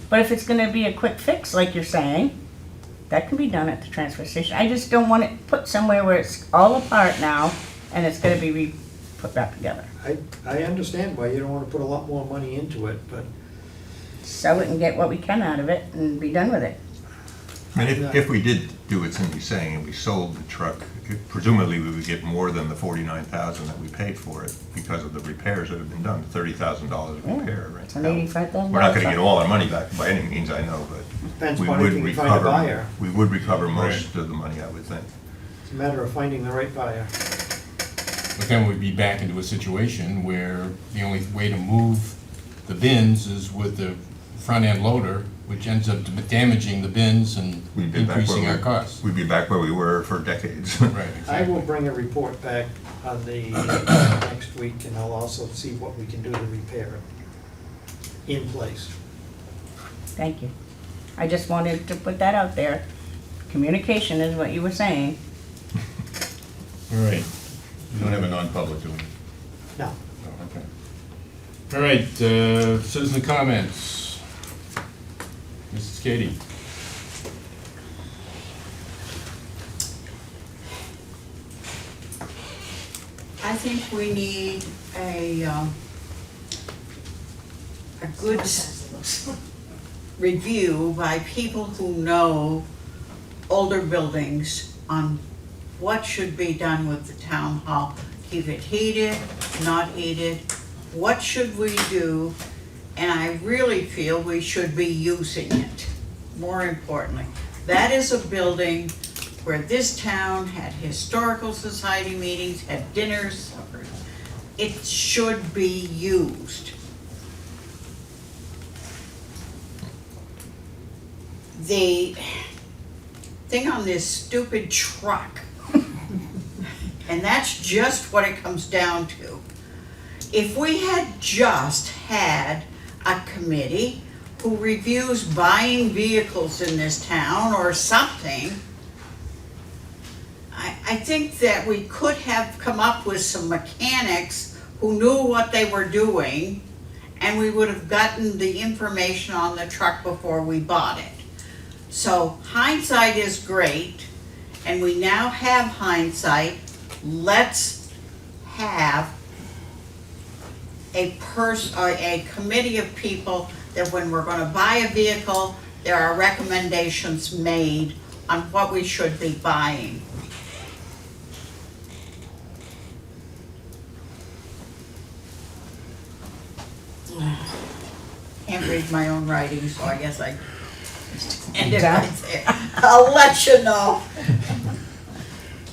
But if it's gonna be a quick fix, like you're saying, that can be done at the transfer station. I just don't want it put somewhere where it's all apart now and it's gonna be put back together. I understand why you don't wanna put a lot more money into it, but Sell it and get what we can out of it and be done with it. And if we did do what Cindy's saying and we sold the truck, presumably we would get more than the $49,000 that we paid for it because of the repairs that have been done, $30,000 Yeah, repair, right? it's an $85,000 We're not gonna truck. get all our money back by any means, I know, but depends we upon would if you can find a recover, buyer. we would recover most of the money, I would think. It's a matter of finding the right buyer. But then we'd be back into a situation where the only way to move the bins is with the front-end loader, which ends up damaging the bins and We'd be back where increasing we- our costs. We'd be back where we were for decades. Right, I exactly. will bring a report back on the next week, and I'll also see what we can do to repair it in place. Thank you. I just wanted to put that out there. Communication is what you were saying. All right. You don't have a non-public, do we? No. Oh, okay. All right, citizen comments. Mrs. Katie. I think we need a good review by people who know older buildings on what should be done with the town hall. Keep it heated, not heated, what should we do? And I really feel we should be using it, more importantly. That is a building where this town had historical society meetings, had dinners, suppers. It should be used. The thing on this stupid truck, and that's just what it comes down to. If we had just had a committee who reviews buying vehicles in this town or something, I think that we could have come up with some mechanics who knew what they were doing, and we would have gotten the information on the truck before we bought it. So hindsight is great, and we now have hindsight. Let's have a committee of people that when we're gonna buy a vehicle, there are recommendations made on what we should be buying. Can't read my own writing, so I guess I end it right there. I'll let you know.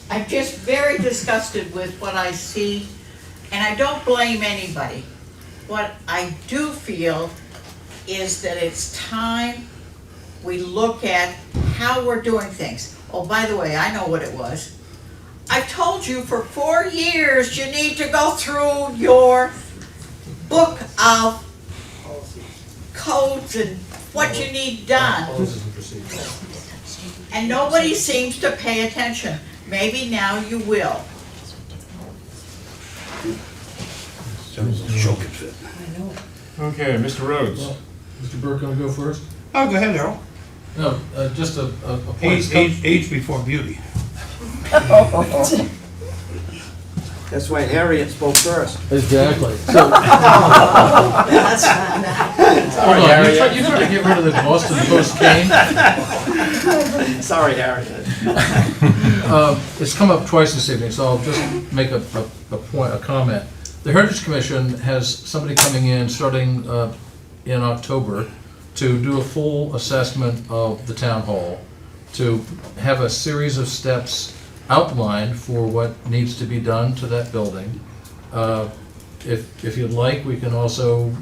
I'm just very disgusted with what I see, and I don't blame anybody. What I do feel is that it's time we look at how we're doing things. Oh, by the way, I know what it was. I've told you for 4 years you need to go through your book of codes and what you need done. And nobody seems to pay attention. Maybe now you will. Okay, Mr. Rhodes. Mr. Burke, I'll go first. Oh, go ahead, Harold. No, just a point. Age before beauty. That's why Harriet spoke first. Exactly. So, That's not nice. hold on, you trying to get rid of the Boston Post cane? Sorry, Harriet. It's come up twice this evening, so I'll just make a comment. The Heritage Commission has somebody coming in starting in October to do a full assessment of the town hall, to have a series of steps outlined for what needs to be done to that building. If you'd like, we can also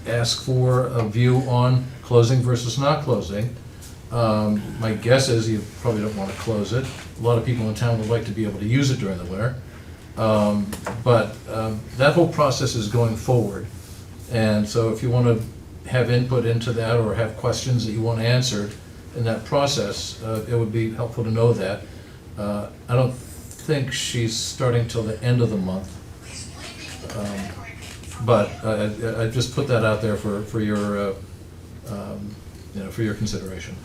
ask for a view on closing versus not closing. My guess is you probably don't want to close it. A lot of people in town would like to be able to use it during the winter. But that whole process is going forward. And so if you want to have input into that or have questions that you want answered in that process, it would be helpful to know that. I don't think she's starting till the end of the month. But I just put that out there for your, for your consideration.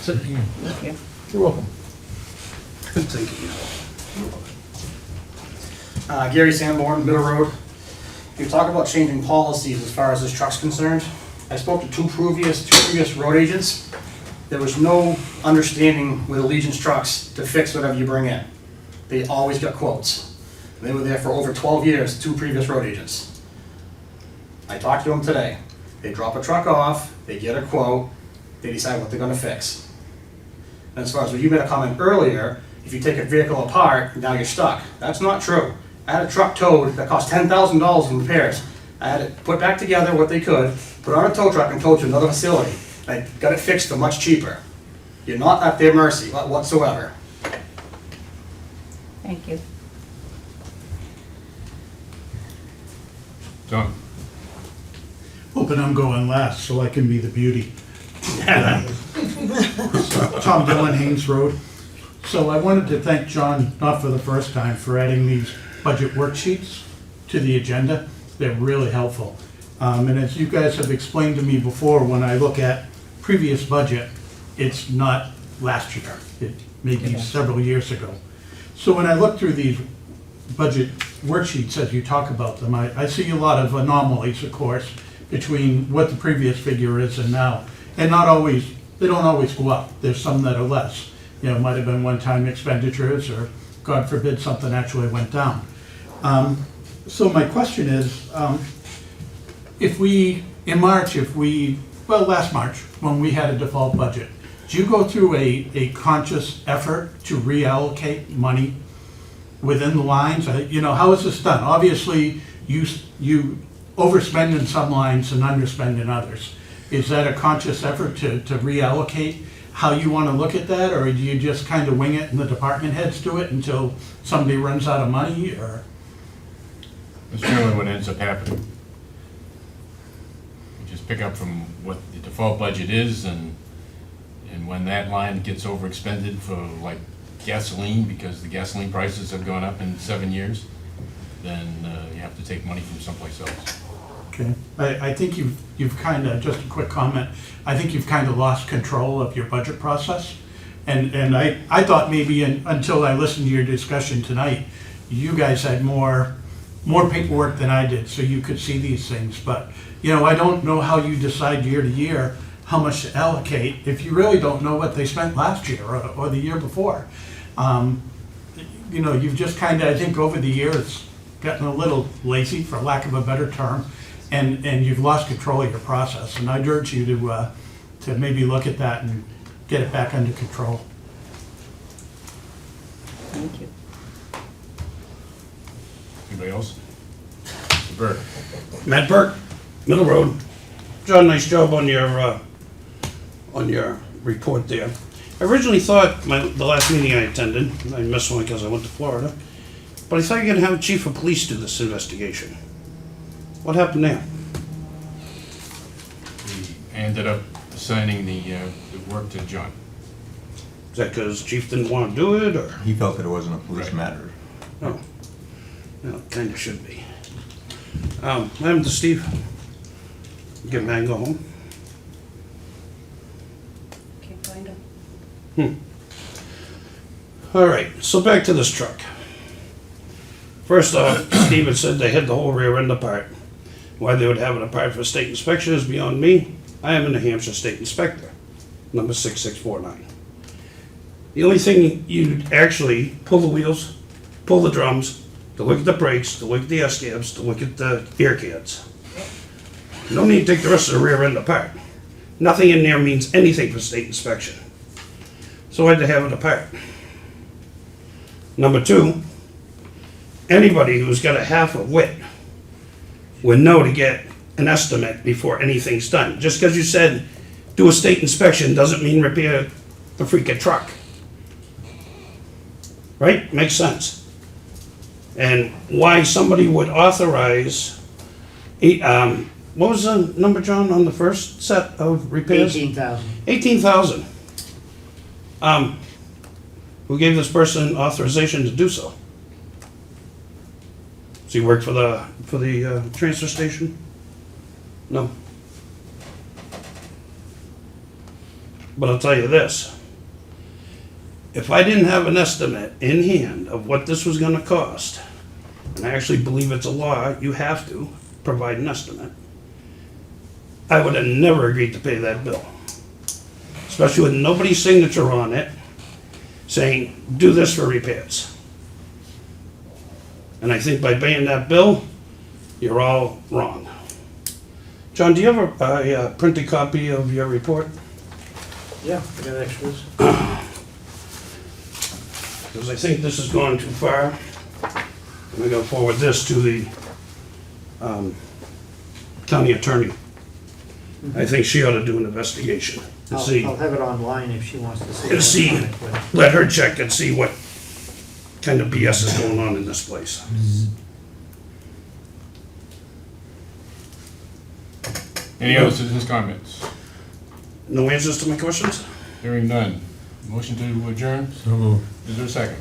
So, you're welcome. Gary Sanborn, Middle Road. You talk about changing policies as far as this truck's concerned. I spoke to two previous road agents. There was no understanding with Allegiance trucks to fix whatever you bring in. They always got quotes. They were there for over 12 years, two previous road agents. I talked to them today. They drop a truck off, they get a quote, they decide what they're gonna fix. And as far as what you made a comment earlier, if you take a vehicle apart, now you're stuck. That's not true. I had a truck towed that cost $10,000 in repairs. I had it put back together what they could, put on a tow truck and towed to another facility. I got it fixed for much cheaper. You're not at their mercy whatsoever. Thank you. John? Hoping I'm going last so I can be the beauty. Tom Dillon, Haynes Road. So I wanted to thank John, not for the first time, for adding these budget worksheets to the agenda. They're really helpful. And as you guys have explained to me before, when I look at previous budget, it's not last year. It may be several years ago. So when I look through these budget worksheets as you talk about them, I see a lot of anomalies, of course, between what the previous figure is and now. And not always, they don't always go up. There's some that are less. You know, it might have been one-time expenditures, or God forbid, something actually went down. So my question is, if we, in March, last March, when we had a default budget, do you go through a conscious effort to reallocate money within the lines? How is this done? Obviously, you overspend in some lines and underspend in others. Is that a conscious effort to reallocate how you want to look at that, or do you just kind of wing it and the department heads do it until somebody runs out of money, or? That's generally what ends up happening. You just pick up from what the default budget is, and when that line gets overexpended for like gasoline, because the gasoline prices have gone up in 7 years, then you have to take money from someplace else. Okay, I think you've kind of, just a quick comment, I think you've kind of lost control of your budget process. And I thought maybe until I listened to your discussion tonight, you guys had more paperwork than I did, so you could see these things. But, I don't know how you decide year to year how much to allocate if you really don't know what they spent last year or the year before. You know, you've just kind of, I think over the years, gotten a little lazy, for lack of a better term, and you've lost control of your process. And I'd urge you to maybe look at that and get it back under control. Thank you. Anybody else? Mr. Burke? Matt Burke, Middle Road. John, nice job on your report there. I originally thought the last meeting I attended, I missed one because I went to Florida, but I thought you were gonna have the chief of police do this investigation. What happened there? We ended up assigning the work to John. Is that because chief didn't want to do it, or? He felt that it wasn't a police Right. matter. No. No, it kinda should be. What happened to Steve? Get mad and go home? Can't find him. All right, so back to this truck. First off, Steve had said they had the whole rear end apart. Why they would have it apart for state inspection is beyond me. I am a New Hampshire state inspector, number 6649. The only thing you'd actually pull the wheels, pull the drums, to look at the brakes, to look at the S-cabs, to look at the air cans. You don't need to take the rest of the rear end apart. Nothing in there means anything for state inspection. So I had to have it apart. Number two, anybody who's got a half a wit would know to get an estimate before anything's done. Just because you said do a state inspection doesn't mean repair the freaking truck. Right? Makes sense. And why somebody would authorize, what was the number, John, on the first set of repairs? 18,000. 18,000. Who gave this person authorization to do so? Does he work for the transfer station? No. But I'll tell you this. If I didn't have an estimate in hand of what this was gonna cost, and I actually believe it's a law, you have to provide an estimate, I would have never agreed to pay that bill. Especially with nobody's signature on it, saying, do this for repairs. And I think by paying that bill, you're all wrong. John, do you have a printed copy of your report? Yeah, I got extras. Because I think this has gone too far. I'm gonna forward this to the county attorney. I think she ought to do an investigation to see. I'll have it online if she wants to see. To see, electronically. let her check and see what kind of BS is going on in this place. Any other citizens' comments? No answers to my questions? Hearing none. Motion to adjourn? So moved. Is there a second?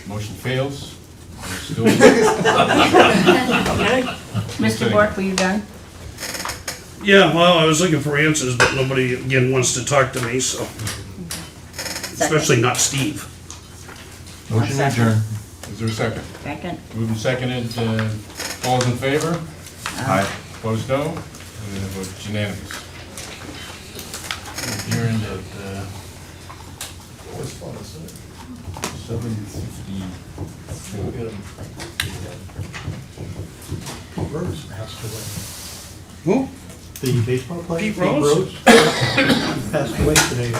Motion fails. We're still- Mr. Bork, were you done? Yeah, well, I was looking for answers, but nobody, again, wants to talk to me, so. Especially not Steve. Motion to adjourn. Is there a second? Second. Moved and seconded, all those in favor? Aye. Opposed, no? And then the vote unanimous. Adjourned at 7:50. Rose passed away. Who? The baseball player? Pete Rose? Passed away today.